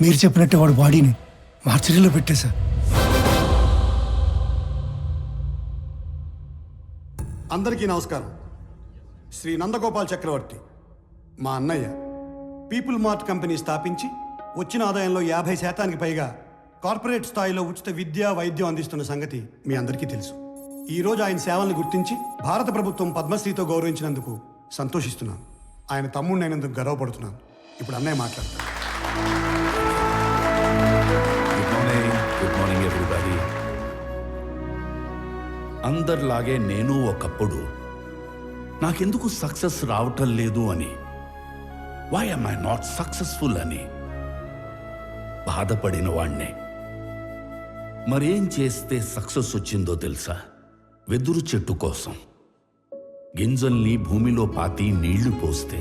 మీరు చెప్పినట్టే వాడు బాడీని మార్చరీలో పెట్టేశా. అందరికీ నమస్కారం. శ్రీ నందగోపాల్ చక్రవర్తి మా అన్నయ్య పీపుల్ మార్ట్ కంపెనీ స్థాపించి వచ్చిన ఆదాయంలో 50% పైగా కార్పొరేట్ స్థాయిలో ఉచిత విద్య వైద్యం అందిస్తున్న సంగతి మీ అందరికీ తెలుసు. ఈరోజు ఆయన సేవలను గుర్తించి భారత ప్రభుత్వం పద్మశ్రీతో గౌరవించినందుకు సంతోషిస్తున్నాను. ఆయన తమ్ముడినైనందుకు గర్వపడుతున్నాను. ఇప్పుడు అన్నయ్య మాట్లాడతారు. Good morning everybody. అందరిలాగే నేను ఒకప్పుడు నాకెందుకు సక్సెస్ రావటం లేదు అని, why am I not successful అని బాధపడిన వాణ్ణే. మరేం చేస్తే సక్సెస్ వచ్చిందో తెలుసా? వెదురు చెట్టు కోసం గింజల్ని భూమిలో పాతి నీళ్లు పోస్తే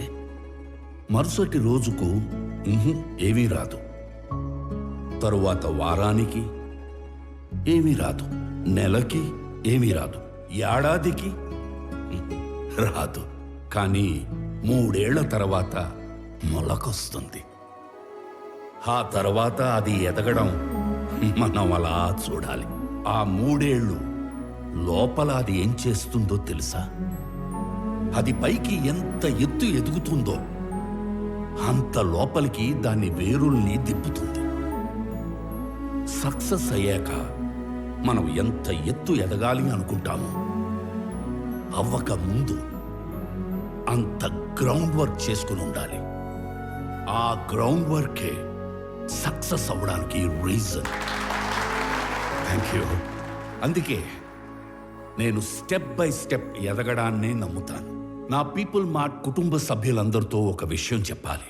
మరుసటి రోజుకు ఏమీ రాదు, తరువాత వారానికి ఏమీ రాదు, నెలకి ఏమీ రాదు, ఏడాదికి రాదు. కానీ 3 ఏళ్ల తర్వాత మొలకొస్తుంది. ఆ తర్వాత అది ఎదగడం మనం అలా చూడాలి. ఆ 3 ఏళ్ళు లోపల అది ఏం చేస్తుందో తెలుసా? అది పైకి ఎంత ఎత్తు ఎదుగుతుందో అంత లోపలికి దాని వేరుల్ని దిప్పుతుంది. సక్సెస్ అయ్యాక మనం ఎంత ఎత్తు ఎదగాలి అనుకుంటామో అవ్వక ముందు అంత గ్రౌండ్ వర్క్ చేసుకుని ఉండాలి. ఆ గ్రౌండ్ వర్కే సక్సెస్ అవ్వడానికి రీజన్. Thank you. అందుకే నేను స్టెప్ బై స్టెప్ ఎదగడాన్నే నమ్ముతాను. నా పీపుల్ మార్ట్ కుటుంబ సభ్యులందరితో ఒక విషయం చెప్పాలి.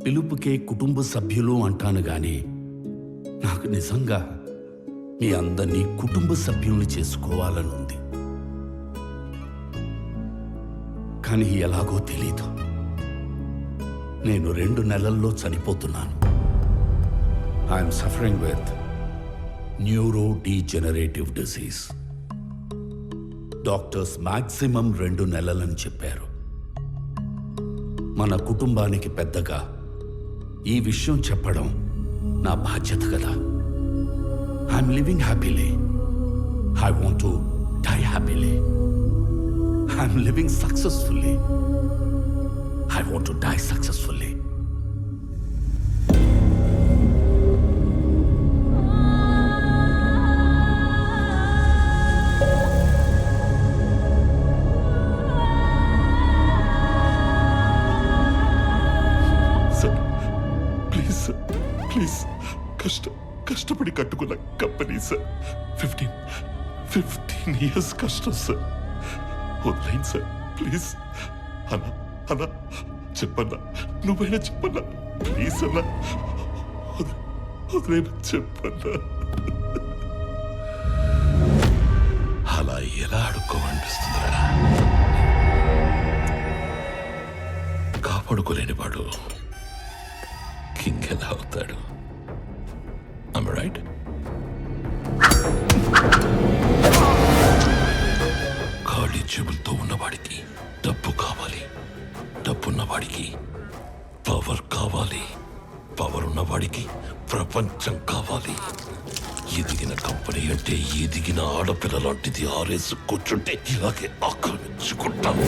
పిలుపుకే కుటుంబ సభ్యులు అంటాను గాని నాకు నిజంగా మీ అందరినీ కుటుంబ సభ్యుల్ని చేసుకోవాలని ఉంది. కానీ ఎలాగో తెలీదు. నేను 2 నెలల్లో చనిపోతున్నాను. I'm suffering with neurodegenerative disease. Doctors maximum 2 నెలలని చెప్పారు. మన కుటుంబానికి పెద్దగా ఈ విషయం చెప్పడం నా బాధ్యత కదా. I'm living happily. I want to die happily. I'm living successfully. I want to die successfully. Please కష్టపడి కట్టుకున్న కంపెనీ సార్. 15 ఇయర్స్ కష్టం సార్. వదిలేండి సార్ ప్లీజ్. అన్నా చెప్పన్నా, నువ్వైనా చెప్పన్నా ప్లీజ్ అన్నా. వదిలేనా చెప్పన్నా. అలా ఎలా అడుక్కోమనిపిస్తుందిరా? కాపాడుకోలేని వాడు కింగ్ ఎలా అవుతాడు? Am I right? ఖాళీ చెవులతో ఉన్నవాడికి డబ్బు కావాలి, డబ్బున్నవాడికి పవర్ కావాలి, పవర్ ఉన్నవాడికి ప్రపంచం కావాలి. ఎదిగిన కంపెనీ అంటే ఎదిగిన ఆడపిల్ల లాంటిది. ఆరేసు కూర్చుంటే ఇలాగే ఆక్రమించుకుంటాను.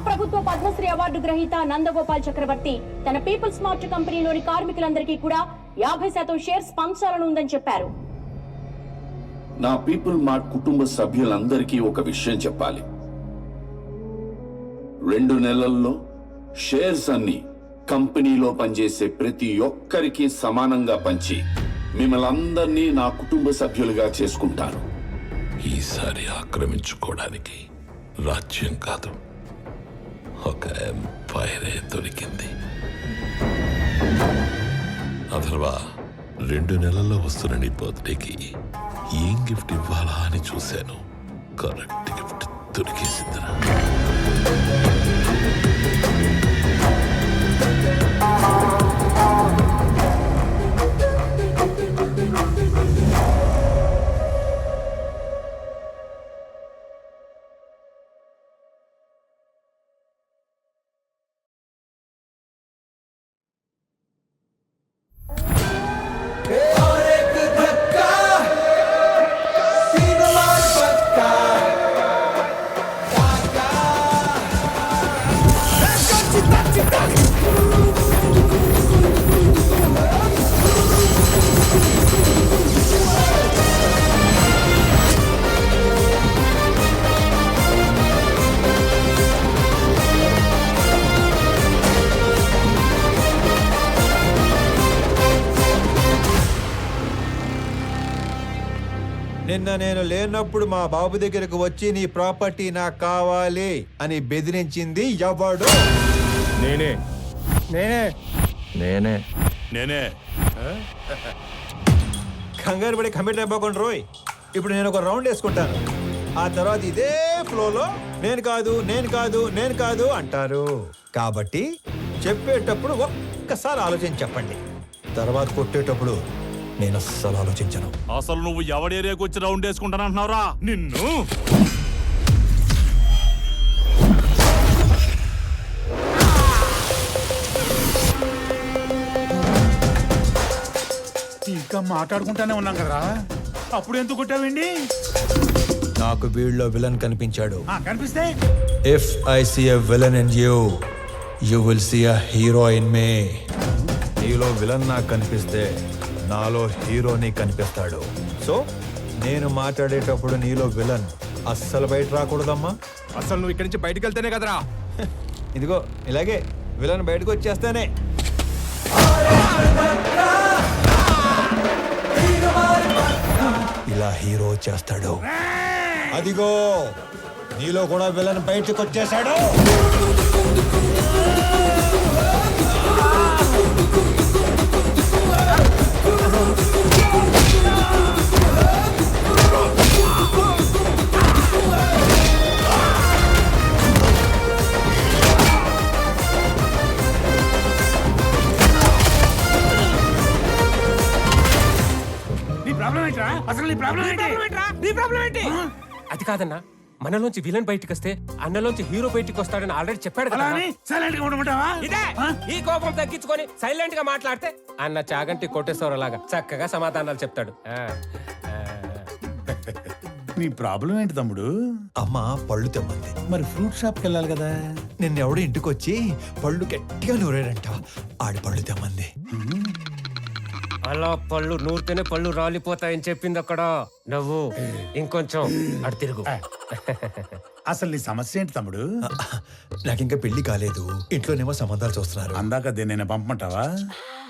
ప్రభుత్వ పద్మశ్రీ అవార్డు గ్రహీత నందగోపాల్ చక్రవర్తి తన పీపుల్ స్మార్ట్ కంపెనీలోని కార్మికులందరికీ కూడా 50% షేర్స్ పంచాలని ఉందని చెప్పారు. నా పీపుల్ మార్ట్ కుటుంబ సభ్యులందరికీ ఒక విషయం చెప్పాలి. 2 నెలల్లో షేర్స్ అన్ని కంపెనీలో పనిచేసే ప్రతి ఒక్కరికి సమానంగా పంచి మిమ్మల్ని అందరినీ నా కుటుంబ సభ్యులుగా చేసుకుంటాను. ఈసారి ఆక్రమించుకోవడానికి రాజ్యం కాదు, ఒక ఎంపైరే దొరికింది. అథర్వా, 2 నెలల్లో వస్తున్న నీ బర్త్డేకి ఏం గిఫ్ట్ ఇవ్వాలా అని చూశాను. కరెక్ట్ గిఫ్ట్ దొరికేసిందిరా. నిన్న నేను లేనప్పుడు మా బాబు దగ్గరకు వచ్చి నీ ప్రాపర్టీ నాకు కావాలి అని బెదిరించింది ఎవడు? నేనే నేనే నేనే. నేనే కంగారు పడి కమిట్ అయిపోకుండా రోయ్. ఇప్పుడు నేను ఒక రౌండ్ వేసుకుంటాను. ఆ తర్వాత ఇదే ఫ్లోలో నేను కాదు నేను కాదు నేను కాదు అంటారు. కాబట్టి చెప్పేటప్పుడు ఒక్కసారి ఆలోచించి చెప్పండి. తర్వాత కొట్టేటప్పుడు నేను అస్సలు ఆలోచించను. అసలు నువ్వు ఎవడి ఏరియాకి వచ్చి రౌండ్ వేసుకుంటానంటున్నావురా నిన్ను. ఇంకా మాట్లాడుకుంటానే ఉన్నాం కదరా, అప్పుడు ఎందుకు కొట్టావండి? నాకు వీళ్ళలో విలన్ కనిపించాడు. కనిపిస్తే if I see a villain in you, you will see a hero in me. నీలో విలన్ నాకు కనిపిస్తే నాలో హీరోని కనిపిస్తాడు. సో నేను మాట్లాడేటప్పుడు నీలో విలన్ అస్సలు బయట రాకూడదమ్మా. అసలు నువ్వు ఇక్కడి నుంచి బయటకు వెళ్తేనే కదరా. ఇదిగో ఇలాగే విలన్ బయటకు వచ్చేస్తానే. ఇలా హీరో చేస్తాడు. అదిగో నీలో కూడా విలన్ బయటకు వచ్చేసాడు. నీ ప్రాబ్లం ఏంట్రా? అసలు నీ ప్రాబ్లం ఏంటి? అది కాదన్నా, మనలోంచి విలన్ బయటికి వస్తే అన్నలోంచి హీరో బయటికి వస్తాడని ఆల్రెడీ చెప్పాడు కదా. అలా అని సైలెంట్ గా ఉండమంటావా? ఇదే ఈ కోపం తగ్గించుకొని సైలెంట్ గా మాట్లాడితే అన్న చాగంటి కొట్టేశ్వరలాగా చక్కగా సమాధానాలు చెప్తాడు. నీ ప్రాబ్లం ఏంటి తమ్ముడు? అమ్మ పళ్ళు తెమ్మంది. మరి ఫ్రూట్ షాప్ కి వెళ్ళాలి కదా. నిన్నెవడు ఇంటికి వచ్చి పళ్ళు గట్టిగా నూరాడంట. ఆడి పళ్ళు తెమ్మంది. అలా పళ్ళు నూరితేనే పళ్ళు రాలిపోతాయని చెప్పింది అక్కడ. నువ్వు ఇంకొంచెం అటు తిరుగు. అసలు నీ సమస్య ఏంటి తమ్ముడు? నాకింకా పెళ్లి కాలేదు. ఇంట్లోనేమో సంబంధాలు చూస్తున్నారు. అందాక నేను పంపమంటావా?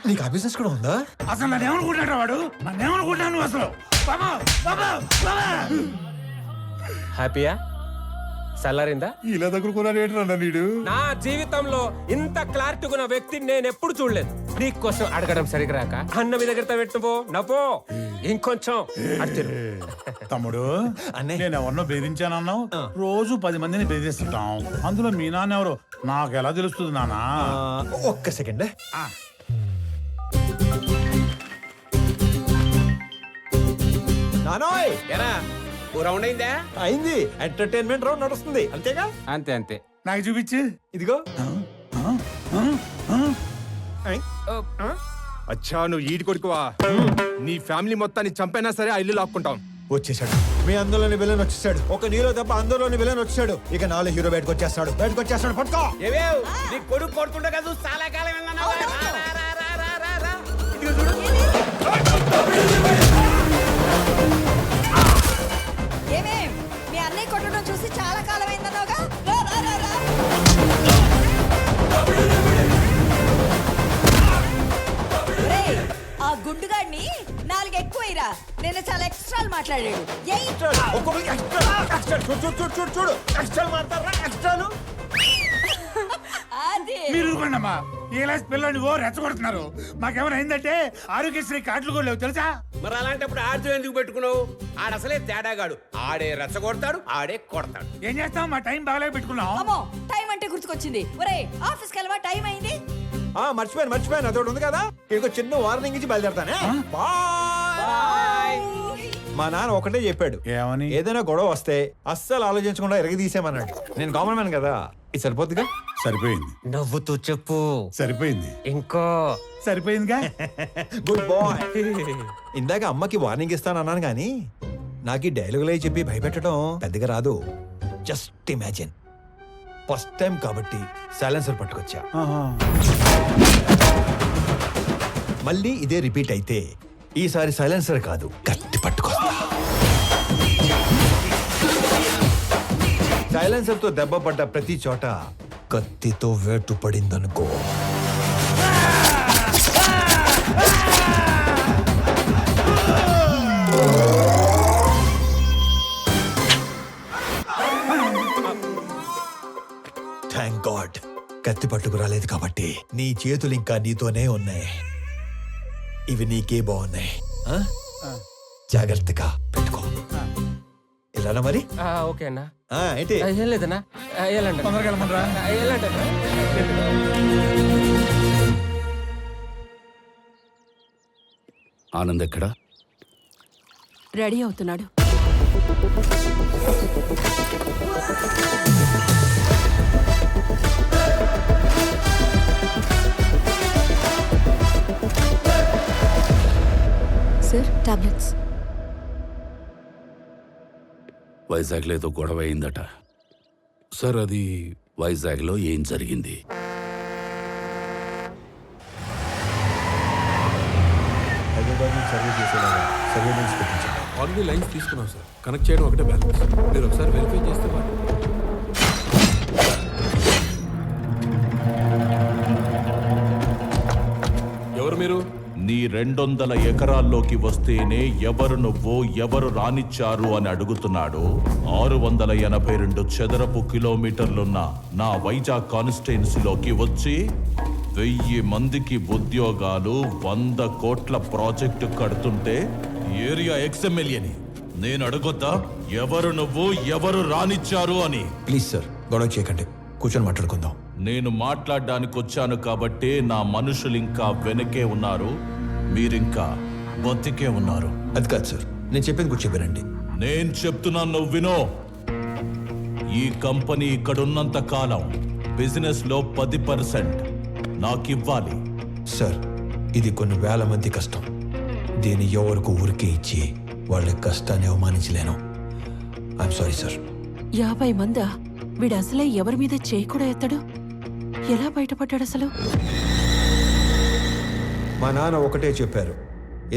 నీకు ఆ బిజినెస్ కూడా ఉందా? అసలు నన్ను ఏమనుకుంటాడు వాడు? నన్ను ఏమనుకుంటాను అసలు? బాబా, బాబా, బాబా. హ్యాపీయా? చల్లారిందా? ఇలా దగ్గరుకున్నాడు ఏంటన్నా నీడు? నా జీవితంలో ఇంత క్లారిటీ ఉన్న వ్యక్తిని నేను ఎప్పుడు చూడలేదు. నీ కోసం అడగడం సరిగ్గా రాక అన్న మీ దగ్గర పెట్టుపో నవ్వో. ఇంకొంచెం అటు తిరుగు. తమ్ముడు అన్నయ్య. నేను ఎవరినో బెదిరించానన్నావు. రోజు 10 మందిని బెదిరిస్తుంటాం. అందులో మీ నాన్న ఎవరు నాకు ఎలా తెలుస్తుంది నానా? ఒక్క సెకండ్. నానోయ్ రౌండ్ అయిందా? అయింది. ఎంటర్టైన్మెంట్ రౌండ్ నడుస్తుంది అంతేగా? అంతే అంతే. నాకు చూపించు. ఇదిగో. అచ్చా నువ్వు ఈడి కొడుకువా? నీ ఫ్యామిలీ మొత్తాన్ని చంపైనా సరే ఆ ఇల్లు లాక్కుంటాం. వచ్చేసాడు. మీ అందులోని విలన్ వచ్చేసాడు. ఒక నీలో తప్ప అందులోని విలన్ వచ్చాడు. ఇక నాలో హీరో బయటకు వచ్చేస్తాడు. పట్టుకో. నీ కొడుకు కొడుతుండే కదా చాలా కాలం. ఏమేం మీ అన్నయ్య కొట్టడం చూసి చాలా కాలం అయిందన్నావుగా. ఆ గుండుగాడిని 4 ఎక్కువైరా. నేను చాలా ఎక్స్ట్రాలు మాట్లాడాడు. మీరు ఊరుకోండమ్మా. ఇలా పిల్లల్ని రెచ్చగొడుతున్నారు. మాకేమైనా అయిందంటే ఆరోగ్యశ్రీ కార్డులు కూడా లేవు తెలుసా? మరి అలాంటప్పుడు ఆడితో ఎందుకు పెట్టుకున్నావు? ఆడసలే తేడాగాడు. ఆడే రెచ్చగొడతాడు, ఆడే కొడతాడు. ఏం చేస్తాం? మా టైం బాగాలేక పెట్టుకున్నాం. అమ్మో టైం అంటే గుర్తుకొచ్చింది. ఒరే ఆఫీస్కి వెళ్ళవా? టైం అయింది. మర్చిపోయాను. అదొకటి ఉంది కదా. ఇంకో చిన్న వార్నింగ్ ఇచ్చి బయలుదేరతానే. మా నాన్న ఒకటే చెప్పాడు. ఏమని? ఏదైనా గొడవ వస్తే అస్సలు ఆలోచించకుండా ఎరగదీసేమన్నాడు. నేను కామన్ మ్యాన్ కదా. ఇది సరిపోతుందిగా? సరిపోయింది. నవ్వుతూ చెప్పు. సరిపోయింది. ఇంకో సరిపోయిందిగా. Good bye. ఇందాక అమ్మకి వార్నింగ్ ఇస్తానన్నాను కానీ నాకు ఈ డైలాగులే చెప్పి భయపెట్టడం పెద్దగా రాదు. Just imagine. ఫస్ట్ టైం కాబట్టి సైలెన్సర్ పట్టుకొచ్చా. మళ్ళీ ఇదే రిపీట్ అయితే ఈసారి సైలెన్సర్ కాదు కత్తి పట్టుకొస్తా. సైలెన్సర్ తో దెబ్బ పడ్డ ప్రతి చోట కత్తితో వేటు పడిందనుకో. చేతులు ఇంకా నీతోనే ఉన్నాయి. ఇవి నీకే బాగున్నాయి. ఆ? జాగ్రత్తగా పెట్టుకో. ఇలా మరి ఓకే అన్నా. ఏంటి ఏం లేదన్నా, వెళ్ళండి. తొందరగా వెళ్ళమనరా. వెళ్ళండి అన్నా. ఆనంద్ ఎక్కడా? రెడీ అవుతున్నాడు. Sir, tablets. వైజాగ్లో ఏదో గొడవ అయిందట. సార్, అది వైజాగ్లో ఏం జరిగింది? హైదరాబాద్ నుంచి సర్వే చేసేలాగా సర్వేలెన్స్ పెట్టించాను. ఆల్రెడీ లైన్స్ తీసుకున్నాం సార్. కనెక్ట్ చేయడం ఒకటే బ్యాలెన్స్. మీరు ఒకసారి వెరిఫై చేస్తే ఎవరు మీరు? నీ 200 ఎకరాల్లోకి వస్తేనే ఎవరు నువ్వు, ఎవరు రానిచ్చారు అని అడుగుతున్నాడు. 682 చదరపు కిలోమీటర్లున్న నా వైజాగ్ కాన్స్టిట్యున్సీలోకి వచ్చి 1000 మందికి ఉద్యోగాలు, 100 కోట్ల ప్రాజెక్టు కడుతుంటే ఏరియా ఎక్స్ఎమ్మెల్యేని నేను అడగొద్దా ఎవరు నువ్వు, ఎవరు రానిచ్చారు అని? ప్లీజ్ సార్, గొడవ చేయకండి, కూర్చొని మాట్లాడుకుందాం. నేను మాట్లాడడానికి వచ్చాను కాబట్టే నా మనుషులు ఇంకా వెనకే ఉన్నారు, మీరింకా బతికే ఉన్నారు. అది కాదు సార్, నేను చెప్పింది కూడా చెప్పానండి. నేను చెప్తున్నాను, నువ్వు వినో. ఈ కంపెనీ ఇక్కడున్నంత కాలం బిజినెస్ లో 10% నాకివ్వాలి. సార్, ఇది కొన్ని వేల మంది కష్టం. దీన్ని ఎవరికి ఊరికే ఇచ్చి వాళ్ళ కష్టాన్ని అవమానించలేను. I'm sorry sir. 50 మందా? వీడు అసలే ఎవరి మీద చేయి కూడా ఎత్తాడు. ఎలా బయటపడ్డాడు అసలు? మా నాన్న ఒకటే చెప్పారు,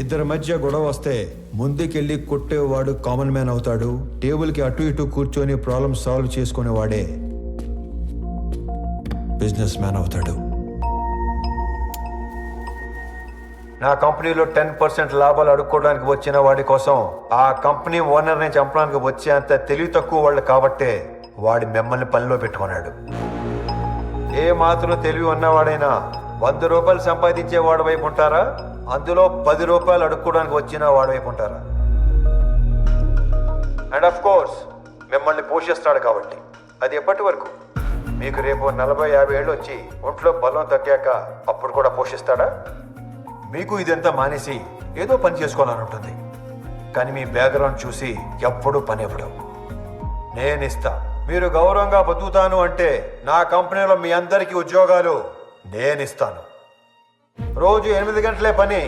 ఇద్దరి మధ్య గొడవ వస్తే ముందుకెళ్ళి కొట్టేవాడు కామన్ మ్యాన్ అవుతాడు, టేబుల్కి అటు ఇటు కూర్చొని ప్రాబ్లం సాల్వ్ చేసుకునేవాడే బిజినెస్ మ్యాన్ అవుతాడు. నా కంపెనీలో 10% లాభాలు అడుక్కోవడానికి వచ్చిన వాడి కోసం ఆ కంపెనీ ఓనర్ని చంపడానికి వచ్చే అంత తెలివి తక్కువ వాళ్ళు కాబట్టే వాడి మిమ్మల్ని పనిలో పెట్టుకున్నాడు. ఏ మాత్రం తెలివి ఉన్నవాడైనా 100 రూపాయలు సంపాదించే వాడి వైపు ఉంటారా, అందులో 10 రూపాయలు అడుక్కోవడానికి వచ్చిన వాడి వైపు ఉంటారా? అండ్ ఆఫ్ కోర్స్ మిమ్మల్ని పోషిస్తాడు కాబట్టి. అది ఎప్పటి వరకు? మీకు రేపు 40-50 ఏళ్ళు వచ్చి ఒంట్లో బలం తగ్గాక అప్పుడు కూడా పోషిస్తాడా? మీకు ఇదంతా మానేసి ఏదో పని చేసుకోవాలని ఉంటుంది, కానీ మీ బ్యాక్గ్రౌండ్ చూసి ఎప్పుడూ పని ఇవ్వడం. నేనిస్తా. మీరు గౌరవంగా బతుకుతాను అంటే నా కంపెనీలో మీ అందరికీ ఉద్యోగాలు నేనిస్తాను. రోజు 8 గంటలే పని.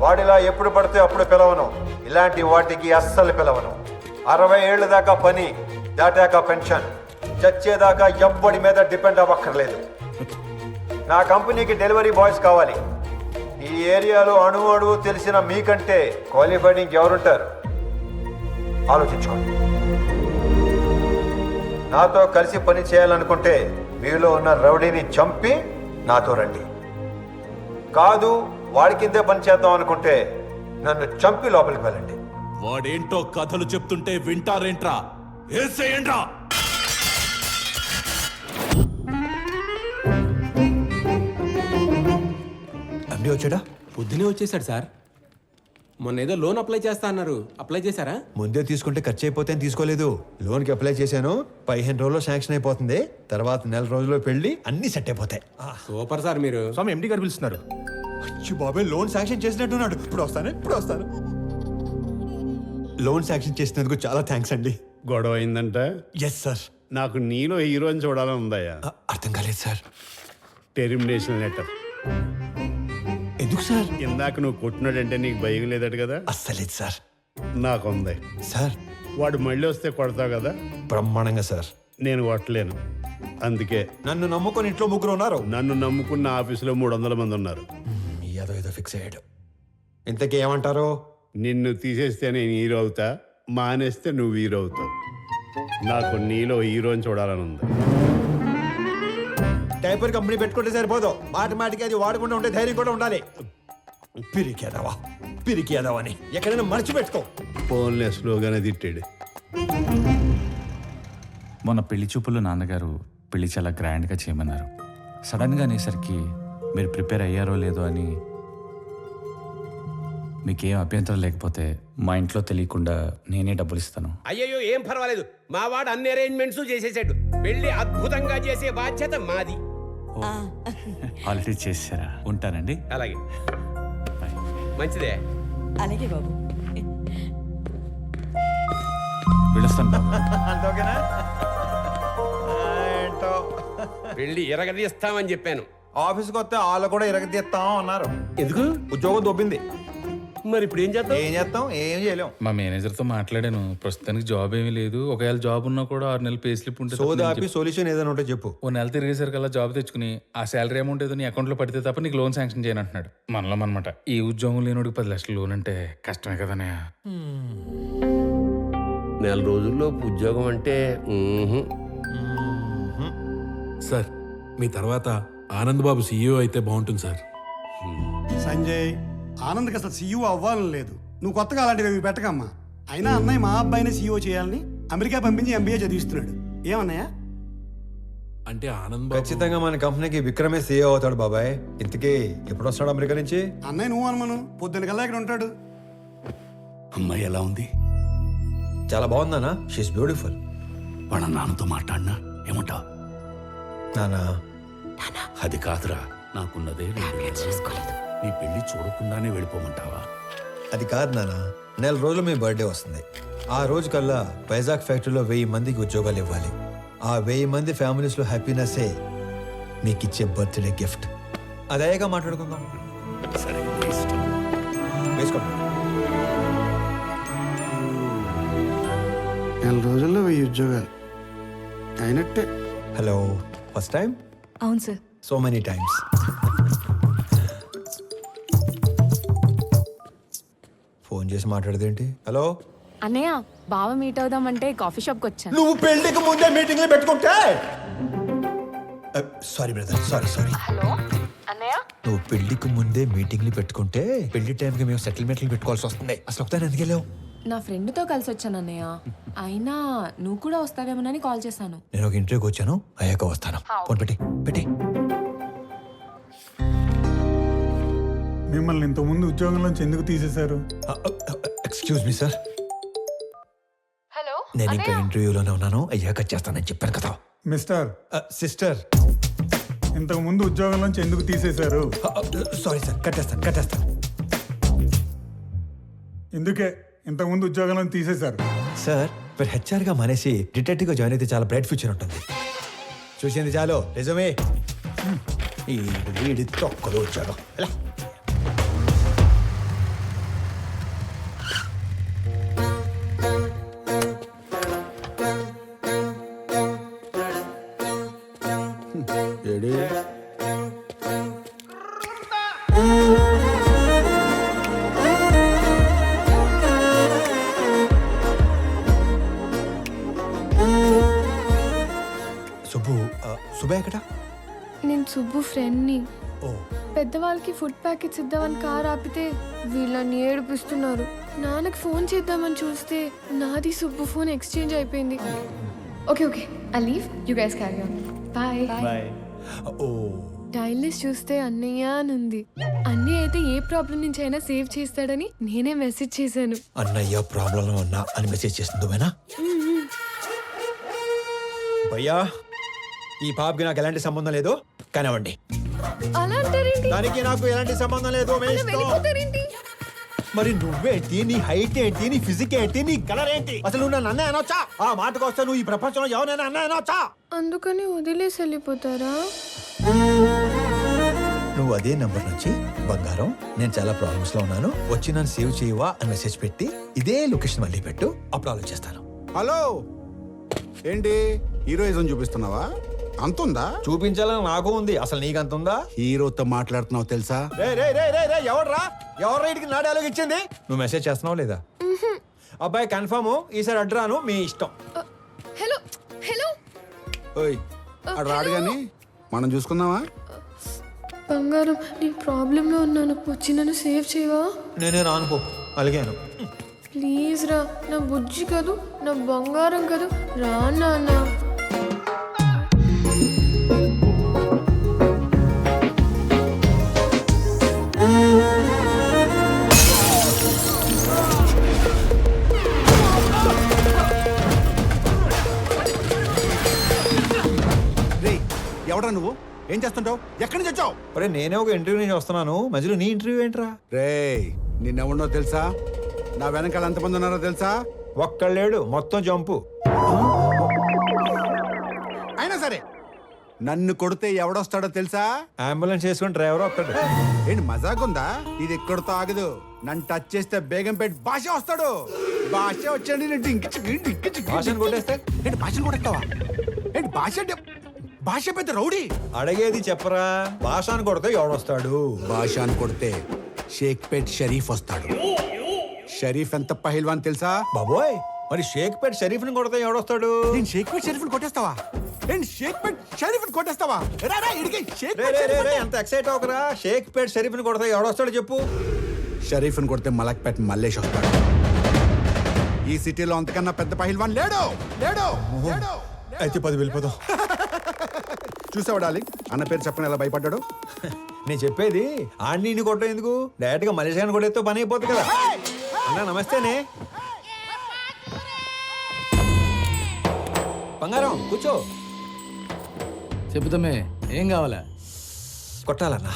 వాడిలా ఎప్పుడు పడితే అప్పుడు పిలవను. ఇలాంటి వాటికి అస్సలు పిలవను. 60 ఏళ్ళ దాకా పని, దాటాక పెన్షన్. చచ్చేదాకా ఎవ్వడి మీద డిపెండ్ అవ్వక్కర్లేదు. నా కంపెనీకి డెలివరీ బాయ్స్ కావాలి. ఈ ఏరియాలో అణువు తెలిసిన మీకంటే క్వాలిఫైడ్ ఇంకెవరుంటారు? ఆలోచించుకోండి. నాతో కలిసి పని చేయాలనుకుంటే మీలో ఉన్న రౌడీని చంపి నాతో రండి. కాదు, వాడి కిందే పని చేద్దాం అనుకుంటే నన్ను చంపి లోపలికి వెళ్ళండి. వాడేంటో కథలు చెప్తుంటే వింటారేంట్రా? ఏసేయండ్రా. అండి వచ్చాడా? పొద్దునే వచ్చేసాడు సార్. మొన్న ఏదో లోన్ అప్లై చేస్తా అన్నారు, అప్లై చేశారా? ముందే తీసుకుంటే ఖర్చు అయిపోతే అని తీసుకోలేదు. లోన్కి అప్లై చేశాను, 15 రోజుల్లో శాంక్షన్ అయిపోతుంది. తర్వాత 1 రోజుల్లో పెళ్లి, అన్ని సెట్ అయిపోతాయి. సూపర్ సార్ మీరు. స్వామి ఎండి గారు పిలుస్తున్నారు. అయ్యో బాబాయ్, లోన్ శాంక్షన్ చేసినట్టున్నాడు. ఇప్పుడు వస్తాను. లోన్ శాంక్షన్ చేసినందుకు చాలా థ్యాంక్స్ అండి. గొడవ అయిందంట. Yes sir. నాకు నీలో హీరోని చూడాలని ఉందయ్యా. అర్థం కాలేదు సార్. Termination letter. ఎందుకు సార్? ఇందాక నువ్వు కొట్టినాడంటే నీకు భయం లేదట కదా? అస్సలేదు సార్. నాకుంది సార్. వాడు మళ్ళీ వస్తే కొడతావు కదా? బ్రహ్మాండంగా సార్. నేను కొట్టలేను, అందుకే. నన్ను నమ్ముకొని ఇంట్లో 3 ఉన్నారు. నన్ను నమ్ముకున్న ఆఫీసులో 300 మంది ఉన్నారు. ఏదో ఫిక్స్ అయ్యాడు. ఇంతకీ ఏమంటారు? నిన్ను తీసేస్తే నేను హీరో అవుతా, మానేస్తే నువ్వు హీరో అవుతావు. నాకు నీలో హీరోని చూడాలని ఉంది. డైపర్ కంపెనీ పెట్టుకుంటే సరిపోదు, మాటికి అది వాడకుండా ఉండే ధైర్యం కూడా ఉండాలి. పిరికేదావా అని ఎక్కడైనా మర్చిపెట్టుకో. ఫోన్లే స్లోగానే తిట్టాడు. మొన్న పెళ్లి చూపుల్లో నాన్నగారు పెళ్లి చాలా గ్రాండ్గా చేయమన్నారు. సడన్గా అనేసరికి మీరు ప్రిపేర్ అయ్యారో లేదో అని. మీకేం అభ్యంతరం లేకపోతే మా ఇంట్లో తెలియకుండా నేనే డబ్బులు ఇస్తాను. అయ్యయ్యో ఏం పర్వాలేదు, మా వాడు అన్ని అరేంజ్మెంట్స్ చేసేసాడు. పెళ్లి అద్భుతంగా చేసే బాధ్యత మాది. ఆల్రెడీ చేశారా? ఉంటానండి. అలాగే, మంచిదే. అలాగే బాబు. పిలుస్తాను బాబు. అంత ఓకేనా? ఏంటో పెళ్లి ఎరగదీస్తామని చెప్పాను. ఆఫీస్కి వస్తే వాళ్ళు కూడా ఇరగదీస్తాం అన్నారు. ఎందుకు? ఉద్యోగం దొబ్బింది. మరి ఇప్పుడు ఏం చేద్దాం? ఏం చేయలేం. మా మేనేజర్తో మాట్లాడాను. ప్రస్తుతానికి జాబ్ ఏమీ లేదు. ఒకవేళ జాబ్ ఉన్నా కూడా 6 నెలలు పే స్లిప్ ఉంటుంది. సోదాపి సొల్యూషన్ ఏదైనా ఉంటే చెప్పు. ఓ నెల తిరిగేసరికల్లా జాబ్ తెచ్చుకుని ఆ శాలరీ అమౌంట్ ఏదో నీ అకౌంట్లో పడితే తప్ప నీకు లోన్ శాంక్షన్ చేయను అంటున్నాడు. మనలో అనమాట. ఈ ఉద్యోగం లేనోడికి 10 లక్షలు లోన్ అంటే కష్టమే కదనే. నెల రోజుల్లో ఉద్యోగం అంటే సార్ మీ తర్వాత ఆనంద్ బాబు సీఈఓ అయితే బాగుంటుంది సార్. సంజయ్, ఆనంద్కి అసలు సీఈఓ అవ్వాలని లేదు. నువ్వు కొత్తగా అలాంటివి ఏమి పెట్టకమ్మా. అయినా అన్నయ్య మా అబ్బాయిని సీఈఓ చేయాలని అమెరికా పంపించి ఎంబీఏ చదివిస్తున్నాడు. ఏమన్నయ్య? అంటే ఆనంద్ బాబు ఖచ్చితంగా మన కంపెనీకి విక్రమే సీఈఓ అవుతాడు బాబాయ్. ఇంతకీ ఎప్పుడు వస్తాడు అమెరికా నుంచి? అన్నయ్య నువ్వు అనుమను పొద్దున్న కల్లా ఇక్కడ ఉంటాడు. అమ్మాయి ఎలా ఉంది? చాలా బాగుందానా? She's beautiful. వాళ్ళ నాన్నతో మాట్లాడినా ఏమంటావు? నానా అది కాదురా, నాకున్నదే 2 నెలలు. నీ పెళ్లి చూడకుండానే వెళ్ళిపోమంటావా? అది కాదు నానా, నెల రోజులు మీ బర్త్డే వస్తుంది. ఆ రోజు కల్లా వైజాగ్ ఫ్యాక్టరీలో 1000 మందికి ఉద్యోగాలు ఇవ్వాలి. ఆ 1000 మంది ఫ్యామిలీస్లో హ్యాపీనెస్సే మీకు ఇచ్చే బర్త్డే గిఫ్ట్. అదేగా మాట్లాడుకుందాం. సరే, నీ ఇష్టం. వేసుకోండి. నెల రోజుల్లో 1000 ఉద్యోగాలు అయినట్టే. Hello, first time? అవును sir. So many times. Phone చేసి మాట్లాడదేంటి? హలో అన్నయ్య, బావ మీట్ అవుదామంటే కాఫీ షాప్కి వచ్చాను. నువ్వు పెళ్లికి ముందే మీటింగ్లు పెట్టుకుంటే. Sorry brother, sorry. హలో అన్నయ్య, నువ్వు పెళ్లికి ముందే మీటింగ్లు పెట్టుకుంటే పెళ్లి టైంకి మేము సెటిల్మెంట్లు పెట్టుకోవాల్సి వస్తుంది. అసలు ఒకసారి ఎందుకు వెళ్ళావు? నా ఫ్రెండ్తో కలిసి వచ్చాను అన్నయ్య. అయినా నువ్వు కూడా వస్తావేమోనని కాల్ చేశాను. నేను ఒక ఇంటర్వ్యూకి వచ్చాను, అయ్యాక వస్తాను. ఫోన్ పెట్టి. మిమ్మల్ని ఇంతకుముందు ఉద్యోగంలోంచి ఎందుకు తీసేశారు? Excuse me sir. హలో, నేను ఇంకా ఇంటర్వ్యూలోనే ఉన్నాను, అయ్యాక చేస్తానని చెప్పాను కదా. Mister, sister. ఇంతకు ముందు ఉద్యోగంలోంచి ఎందుకు తీసేశారు? సారీ సార్, కట్టేస్తాను. ఎందుకే ఇంతకుముందు ఉద్యోగంలో తీసేశారు? సార్, మీరు హెచ్ఆర్గా మానేసి డిటెక్టివ్గా జాయిన్ అయితే చాలా బ్రైట్ ఫ్యూచర్ ఉంటుంది. చూసింది చాలు, నిజమే. ఈ వీడి తొక్కలు వచ్చాడు. సుబ్బయ్య ఎక్కడ? నేను సుబ్బు ఫ్రెండ్ని. ఓ, పెద్దవాళ్ళకి ఫుడ్ ప్యాకెట్స్ ఇద్దామని కార్ ఆపితే వీళ్ళని ఏడిపిస్తున్నారు. నాన్నకి ఫోన్ చేద్దామని చూస్తే నాది సుబ్బు ఫోన్ ఎక్స్చేంజ్ అయిపోయింది. Okay I leave, you guys carry on. Bye. Oh, dial list చూస్తే అన్నయ్య అని ఉంది. అన్నయ్య అయితే ఏ ప్రాబ్లం నుంచి అయినా సేవ్ చేస్తాడని నేనే మెసేజ్ చేశాను. అన్నయ్య ప్రాబ్లంలో ఉన్నా అని మెసేజ్ చేస్తుంది నువ్వేనా? భయ్యా, ఈ పాపకి నాకు ఎలాంటి సంబంధం లేదు, కానివ్వండి. అలా అంటారేంటి? దానికి నాకు ఎలాంటి సంబంధం లేదు. మరి నువ్వేంటి, నీ హైట్ ఏంటి, నీ ఫిజిక్ ఏంటి, నీ కలర్ ఏంటి? అసలు నువ్వు నన్ను అన్నయ్య అనొచ్చా? ఆ మాటకు వస్తే నువ్వు ఈ ప్రపంచంలో ఎవరైనా అన్నయ్య అనొచ్చా? అందుకని వదిలేసి వెళ్ళిపోతారా? నువ్వు అదే నంబర్ నుంచి బంగారం, నేను చాలా ప్రాబ్లమ్స్ లో ఉన్నాను, వచ్చి నన్ను సేవ్ చేయవా అని మెసేజ్ పెట్టి ఇదే లొకేషన్ మళ్ళీ పెట్టు, అప్పుడు ఆలోచిస్తాను. హలో, ఏంటి హీరోయిజం చూపిస్తున్నావా? అంతుందా? చూపించాలని నాకు ఉంది, అసలు నీకంత ఉందా? హీరోతో మాట్లాడుతున్నావు తెలుసా? ఎవరు ఇటుకి నా డైలాగ్ ఇచ్చింది? నువ్వు మెసేజ్ చేస్తున్నావు లేదా? అబ్బాయి కన్ఫర్మ్, ఈసారి అడ్రాను, మీ ఇష్టం. హలో ఓయ్, అటు రాడు కానీ మనం చూసుకుందామా? బంగారం, నేను ప్రాబ్లంలో ఉన్నాను, వచ్చి నన్ను సేవ్ చేయవా? నేనే రానుకో, అలిగాను. ప్లీజ్ రా, నా బుజ్జి కదూ, నా బంగారం కదూ, రా నాన్న. ఏం చేస్తుంటావు? ఎక్కడి నుంచి వచ్చావు? ఒరే నేనే ఒక ఇంటర్వ్యూ నుంచి వస్తున్నాను, మధ్యలో నీ ఇంటర్వ్యూ ఏంట్రా? రేయ్, నిన్నెవడో తెలుసా? నా వెనకాల ఎంతమంది ఉన్నారో తెలుసా? ఒక్కళ్ళేడు, మొత్తం జంపు. అయినా సరే నన్ను కొడితే ఎవడొస్తాడో తెలుసా? అంబులెన్స్ చేసుకుని డ్రైవర్ వస్తాడు. ఏంటి మజాకుందా? ఇది ఎక్కడితో ఆగదు. నన్ను టచ్ చేస్తే బేగంపేట భాష వస్తాడు. భాష వచ్చాడు భాషను కొట్టేస్తే ఏంటి భాషను కొట్టేస్తావా? ఏంటి భాష అంటే భాష పెద్ద రౌడీ. అడిగేది చెప్పరా, భాషను కొడితే ఎవడొస్తాడు? భాష అని కొడితే షేక్పేట్ షరీఫ్ వస్తాడు. షరీఫ్ ఎంత పహిల్వాన్ తెలుసా? బాబోయ్, మరి షేక్పేట్ షరీఫ్ని కొడితే ఎవడొస్తాడు? నేను షేక్పేట్ షరీఫ్ని కొట్టేస్తావా? ఏంటి షేక్పేట్ షరీఫ్ని కొట్టేస్తావా? రా రా ఇడికి రే, షేక్పేట్ రే, రే, షరీఫ్ రే, అంత ఎక్సైట్ అవకరా. షేక్పేట్ షరీఫ్ని కొడితే ఎవడొస్తాడు చెప్పు? షరీఫ్ని కొడితే మలక్పేట్ మల్లేష్ వస్తాడు. ఈ సిటీలో అంతకన్నా పెద్ద పహిల్వాన్ లేడు లేడు లేడు. అయితే 10 వెళ్ళిపోదాం. చూసావా డార్లింగ్, అన్న పేరు చెప్పని ఎలా భయపడ్డాడు? నేను చెప్పేది ఆడిని కొట్టడం ఎందుకు, డైరెక్ట్ గా మలేషియా కొడితే పని అయిపోతుంది కదా. అన్నా నమస్తేనే. బంగారం కూర్చో. చెబుతామే, ఏం కావాలా? కొట్టాలన్నా.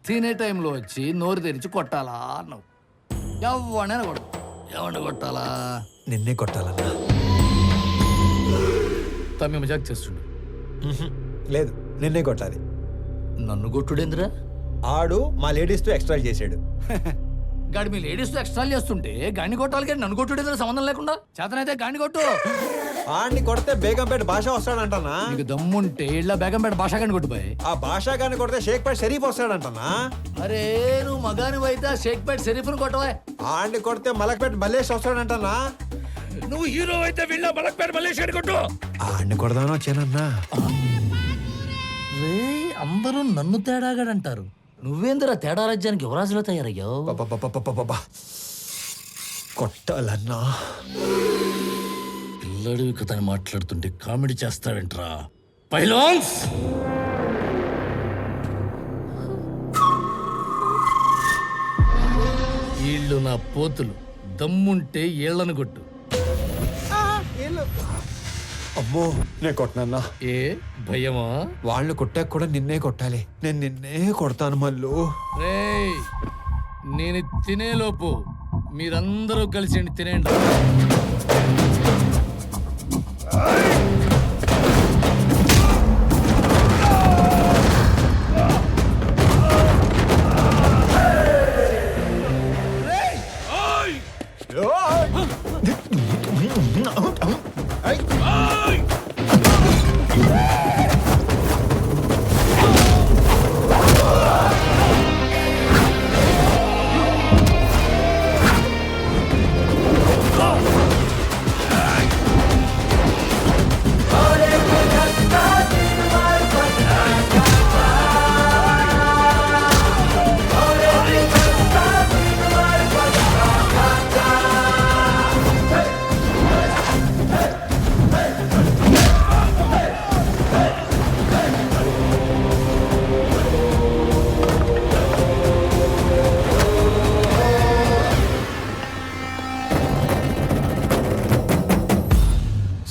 తినే టైంలో వచ్చి నోరు తెరిచి కొట్టాలా అన్నావు. ఎవడైనా కొడు, ఎవరిని కొట్టాలా? నిన్నే కొట్టాలన్నా. తమ్మి మజాక్ చేస్తుండు. లేదు, నిన్నే కొట్టాలి. నన్ను కొట్టుడేంద్రా? ఆడు మా లేడీస్ తో ఎక్స్ట్రా చేసాడు. గాడి మీ లేడీస్ తో ఎక్స్ట్రా చేస్తుంటే గాడిని కొట్టాలి కానీ నన్ను కొట్టుడేంద్రా సంబంధం లేకుండా? చేతనైతే గాడిని కొట్టు. ఆడిని కొడితే బేగంపేట భాష వస్తాడంటనా? నీకు దమ్ముంటే ఇళ్ళ బేగంపేట భాష గాని కొట్టుపోయి. ఆ భాష గాని కొడితే షేక్పేట్ షరీఫ్ వస్తాడంటనా? అరే నువ్వు మగాని అయితే షేక్పేట్ షరీఫ్ని కొట్టవా. ఆడిని కొడితే మలక్పేట మల్లేష్ వస్తాడంటనా? నువ్వు హీరో అయితే వీళ్ళ మలక్పేట మల్లేష్ గాని కొట్టు. ఆడిని కొడదామని వచ్చానన్నా. రే అందరూ నన్ను తేడాగాడంటారు. నువ్వేందిరా తేడా రాజ్యానికి యువరాజులో తయారయ్యావు? కొట్టాలన్నా. పిల్లడు కథని మాట్లాడుతుంటే కామెడీ చేస్తావేంట్రా పైలాన్స్? వీళ్ళు నా పోతులు, దమ్ముంటే ఏళ్లను కొట్టు. అమ్మో, నేను కొట్టనన్నా. ఏ భయమా? వాళ్ళు కొట్టాక కూడా నిన్నే కొట్టాలి. నేను నిన్నే కొడతాను మళ్ళు. రేయ్ నేను తినేలోపు మీరందరూ కలిసి తినేయండి.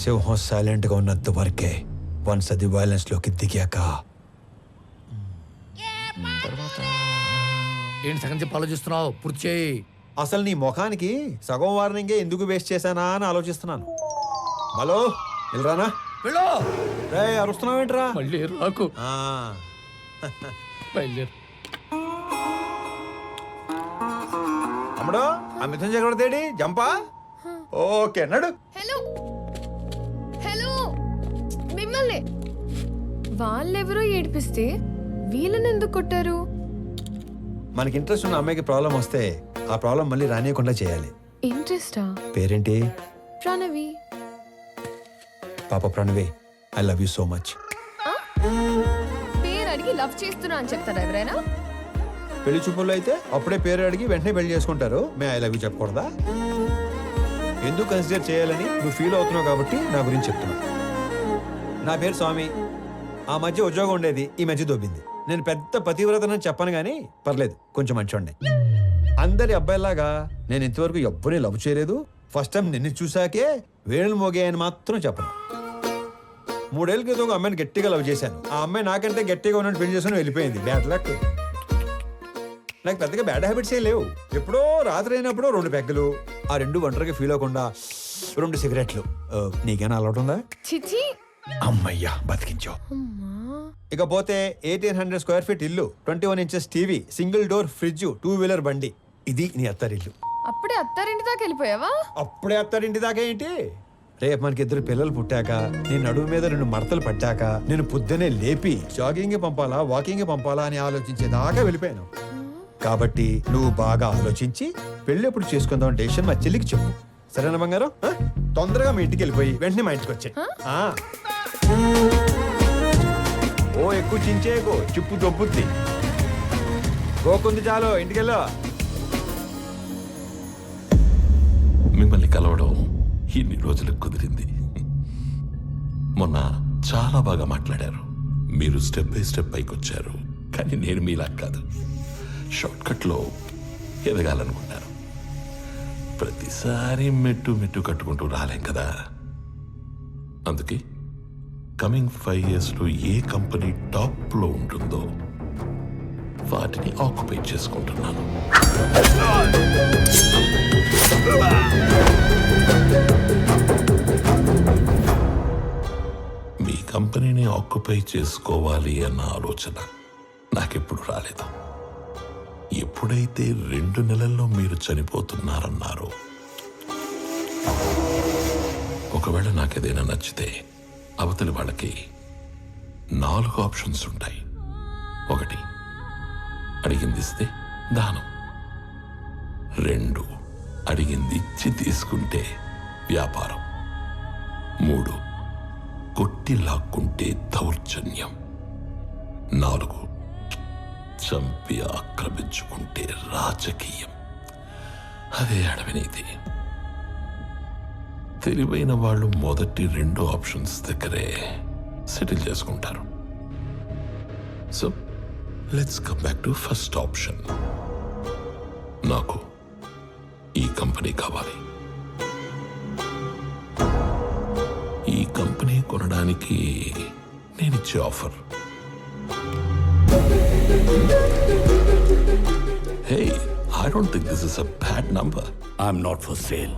సింహం సైలెంట్ గా ఉన్నంత వరకే. వన్స్ అది వైలెన్స్ లోకి దిగాక ఏంటి సగం చెప్పి ఆలోచిస్తున్నావు? పూర్తి చేయి. అసలు నీ ముఖానికి సగం వార్నింగే ఎందుకు వేస్ట్ చేశానా అని ఆలోచిస్తున్నాను. హలో వెళ్ళరానా? వెళ్ళు. రే అరుస్తున్నావేంట్రా? మళ్ళీ రాకు. ఆ. బయలుదేరు. అమ్మడు ఆ మిథున్ చక్రవర్తి జంపా. ఓకే నడు. హలో హలో, మిమ్మల్ని వాళ్ళెవరో ఏడిపిస్తే వీళ్ళని ఎందుకు కొట్టారు? మనకి ఇంట్రెస్ట్ ఉన్న అమ్మాయికి ప్రాబ్లం వస్తే ఆ ప్రాబ్లం మళ్ళీ రానియకుండా చేయాలి. ఇంట్రెస్టా? పేరేంటి? ప్రణవి. పాప Pranavi, I love you so much. పేరు అడిగి లవ్ చేస్తున్నా అని చెప్తారా ఎవరైనా? పెళ్లి చూపుల్లో అయితే అప్పుడే పేరు అడిగి వెంటనే పెళ్లి చేసుకుంటారు. మే ఐ లవ్ యూ చెప్పకూడదా? ఎందుకు కన్సిడర్ చేయాలని నువ్వు ఫీల్ అవుతున్నావు కాబట్టి నా గురించి చెప్తున్నా. నా పేరు స్వామి. ఆ మధ్య ఉద్యోగం ఉండేది, ఈ మధ్య దొబ్బింది. నేను పెద్ద పతివ్రతనని చెప్పను కానీ పర్లేదు, కొంచెం మంచోండి. అందరి అబ్బాయిలాగా నేను ఇంతవరకు ఎవ్వరిని లవ్ చేయలేదు. ఫస్ట్ టైం నిన్ను చూసాకే వేణులు మోగాయని మాత్రం చెప్పను. 3 ఏళ్ళ క్రితం ఒక అమ్మాయిని గట్టిగా లవ్ చేశాను. ఆ అమ్మాయి నాకంటే గట్టిగా ఉన్నట్టు పెళ్లి చేసుకుని వెళ్ళిపోయింది. Bad luck. నాకు పెద్దగా బ్యాడ్ హ్యాబిట్స్ ఏ లేవు. ఎప్పుడో రాత్రి అయినప్పుడు 2 పెగ్గలు, ఆ 2 ఒంటరిగా ఫీల్ అవ్వకుండా 2 సిగరెట్లు. నీకేనా అలవాటు ఉందా? చిచి. అమ్మయ్యా బతికించావు. ఇకపోతే 1800 స్క్వేర్ ఫీట్ ఇల్లు, 21 inches TV, single door fridge, 2-వీలర్ బండి. ఇది నీ అత్తారిల్లు. అప్పుడే అత్తారింటి దాకా వెళ్ళిపోయావా? అప్పుడే అత్తారింటి దాకా ఏంటి? రేపు మనకి 2 పిల్లలు పుట్టాక, నేను నడుము మీద 2 మడతలు పట్టాక, నేను పొద్దునే లేపి జాగింగ్ పంపాలా వాకింగ్ పంపాలా అని ఆలోచించేదాకా వెళ్ళిపోయాను. కాబట్టి నువ్వు బాగా ఆలోచించి పెళ్లి ఎప్పుడు చేసుకుందాం డెసిషన్ మా చెల్లికి చెప్పు. సరేనా బంగారం? తొందరగా మీ ఇంటికి వెళ్ళిపోయి వెంటనే మా ఇంటికి వచ్చాయి. ఓ ఎక్కువ చించేయకు, చిప్పు దొబ్బుద్ది. గోకుంది చాలు, ఇంటికెళ్ళా. మిమ్మల్ని కలవడం ఇన్ని రోజులకు కుదిరింది. మొన్న చాలా బాగా మాట్లాడారు. మీరు స్టెప్ బై స్టెప్ పైకి వచ్చారు. కానీ నేను మీలా కాదు, షార్ట్ కట్లో ఎదగాలనుకుంటాను. ప్రతిసారి మెట్టు మెట్టు కట్టుకుంటూ రాలేం కదా. అందుకే కమింగ్ 5 yearsలో ఏ కంపెనీ టాప్లో ఉంటుందో వాటిని ఆక్యుపై చేసుకుంటున్నాను. మీ కంపెనీని ఆక్యుపై చేసుకోవాలి అన్న ఆలోచన నాకెప్పుడు రాలేదు. ఎప్పుడైతే 2 నెలల్లో మీరు చనిపోతున్నారన్నారో, ఒకవేళ నాకేదైనా నచ్చితే అవతలి వాళ్ళకి 4 ఆప్షన్స్ ఉంటాయి. 1, అడిగింది ఇస్తే దానం. 2, అడిగింది ఇచ్చి తీసుకుంటే వ్యాపారం. 3, కొట్టి లాక్కుంటే దౌర్జన్యం. 4, చంపి ఆక్రమించుకుంటే రాజకీయం. అదే అడవినీతి. తెలివైన వాళ్ళు మొదటి 2 ఆప్షన్స్ దగ్గరే సెటిల్ చేసుకుంటారు. So let's come back to first option. నాకు ఈ కంపెనీ కావాలి. ఈ కంపెనీ కొనడానికి నేనిచ్చే offer, hey, I don't think this is a bad number. I'm not for sale.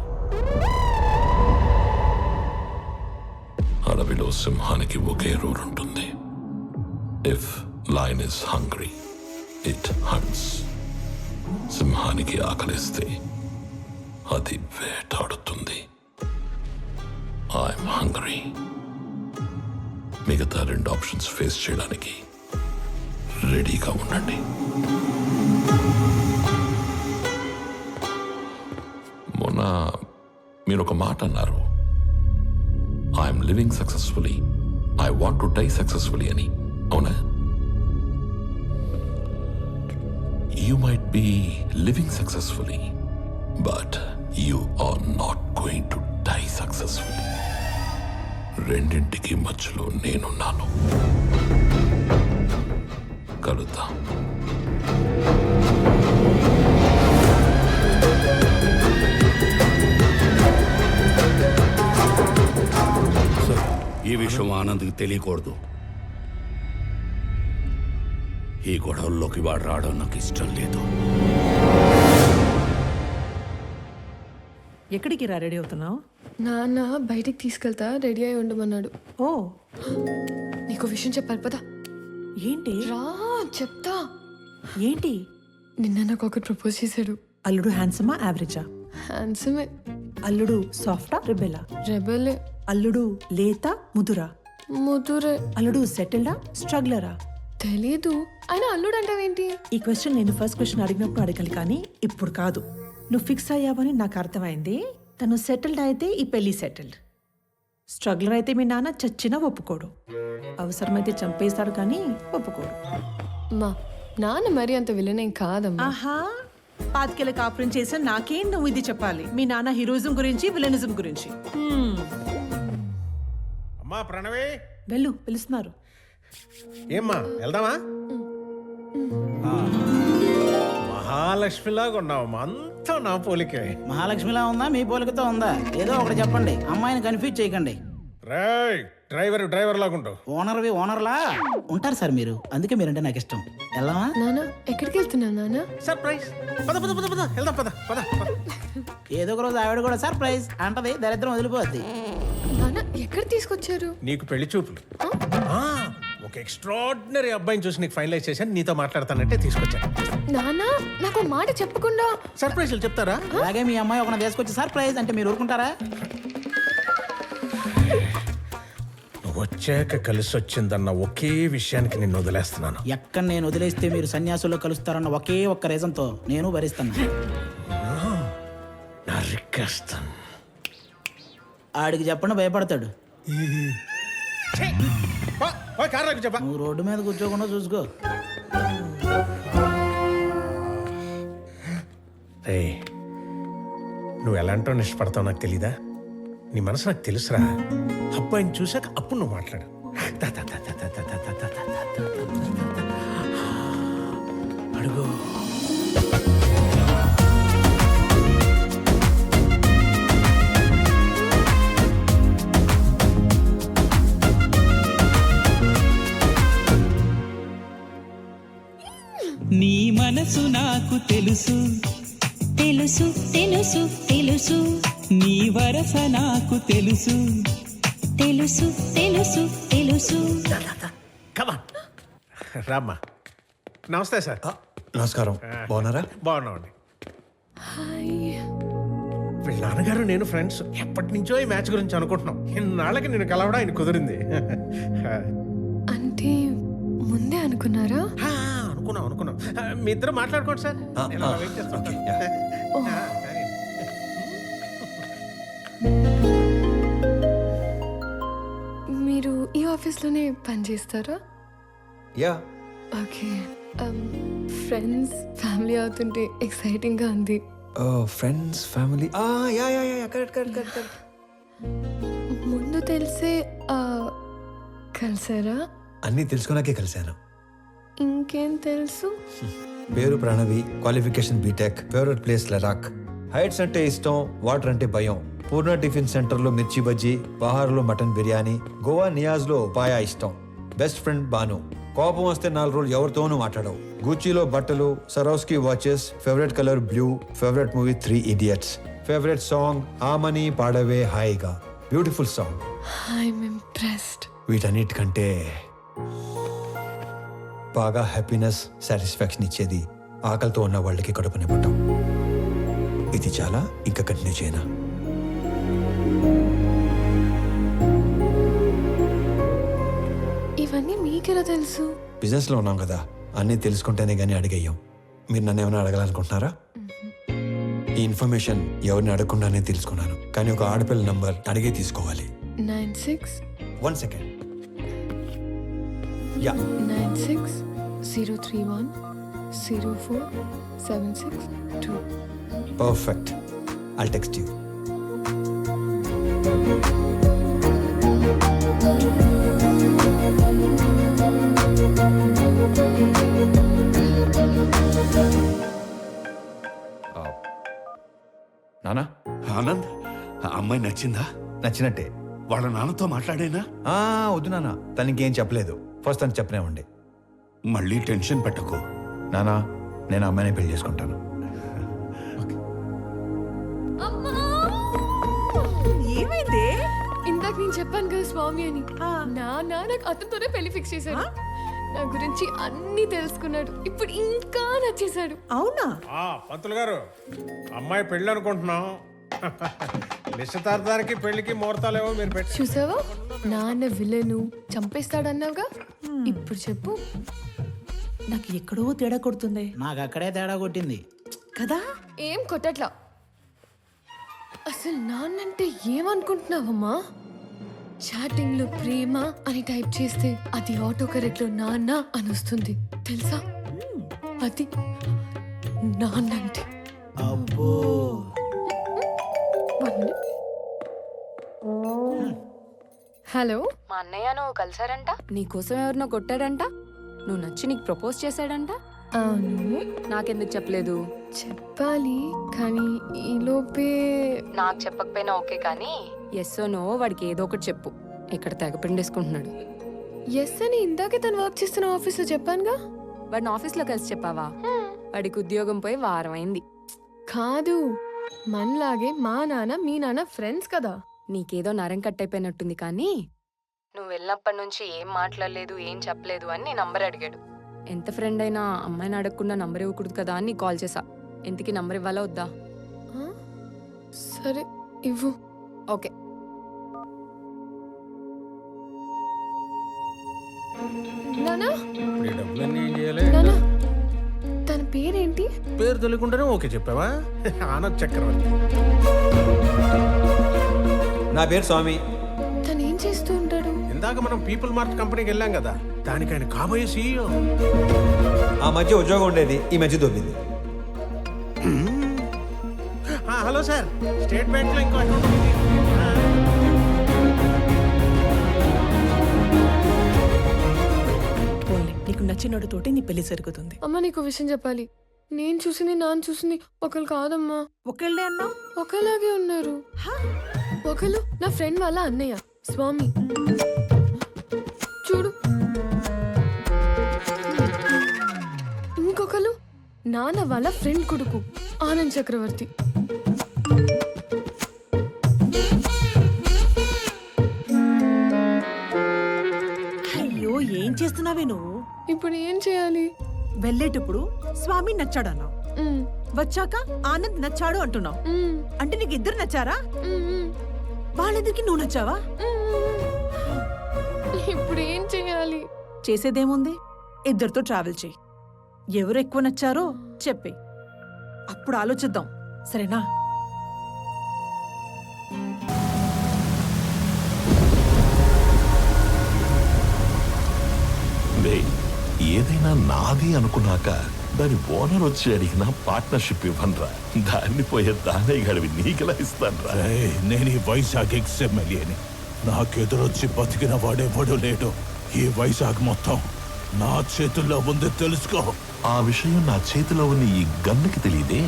అడవిలో సింహానికి ఒకే రూల్ ఉంటుంది. If lion is hungry, it haunts. సింహానికి ఆకలిస్తే అది వేటాడుతుంది. I'm hungry. మిగతా 2 ఆప్షన్స్ ఫేస్ చేయడానికి రెడీగా ఉండండి. మొన్న మీరు ఒక మాట అన్నారు, I'm living successfully, I want to die successfully అని. అవునా? You might be living successfully, but you are not going to die successfully. రెండింటికి మధ్యలో నేనున్నాను. కలుద్దాం. ఈ విషయం ఆనంద్కి తెలియకూడదు. ఈ గొడవల్లోకి వాడు రావడం నాకు ఇష్టం లేదు. ఎక్కడికి రా రెడీ అవుతున్నావు? నాన్న బయటికి తీసుకెళ్తా, రెడీ అయి ఉండమన్నాడు. ఓ, నీకు విషయం చెప్పాలి పదా. ఏంటి? రా చెప్తా. ఏంటి? నిన్న నాకు ఒకటి ప్రపోజ్ చేశాడు. అల్లుడు హ్యాండ్సమా యావరేజా? హ్యాండ్సమే. అల్లుడు సాఫ్టా రెబెలా? రెబెలే. అల్లుడు లేతా ముదురా? ముదురే. అల్లుడు సెటిల్డా స్ట్రగ్లరా? తెలీదు. ఆయన అల్లుడు అంటావేంటి? ఈ క్వశ్చన్ నేను ఫస్ట్ క్వశ్చన్ అడిగినప్పుడు అడగాలి, కానీ ఇప్పుడు కాదు. నువ్వు ఫిక్స్ అయ్యావని నాకు అర్థమైంది. తను సెటిల్డ్ అయితే ఈ పెళ్లి సెటిల్డ్. స్ట్రగ్లర్ అయితే మీ నాన్న చచ్చినా ఒప్పుకోడు. అవసరమైతే చంపేస్తాడు కానీ ఒప్పుకోడు. మా నాన్న మరి అంత విలనేం కాదమ్మా. ఆహా, పాతికేళ్ళ కాపురం చేసా నాకేం నువ్వు ఇది చెప్పాలి? మీ నాన్న హీరోయిజం గురించి విలనిజం గురించి. అమ్మా ప్రణవే, వెళ్ళు, పిలుస్తున్నారు. ఏమ్మా వెళ్దామా? మహాలక్ష్మిలాగా ఉన్నావమ్మా, అంతా నా పోలికే. మహాలక్ష్మిలా ఉందా మీ పోలికతో ఉందా? ఏదో ఒకటి చెప్పండి, అమ్మాయిని కన్ఫ్యూజ్ చేయకండి. రేయ్, డ్రైవర్ లాగుంటావు. ఓనర్లా ఉంటారు సార్ మీరు, అందుకే మీరంటే నాకు ఇష్టం. వెళ్ళామా? నానా ఎక్కడికి వెళ్తున్నా నానా? సర్ప్రైజ్. పద పద పద పద వెళ్దాం పద పద. ఏదో ఒక రోజు ఆవిడ కూడా సర్ప్రైజ్ అంటది, దరిద్రం వదిలిపోద్ది. నానా ఎక్కడ తీసుకొచ్చారు? నీకు పెళ్లి చూపులు. ఒక ఎక్స్ట్రాడినరీ అబ్బాయిని చూసి నీకు ఫైనలైజ్ చేశాను, నీతో మాట్లాడతానంటే తీసుకొచ్చాను. నానా నాకు మాట చెప్పకుండా సర్ప్రైజ్లు చెప్తారా? అలాగే మీ అమ్మాయి ఒక తీసుకొచ్చి సర్ప్రైజ్ అంటే మీరు ఊరుకుంటారా? వచ్చాక కలిసి వచ్చిందన్న ఒకే విషయానికి నిన్ను వదిలేస్తున్నాను. ఎక్కడ నేను వదిలేస్తే మీరు సన్యాసుల్లో కలుస్తారన్న ఒకే ఒక్క రీజన్తో నేను భరిస్తాను. నరికేస్తాను. ఆడికి చెప్పండి, భయపడతాడు. చెప్పా. నువ్వు రోడ్డు మీద కూర్చోకుండా చూసుకో. నువ్వు ఎలాంటో ఇష్టపడతావు నాకు తెలీదా? నీ మనసు నాకు తెలుసురా. అబ్బాయిని చూసాక అప్పుడు నువ్వు మాట్లాడు. అడుగు. నీ మనసు నాకు తెలుసు తెలుసు తెలుసు తెలుసు, నీ వరస నాకు తెలుసు తెలుసు తెలుసు తెలుసు. రామ్మా. నమస్తే సార్. నమస్కారం. బాగున్నారా? బాగున్నామండి. హాయ్. వీళ్ళ నాన్నగారు నేను ఫ్రెండ్స్ ఎప్పటి నుంచో ఈ మ్యాచ్ గురించి అనుకుంటున్నాం. ఇన్నాళ్ళకి నేను కలవడం ఆయన కుదిరింది. అంటే ముందే అనుకున్నారా? అనుకున్నాం. మీ ఇద్దరు మాట్లాడుకోండి సార్. నేను అలా వెయిట్ చేస్తాను. మీరు ఈ ఆఫీస్లోనే పనిచేస్తారా? యా. ఓకే. ఫ్రెండ్స్ ఫ్యామిలీ అవుతుంటే ఎక్సైటింగ్గా ఉంది. Friends family. Yeah yeah yeah correct. ముందు తెలిసే కలిసారా? అన్నీ తెలుసుకున్నాకే కలిశాను. ఇంకేం తెలుసు? పేరు Pranavi, qualification BTech, favourite place Ladakh, heights అంటే ఇష్టం, వాటర్ అంటే భయం, పూర్ణ టిఫిన్ సెంటర్లో మిర్చి బజ్జీ, బహార్లో మటన్ బిర్యానీ, గోవా నియాజ్లో పాయా ఇష్టం, బెస్ట్ ఫ్రెండ్ బాను, కోపం వస్తే 4 రోజులు ఎవరితోనూ మాట్లాడవు, గూచీలో బట్టలు, Swarovski watches, favourite colour blue, favourite movie 3 idiots, favourite song ఆమని పాడవే హాయిగా, బ్యూటిఫుల్ సాంగ్. I'm impressed. వీటన్నిటికంటే బాగా హ్యాపీనెస్, సాటిస్ఫాక్షన్ ఇచ్చేది ఆకలితో ఉన్న వాళ్ళకి కడుపు నింపటం. ఇది చాలా, ఇంకా కంటిన్యూ చేయనా? ఇవన్నీ మీకెలా తెలుసు? బిజినెస్లో ఉన్నాం కదా, అన్నీ తెలుసుకుంటేనే కానీ అడిగేయం. మీరు నన్ను ఏమైనా అడగాలనుకుంటున్నారా? ఈ ఇన్ఫర్మేషన్ ఎవరిని అడగకుండానే తెలుసుకున్నాను, కానీ ఒక ఆడపిల్ల నంబర్ అడిగే తీసుకోవాలి. 96 1 second. Yeah 96 031 04 762. Perfect. I'll text you. నానా. ఆనంద్, ఆ అమ్మాయి నచ్చిందా? నచ్చినట్టే. వాళ్ళ నాన్నతో మాట్లాడేనా? వద్దు నానా, తనకేం చెప్పలేదు. ఫస్ట్ తను చెప్పనే ఉండే. మళ్ళీ టెన్షన్ పెట్టకు నానా. నేను అమ్మాయిని పెళ్లి చేసుకుంటాను. ఏమైంది? ఇందాక నేను చెప్పాను కదా స్వామి అని. నాన్న నాకు అతనితోనే పెళ్లి ఫిక్స్ చేశాడు. నా గురించి అన్ని తెలుసుకున్నాడు. ఇప్పుడు ఇంకా నచ్చేశాడు. అవునా? పంతులు గారు, అమ్మాయి పెళ్ళి అనుకుంటున్నాం. నిశ్చితార్థానికి పెళ్లికి ముహూర్తాలేవో మీరు పెట్టి. చూసావా, నాన్న విలను చంపేస్తాడన్నావుగా. ఇప్పుడు చెప్పు. నాకు ఎక్కడో తేడా కొడుతుంది నాకు అక్కడే తేడా కొట్టింది కదా. ఏం కొట్టట్లా. అసలు నాన్నంటే ఏమనుకుంటున్నావమ్మా? చాటింగ్ లో ప్రేమ అని టైప్ చేస్తే అది ఆటో కరెక్ట్ లో నాన్న అని వస్తుంది తెలుసా? అది నాన్నంటే. అబ్బో. హలో. మా అన్నయ్య నువ్వు కలిసారంట, నీకోసం ఎవరినో కొట్టాడంట, నువ్వు నచ్చి నీకు ప్రపోజ్ చేశాడంట. అవును. నాకెందుకు చెప్పలేదు? చెప్పాలి కానీ ఈలోపే. నాకు చెప్పకపోయినా ఓకే, కానీ ఎస్ నో వాడికి ఏదో ఒకటి చెప్పు. ఇక్కడ తెగ పిండేసుకుంటున్నాడు. ఎస్ అని ఇందాకే తను వర్క్ చేస్తున్న ఆఫీస్లో చెప్పానుగా. వాడిని ఆఫీస్లో కలిసి చెప్పావా? వాడికి ఉద్యోగం పోయి వారం అయింది. కాదు, మనలాగే మా నాన్న మీ నాన్న ఫ్రెండ్స్ కదా. నీకేదో నరం కట్టయిపోయినట్టుంది కానీ నువ్వు వెళ్ళినప్పటి నుంచి ఏం మాట్లాడలేదు, ఏం చెప్పలేదు అని నీ నంబర్ అడిగాడు. ఎంత ఫ్రెండ్ అయినా అమ్మాయిని అడగకుండా నంబర్ ఇవ్వకూడదు కదా అని కాల్ చేశా. ఇంతకీ నంబర్ ఇవ్వాలా వద్దా? సరే ఇవ్వు. ఓకే. నానా ఇప్పుడు ఈ డబ్బులన్నీ ఏం చేయాలి? నానా తన పేరేంటి? పేరు తెలియకుండానే ఓకే చెప్పావా? ఆనంద్ చక్రవర్తి. నా పేరు స్వామి. తను ఏం చేస్తూ ఉంటాడు? ఇందాక మనం పీపుల్ మార్ట్ కంపెనీకి వెళ్ళాం కదా, దానికి ఆయన కాబోయే CEO. ఆ మధ్య ఉద్యోగం ఉండేది, ఈ మధ్య దొబ్బింది. హలో సార్, స్టేట్ బ్యాంక్ లో ఇంకో అకౌంట్ ఉంది. నీకు నచ్చినోడితోటి నీ పెళ్లి జరుగుతుంది. అమ్మ నీకు విషయం చెప్పాలి. నేను చూసింది నాన్న చూసింది ఒకరు కాదమ్మా. ఒకళ్ళే అన్నావు? ఒకలాగే ఉన్నారు. ఒకళ్ళు నా ఫ్రెండ్ వాళ్ళ అన్నయ్య స్వామి, చూడు. ఇంకొకరు నాన్న వాళ్ళ ఫ్రెండ్ కొడుకు ఆనంద్ చక్రవర్తి. అయ్యో, ఏం చేస్తున్నావే నువ్వు? ఇప్పుడు ఏం చేయాలి? వెళ్ళేటప్పుడు స్వామి నచ్చాడు అన్నావు, వచ్చాక ఆనంద్ నచ్చాడు అంటున్నావు. అంటే నీకు ఇద్దరు నచ్చారా? వాళ్ళిద్దరికి నువ్వు నచ్చావా? ఇప్పుడు ఏం చేయాలి? చేసేదేముంది, ఇద్దరితో ట్రావెల్ చేయి. ఎవరు ఎక్కువ నచ్చారో చెప్పే, అప్పుడు ఆలోచిద్దాం. సరేనా? ఏదైనా నాది అనుకున్నాక దాని ఓనర్ వచ్చి అడిగిన పార్ట్నర్షిప్ ఇవ్వనరా. దాన్ని పోయే దానయ్య గడివి నీకెలా ఇస్తానరా? నేను ఈ వైజాగ్ ఎక్స్ఎమ్మెల్యేని. నాకెదురొచ్చి బతికిన వాడెవడూ లేడు. ఈ వైజాగ్ మొత్తం నా చేతుల్లో ఉంది, తెలుసుకో. ఆ విషయం నా చేతిలో ఉన్న ఈ గన్నుకి తెలియదే.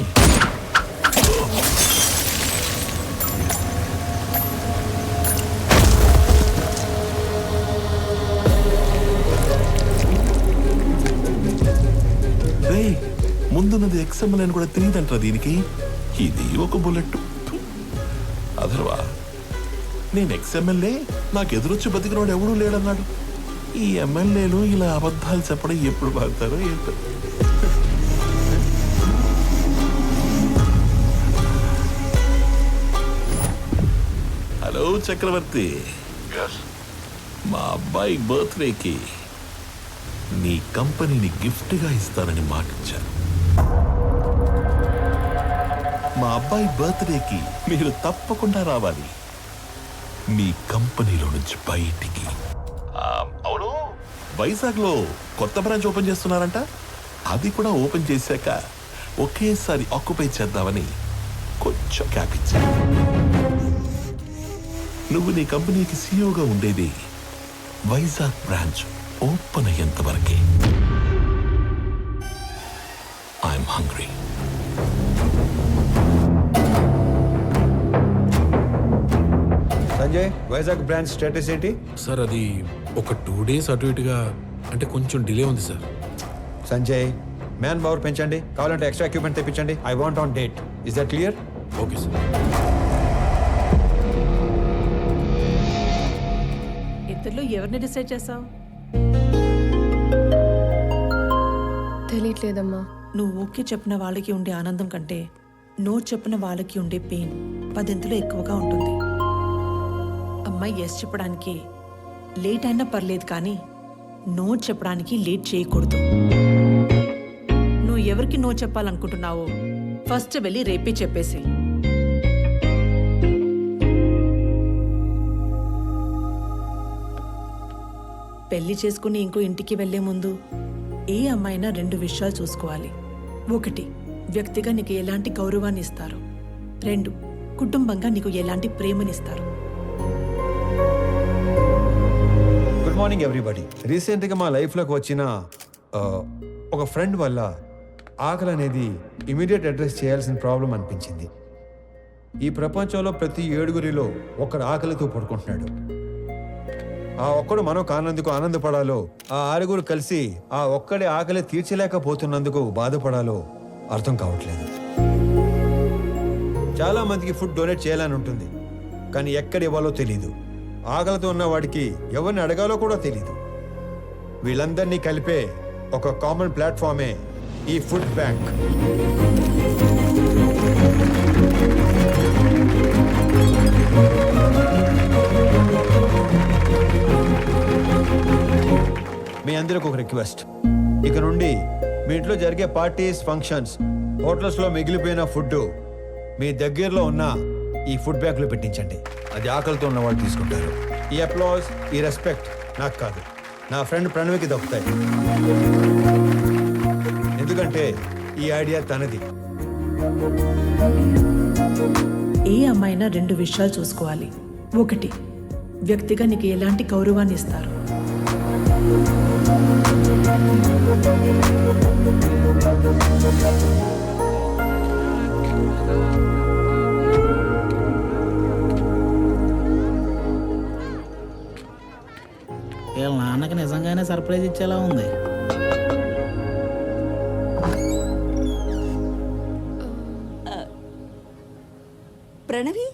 ముందున్నది ఎక్స్ఎంఎల్ అని కూడా తెలియదంటారా దీనికి? ఇది ఒక బుల్లెట్. అదర్వా నేను ఎక్స్ఎంఎల్ఏ, నాకు ఎదురొచ్చి బతికినోడు ఎవడూ లేడన్నాడు. ఈ ఎమ్మెల్యేలు ఇలా అబద్ధాలు చెప్పడం ఎప్పుడు బాగుతారో ఏంటో. హలో చక్రవర్తి, మా అబ్బాయి బర్త్డేకి నీ కంపెనీని గిఫ్ట్గా ఇస్తానని మాటిచ్చాను. మా అబ్బాయి బర్త్డేకి మీరు తప్పకుండా రావాలి మీ కంపెనీలో నుంచి బయటికి. అవును, వైజాగ్లో కొత్త బ్రాంచ్ ఓపెన్ చేస్తున్నారంట. అది కూడా ఓపెన్ చేశాక ఒకేసారి ఆక్యుపై చేద్దామని కొంచెం క్యాప్ ఇచ్చాను. నువ్వు నీ కంపెనీకి సీఈఓగా ఉండేది వైజాగ్ బ్రాంచ్ ఓపెన్ అయ్యేంత వరకే. I'm hungry. Sanjay, Vizag branch status ఏంటి? సార్ అది ఒక 2 days అటు ఇటుగా, అంటే కొంచెం డిలే ఉంది సార్. సంజయ్, మ్యాన్ పవర్ పెంచండి, కావాలంటే ఎక్స్ట్రా ఎక్విప్మెంట్ తెప్పించండి. I want on date. Is that clear? Okay sir. ఇద్దరిలో ఎవరిని డిసైడ్ చేసావు? తెలియట్లేదమ్మా. నువ్వు ఓకే చెప్పిన వాళ్ళకి ఉండే ఆనందం కంటే నో చెప్పిన వాళ్ళకి ఉండే పెయిన్ 10 ఎక్కువగా ఉంటుంది. అమ్మాయి ఎస్ చెప్పడానికి లేట్ అయినా పర్లేదు, కానీ నో చెప్పడానికి లేట్ చేయకూడదు. నువ్వు ఎవరికి నో చెప్పాలనుకుంటున్నావో ఫస్ట్ వెళ్ళి రేపే చెప్పేసి. పెళ్లి చేసుకుని ఇంకో ఇంటికి వెళ్లే ముందు ఏ అమ్మాయినా 2 విషయాలు చూసుకోవాలి. 1, వ్యక్తిగా నీకు ఎలాంటి గౌరవాన్ని ఇస్తారు. 2, కుటుంబంగా నీకు ఎలాంటి ప్రేమనిస్తారు. Good morning everybody. రీసెంట్గా మా లైఫ్లోకి వచ్చిన ఒక ఫ్రెండ్ వల్ల ఆకలి అనేది ఇమీడియట్ అడ్రస్ చేయాల్సిన ప్రాబ్లం అనిపించింది. ఈ ప్రపంచంలో ప్రతి 7గురిలో ఒకడు ఆకలితో పడుకుంటున్నాడు. ఆ ఒక్కడు మనం కానందుకు ఆనందపడాలో, ఆ ఆరుగురు కలిసి ఆ ఒక్కడి ఆకలి తీర్చలేకపోతున్నందుకు బాధపడాలో అర్థం కావట్లేదు. చాలా మందికి ఫుడ్ డొనేట్ చేయాలని ఉంటుంది, కానీ ఎక్కడ ఇవ్వాలో తెలీదు. ఆకలితో ఉన్న వాడికి ఎవరిని అడగాలో కూడా తెలీదు. వీళ్ళందరినీ కలిపే ఒక కామన్ ప్లాట్ఫామే ఈ ఫుడ్ బ్యాంక్. మీ అందరికి ఒక రిక్వెస్ట్, ఇక నుండి మీ ఇంట్లో జరిగే పార్టీస్, ఫంక్షన్స్, హోటల్స్లో మిగిలిపోయిన ఫుడ్ మీ దగ్గరలో ఉన్న ఈ ఫుడ్ బ్యాంకులో పెట్టించండి. అది ఆకలితో ఉన్న వాళ్ళు తీసుకుంటారు. ఈ అప్లాజ్, ఈ రెస్పెక్ట్ నాకు కాదు, నా ఫ్రెండ్ ప్రణవికి దక్కుతాయి. ఎందుకంటే ఈ ఐడియా తనది. ఏ అమ్మాయినా 2 విషయాలు చూసుకోవాలి. 1, వ్యక్తిగా నీకు ఎలాంటి గౌరవాన్ని ఇస్తారు. వీళ్ళ నాన్నకి నిజంగానే సర్ప్రైజ్ ఇచ్చేలా ఉంది. ప్రణవి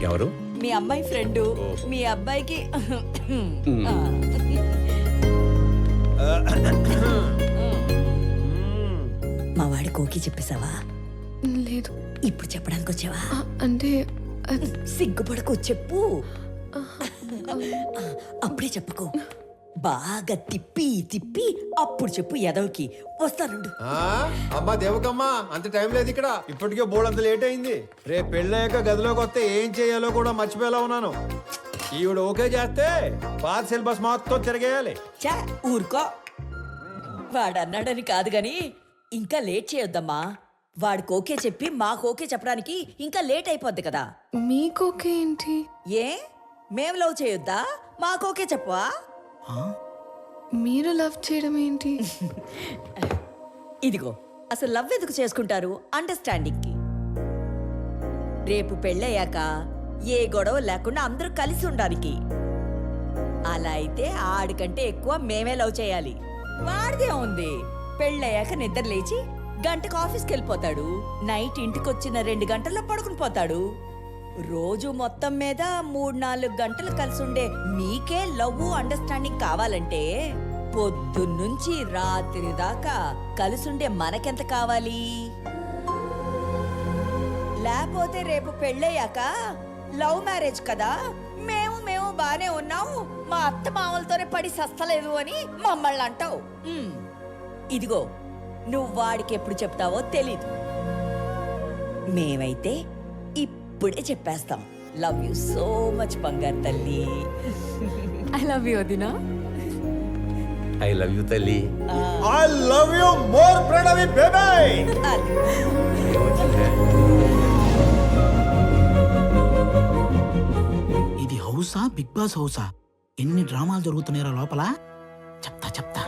ఎవరు? మీ అమ్మాయి ఫ్రెండు. మీ అబ్బాయికి మా వాడి కోకి చెప్పేశావా? లేదు. ఇప్పుడు చెప్పడానికి వచ్చావా? అంటే సిగ్గుపడకు, చెప్పు. అప్పుడే చెప్పుకో, బాగా తిప్పి తిప్పి అప్పుడు చెప్పు. ఎదవకి వస్తానుండు. అమ్మా దేవకమ్మా, అంత టైం లేదు ఇక్కడ. ఇప్పటికే బోర్డు లేట్ అయింది. రేపు పెళ్ళయ్యాక గదిలోకి వస్తే ఏం చేయాలో కూడా మర్చిపోయేలా ఉన్నాను. ఈవిడ ఓకే చేస్తే పాత సిలబస్ మొత్తం తిరగేయాలి. చా ఊరుకో. వాడన్నాడని కాదు గాని ఇంకా లేట్ చేయొద్దమ్మా. వాడికి ఓకే చెప్పి మాకు ఓకే చెప్పడానికి ఇంకా లేట్ అయిపోద్ది కదా. మీకు ఓకే ఏంటి? ఏ మేము లవ్ చేయొద్దా? మాకు ఓకే చెప్పవా? మీరు లవ్ చేయడం ఏంటి? ఇదిగో, అసలు లవ్ ఎందుకు చేసుకుంటారు? అండర్స్టాండింగ్ కి. రేపు పెళ్ళయ్యాక ఏ గొడవ లేకుండా అందరూ కలిసి ఉండడానికి. అలా అయితే ఆడికంటే ఎక్కువ మేమే లవ్ చేయాలి. వాడిదే ఉంది. పెళ్ళయ్యాక నిద్ర లేచి గంటకు ఆఫీస్కి వెళ్ళిపోతాడు. నైట్ ఇంటికొచ్చిన 2 గంటల్లో పడుకుని పోతాడు. రోజు మొత్తం మీద 3-4 గంటలు కలిసి ఉండే మీకే లవ్ అండర్స్టాండింగ్ కావాలంటే పొద్దున్నుంచి రాత్రి దాకా కలిసుండే మనకెంత కావాలి? లేకపోతే రేపు పెళ్ళయ్యాక లవ్ మ్యారేజ్ కదా, మేము బానే ఉన్నాము, మా అత్త మామలతోనే పడి సస్తలేదు అని మమ్మల్ని అంటావు. ఇదిగో, నువ్వు వాడికి ఎప్పుడు చెప్తావో తెలీదు. మేమైతే ఇప్పుడే చెప్పేస్తాం. లవ్ యూ సో మచ్ బంగారు తల్లి. ఐ లవ్ యూ వదినా. ఐ లవ్ యూ తల్లి. I love you more Pranavi baby. ఇది హౌసా, బిగ్ బాస్ హౌసా? ఎన్ని డ్రామాలు జరుగుతున్నాయో లోపల. చెప్తా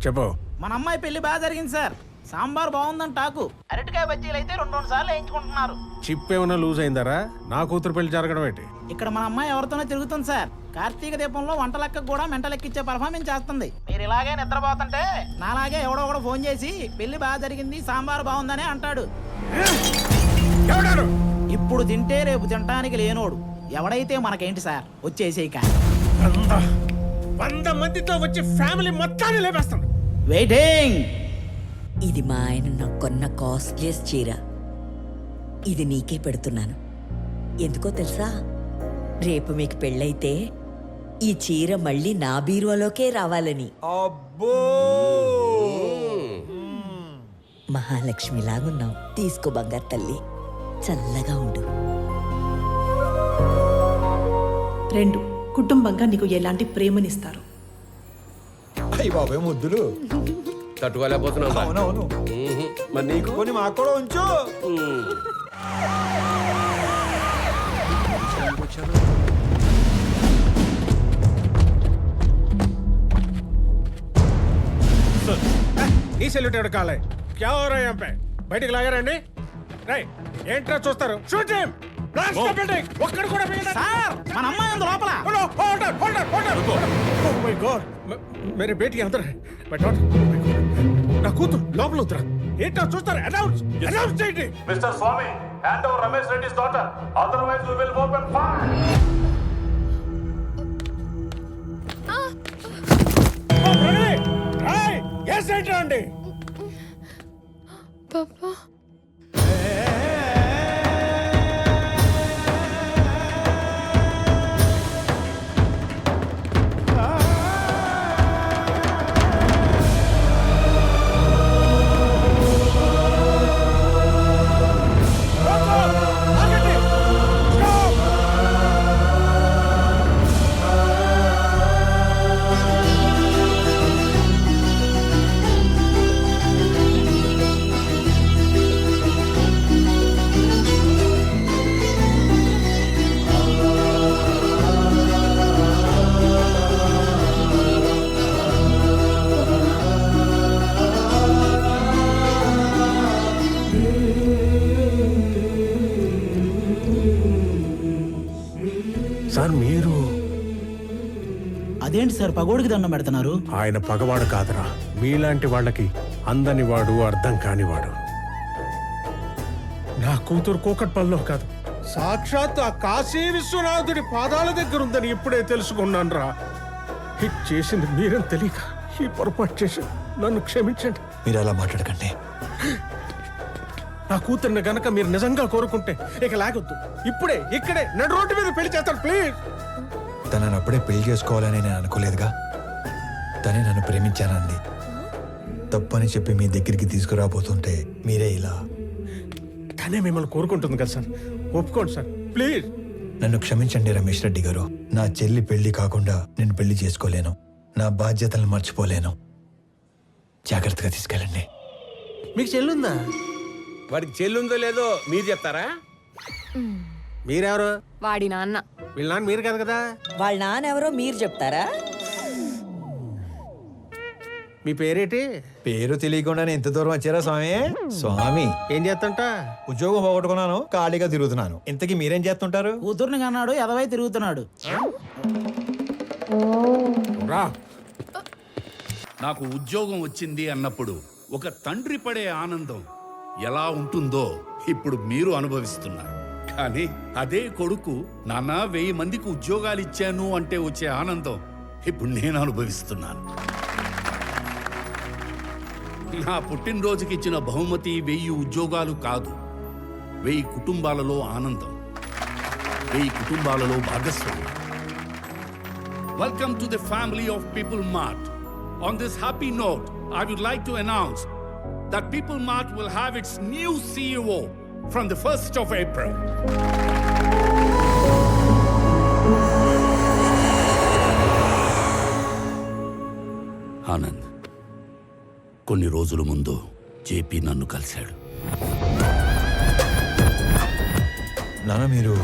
చెప్పు. మన అమ్మాయి పెళ్లి బాగా జరిగింది సార్. సాంబార్ బాగుందని టాకు. అరటికాయ బజ్జీలు అయితే 2 సార్లు వేయించుకుంటున్నారు. చిప్ ఏమైనా లూజ్ అయిందరా? నా కూతురు పెళ్లి జరగడం ఏంటి? ఇక్కడ మన అమ్మాయి ఎవరితోనో తిరుగుతుంది సార్. కార్తీక దీపంలో వంట లెక్క కూడా మెంటలెక్కిచ్చే పర్ఫార్మెన్స్ చేస్తుంది. మీరు ఇలాగే నిద్రపోతుంటే నాలాగే ఎవడో ఫోన్ చేసి పెళ్లి బాగా జరిగింది, సాంబార్ బాగుందని అంటాడు. ఇప్పుడు తింటే రేపు తినటానికి లేనోడు. ఎవడైతే మనకేంటి సార్, వచ్చేసేయక. 100 మందితో వచ్చి ఫ్యామిలీ మొత్తాన్ని లేపేస్తాడు. వెయిటింగ్. ఇది మా ఆయన నాకు కొన్న కాస్ట్లీయెస్ట్ చీర. ఇది నీకే పెడుతున్నాను. ఎందుకో తెలుసా? రేపు మీకు పెళ్ళైతే ఈ చీర మళ్ళీ నా బీరువాలోకే రావాలని. అబ్బో, మహాలక్ష్మిలాగున్నావు. తీసుకో బంగారు తల్లి, చల్లగా ఉండు. 2, కుటుంబంగా నీకు ఎలాంటి ప్రేమనిస్తారు. అయ్యి బాబాయ్ ముద్దులు తట్టుకోలేకపోతున్నావు. అవునవును. మరి నీకు కొన్ని మాకు కూడా ఉంచు. ఈ సెల్యూట్ కాలే క్యా హో రहा है यहाँ पे? బయటికి లాగారండి. రై ఏంట్రా చూస్తారు? Shoot him! Blast the building! ఒక్కడు కూడా మిగలడు! సార్ మన అమ్మాయి ఉంది లోపల. Oh my God! मेरे बेटी अंदर है. My daughter. Oh my God. నా కూతురు లోపల ఉందిరా. ఏంట్రా చూస్తారు? అనౌన్స్ చేయండి. Mister Swami, hand over Ramesh Reddy's daughter, otherwise we will open fire. Yes ఏంట్రా అండి? పాపా సార్ మీరు అదేంటి సార్ పగోడికి దండం పెడుతున్నారు? ఆయన పగవాడు కాదురా, మీలాంటి వాళ్ళకి అందని వాడు, అర్థం కానివాడు. నా కూతురు కూకట్పల్లిలో కాదు, సాక్షాత్ ఆ కాశీ విశ్వనాథుడి పాదాల దగ్గర ఉందని ఇప్పుడే తెలుసుకున్నాను రా. హిట్ చేసింది మీరని తెలియక ఈ పొరపాటు చేసి నన్ను క్షమించండి. మీరు అలా మాట్లాడకండి. నా కూతుర్ని గనక మీరు నిజంగా కోరుకుంటే ఇక లాగొద్దు, ఇప్పుడే ఇక్కడే నడు రోడ్డు మీద పెళ్లి చేస్తాను ప్లీజ్. తనని అప్పుడే పెళ్లి చేసుకోవాలని నేను అనుకోలేదుగా. తనే నన్ను ప్రేమించానంది. తప్పని చెప్పి మీ దగ్గరికి తీసుకురాబోతుంటే మీరే ఇలా. తనే మిమ్మల్ని కోరుకుంటుంది కదా సార్, ఒప్పుకోండి సార్ ప్లీజ్. నన్ను క్షమించండి రమేష్ రెడ్డి గారు. నా చెల్లి పెళ్లి కాకుండా నేను పెళ్లి చేసుకోలేను. నా బాధ్యతలను మర్చిపోలేను. జాగ్రత్తగా తీసుకెళ్ళండి. మీకు చెల్లుందా? వాడికి చెల్లుందో లేదో మీరు చెప్తారా? మీరెవరు? వాడి నాన్న. వీళ్ళ నాన్న మీరు కాదు కదా. వాళ్ళ నాన్నెవరో మీరు చెప్తారా? మీ పేరేటి? పేరు తెలియకుండానే ఎంత దూరం వచ్చారా స్వామి? స్వామి ఏం చేస్తుంట? ఉద్యోగం పోగొట్టుకున్నాను, ఖాళీగా తిరుగుతున్నాను. ఇంతకీ మీరేం చేస్తుంటారు? కూతుర్ని కన్నాడు, ఎదవై తిరుగుతున్నాడు. రా. నాకు ఉద్యోగం వచ్చింది అన్నప్పుడు ఒక తండ్రి పడే ఆనందం ఎలా ఉంటుందో ఇప్పుడు మీరు అనుభవిస్తున్నారు. కానీ అదే కొడుకు నాన్న 1000 మందికి ఉద్యోగాలు ఇచ్చాను అంటే వచ్చే ఆనందం ఇప్పుడు నేను అనుభవిస్తున్నాను. నా పుట్టినరోజుకి ఇచ్చిన బహుమతి 1000 ఉద్యోగాలు కాదు, 1000 కుటుంబాలలో ఆనందం, 1000 కుటుంబాలలో భాగస్వామ్యం. Welcome to the family of People Mart. On this happy note, I would like to announce that People Mart will have its new CEO from the 1st of April. Anand, కొన్ని రోజుల ముందు జేపీ నన్ను కలిశాడు. నాన్న, మీరు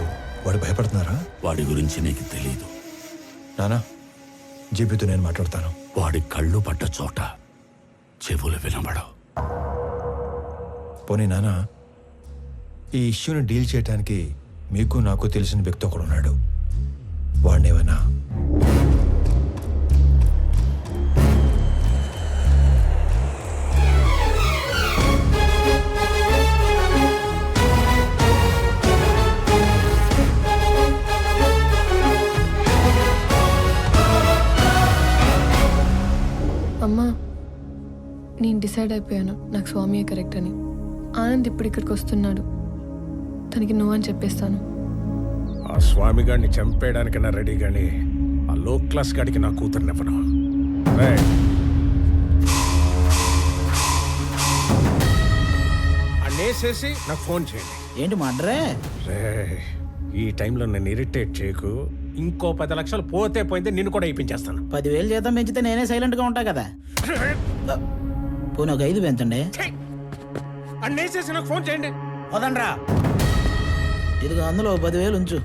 వాడు భయపడుతున్నారా? వాడి గురించి నీకు తెలీదు. నానా, జీబీతో నేను మాట్లాడతాను. వాడి కళ్ళు పడ్డ చోట చెవులు వినబడవు. పోనీ నానా, ఈ ఇష్యూని డీల్ చేయడానికి మీకు నాకు తెలిసిన వ్యక్తి ఒకడు ఉన్నాడు. వాడినేవన్నా అమ్మా, నేను డిసైడ్ అయిపోయాను, నాకు స్వామియే కరెక్ట్ అని. ఆనంద్ ఇప్పుడు ఇక్కడికి వస్తున్నాడు, తనకి నువ్వు అని చెప్పేస్తాను. ఆ స్వామి గారిని చంపేయడానికన్నా రెడీ గాని ఆ లో క్లాస్ గాడికి నా కూతురునివ్వను. అన్నేసేసి నాకు ఫోన్ చేయండి. ఏంటి మడ్రే? ఈ టైంలో నన్ను ఇరిటేట్ చేయకు. ఇంకో 10 లక్షలు పోతే పోయింది, నిన్ను కూడా ఇప్పించేస్తాను. 10,000 జీతం పెంచితే నేనే సైలెంట్ గా ఉంటా కదా. పోనీ ఒక 5 పెంచండి. అన్నేసేసి నాకు ఫోన్ చేయండి. వదండ్రా. ఇదిగో అందులో 10,000 ఉంచు.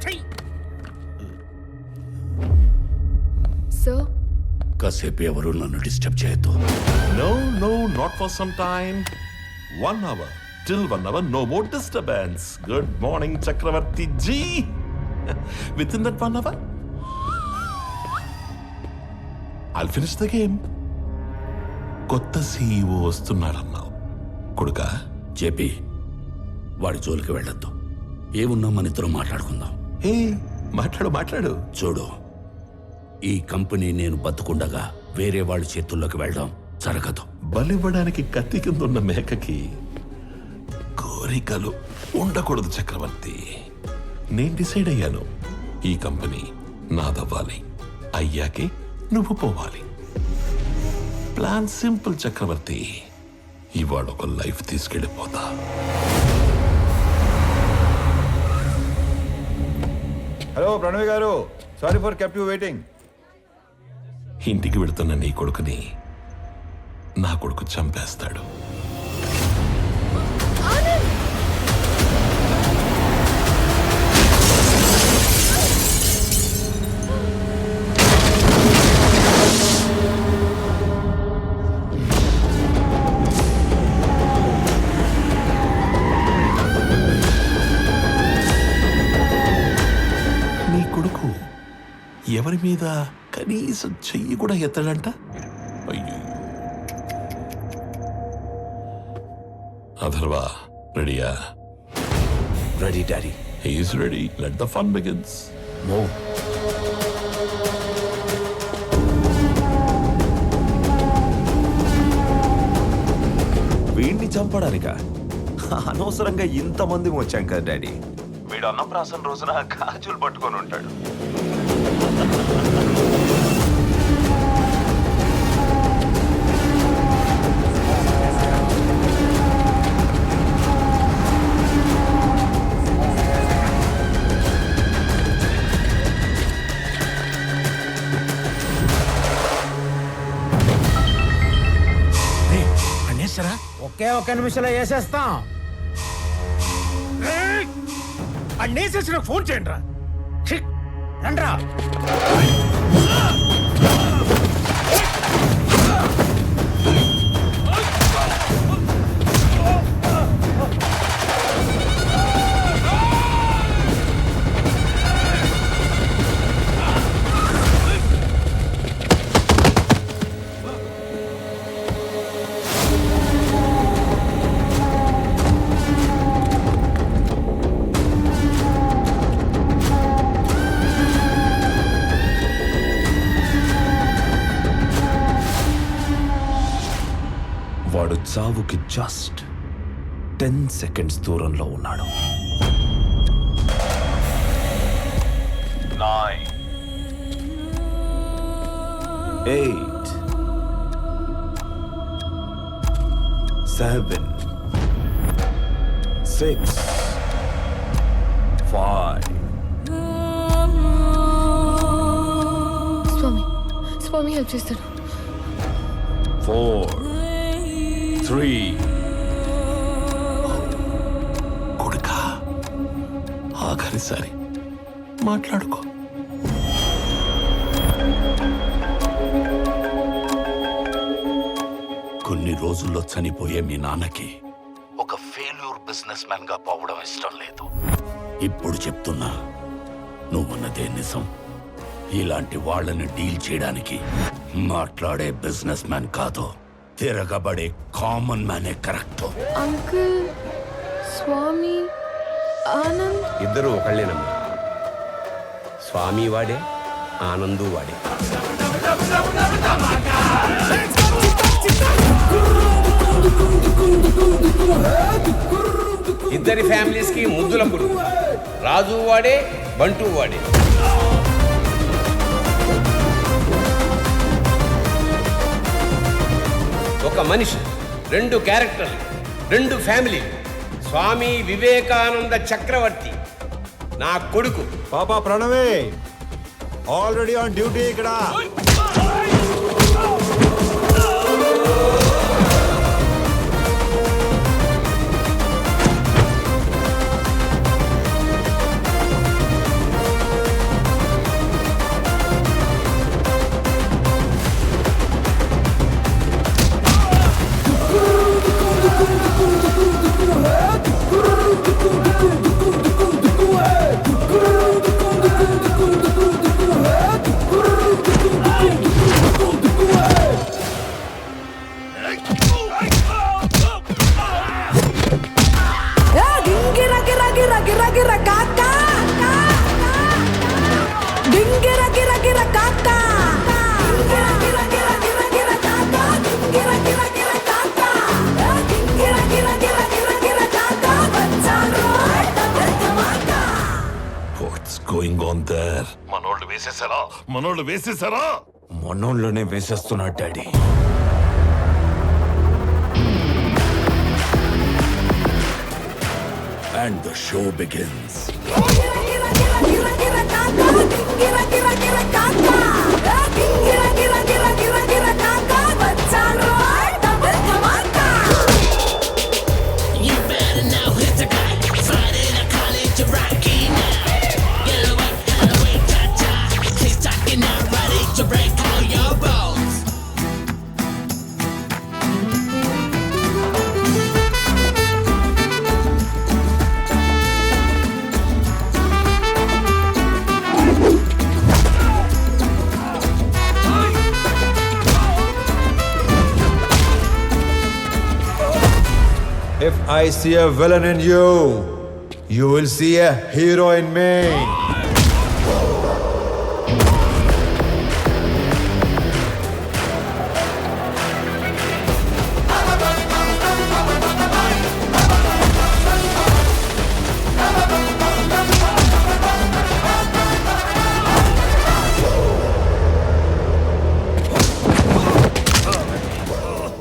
సార్, కాసేపు ఎవరు నన్ను డిస్టర్బ్ చేయొద్దు. No, not for some time. 1 hour. Still 1 hour, no more disturbance. Good morning, Chakravarti ji. Within that 1 hour, I'll finish the game. కొత్త CEO వస్తున్నాడన్నావు కొడుకా. జేపీ, వాడి జోలికి వెళ్ళొద్దు. ఏమున్నా మన ఇద్దరం మాట్లాడుకుందాం. ఏ మాట్లాడు. చూడు, ఈ కంపెనీ నేను బతుకుండగా వేరే వాళ్ళ చేతుల్లోకి వెళ్ళడం జరగదు. బలివ్వడానికి కత్తి కింద ఉన్న మేకకి కోరికలు ఉండకూడదు చక్రవర్తి. నేను డిసైడ్ అయ్యాను, ఈ కంపెనీ నాదవ్వాలి. అయ్యాకే నువ్వు పోవాలి. ప్లాన్ సింపుల్ చక్రవర్తి. ఇవాళ ఒక లైఫ్ తీసుకెళ్ళిపోతా. హలో ప్రణవి గారు, సారీ ఫర్ కెప్ యూ వెయిటింగ్. ఇంటికి వెళుతున్న నీ కొడుకుని నా కొడుకు చంపేస్తాడు. నీ కొడుకు ఎవరి మీద కనీసం చెయ్యి కూడా ఎత్తడంట. అయ్యో. అథర్వా, రెడీయా? Ready daddy. He's ready. Let the fun begins. Move. వీడిని చంపడానిక అనవసరంగా ఇంతమంది వచ్చాం కదా డాడీ. వీడు అన్నప్రాసన రోజున గాజులు పట్టుకొని ఉంటాడు. ఒకే ఒక్క నిమిషంలో వేసేస్తాం. అన్నేసేసిన ఫోన్ చేయండి రా. రండ్రా. వాడు చావుకి జస్ట్ 10 seconds దూరంలో ఉన్నాడు. 9 8 7 6 5 స్వామి హెల్ప్ చేస్తాడు. 4 3 కొడుకా, ఆఖరిసారి మాట్లాడుకో. కొన్ని రోజుల్లో చనిపోయే మీ నాన్నకి ఒక ఫెయిల్యూర్ బిజినెస్ మ్యాన్ గా పోవడం ఇష్టం లేదు. ఇప్పుడు చెప్తున్నా, నువ్వున్నదే నిజం. ఇలాంటి వాళ్ళని డీల్ చేయడానికి మాట్లాడే బిజినెస్ మ్యాన్ కాదు, తిరగబడే కామన్ మ్యానే కరెక్ట్. అంకుల్, స్వామి, ఆనంద్ ఇద్దరు ఒకళ్ళేనమ్మా. స్వామి వాడే, ఆనందు వాడే. ఇద్దరి ఫ్యామిలీస్ కి ముద్దుల పురుగు. రాజు వాడే, బంటూ వాడే. ఒక మనిషి, 2 క్యారెక్టర్లు, 2 ఫ్యామిలీలు. స్వామి వివేకానంద చక్రవర్తి నా కొడుకు. పాపా ప్రణవే ఆల్రెడీ ఆన్ డ్యూటీ ఇక్కడ. వేసేసారా? మనోళ్ళు వేసేసారా? మనోళ్ళనే వేసేస్తున్నాడు daddy. And the show begins. If I see a villain in you, you will see a hero in me.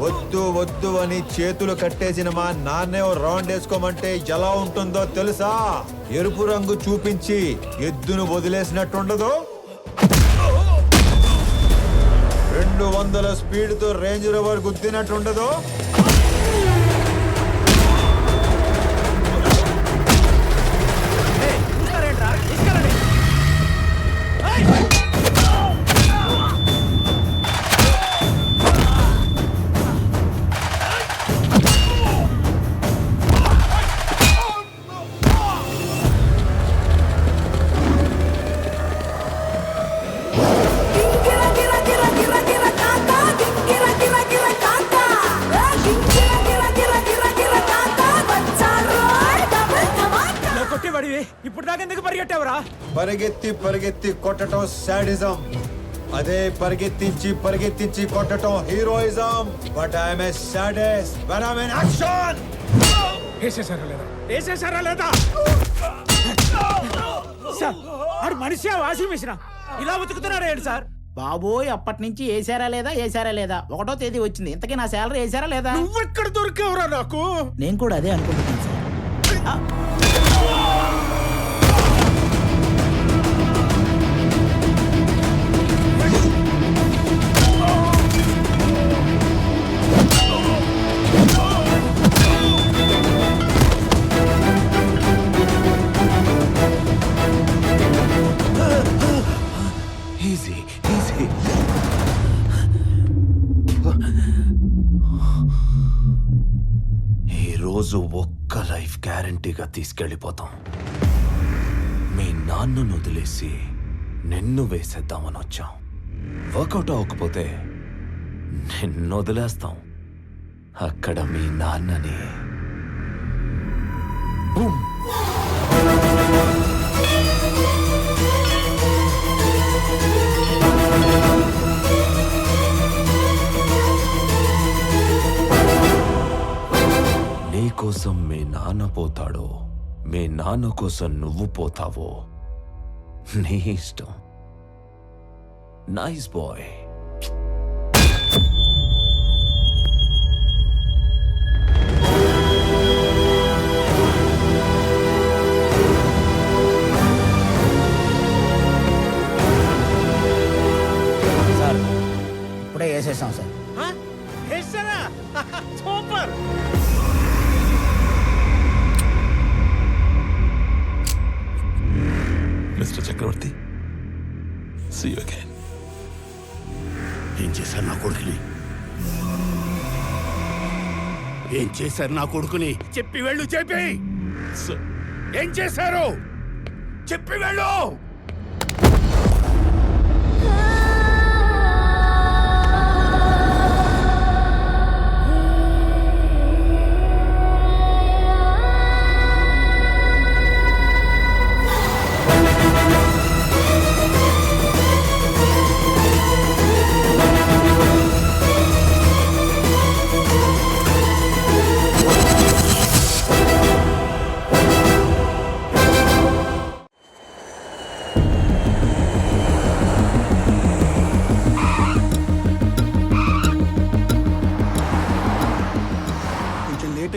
వద్దు వద్దు అని చేతులు కట్టేసిన మా నాన్నే ఓ రౌండ్ వేసుకోమంటే ఎలా ఉంటుందో తెలుసా? ఎరుపు రంగు చూపించి ఎద్దును వదిలేసినట్టుండదు. 200 స్పీడ్తో రేంజ్ రోవర్ గుద్దినట్టుండదు. ఇప్పుడు దాకా ఎందుకు పరిగెట్టావురా? పరిగెత్తి పరిగెత్తి కొట్టడం సాడిజం, అదే పరిగెత్తించి పరిగెత్తించి కొట్టడం heroism. But I'm a sadist when I'm in action. వేసేసారా లేదా? వేసేసారా లేదా? సార్ ఆడు మనిషి వాషింగ్ మిషన్ ఇలా ఉతుకుతున్నాడు ఏంటి సార్? బాబోయ్, అప్పటి నుంచి వేసారా లేదా 1వ తేదీ వచ్చింది. ఇంతకీ నా శాలరీ వేసారా లేదా? నువ్వెక్కడ దొరికావురా నాకు? నేను కూడా అదే అనుకుంటున్నాను సార్. Easy easy. ఈరోజు ఒక్క లైఫ్ గ్యారంటీగా తీసుకెళ్ళిపోతాం. మీ నాన్నను వదిలేసి నిన్ను వేసేద్దామని వచ్చాం. వర్కౌట్ అవ్వకపోతే నిన్ను వదిలేస్తాం. అక్కడ మీ నాన్నని బూమ్. నీకోసం మీ నాన్న పోతాడో, మీ నాన్న కోసం నువ్వు పోతావో నీ ఇష్టం. Nice bye. సార్ ఇప్పుడే వేసేసాం సార్. వేసారా? Super. Mister Chakravarthi, see you again. ఏం చేశారు నా కొడుకుని? ఏం చేశారు నా కొడుకుని? చెప్పి వెళ్ళు. చెప్పి ఏం చేశారు? చెప్పి వెళ్ళు.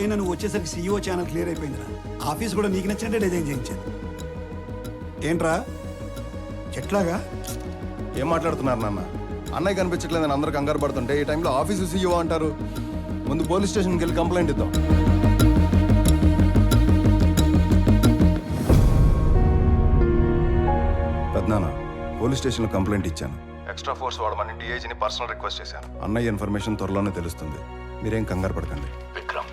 అయినా నువ్వు వచ్చేసరికి సీఈఓ ఛానల్ క్లియర్ అయిపోయిందిరా. ఆఫీస్ కూడా నీకు నచ్చినట్టే డిజైన్ చేయించాను. ఏంట్రా చెట్లాగా? ఏం మాట్లాడుతున్నారు నాన్న? అన్నయ్య కనిపించట్లేదని అందరూ కంగారు పడుతుంటే ఈ టైంలో ఆఫీసు సీఈఓ అంటారు. ముందు పోలీస్ స్టేషన్కి వెళ్ళి కంప్లైంట్ ఇద్దాం. పెద్దనాన్న, పోలీస్ స్టేషన్లో కంప్లైంట్ ఇచ్చాను. ఎక్స్ట్రా ఫోర్స్ వాడమని డిఐజీని పర్సనల్ రిక్వెస్ట్ చేశాను. అన్నయ్య ఇన్ఫర్మేషన్ త్వరలోనే తెలుస్తుంది. మీరేం కంగారు పడకండి. విక్రమ్,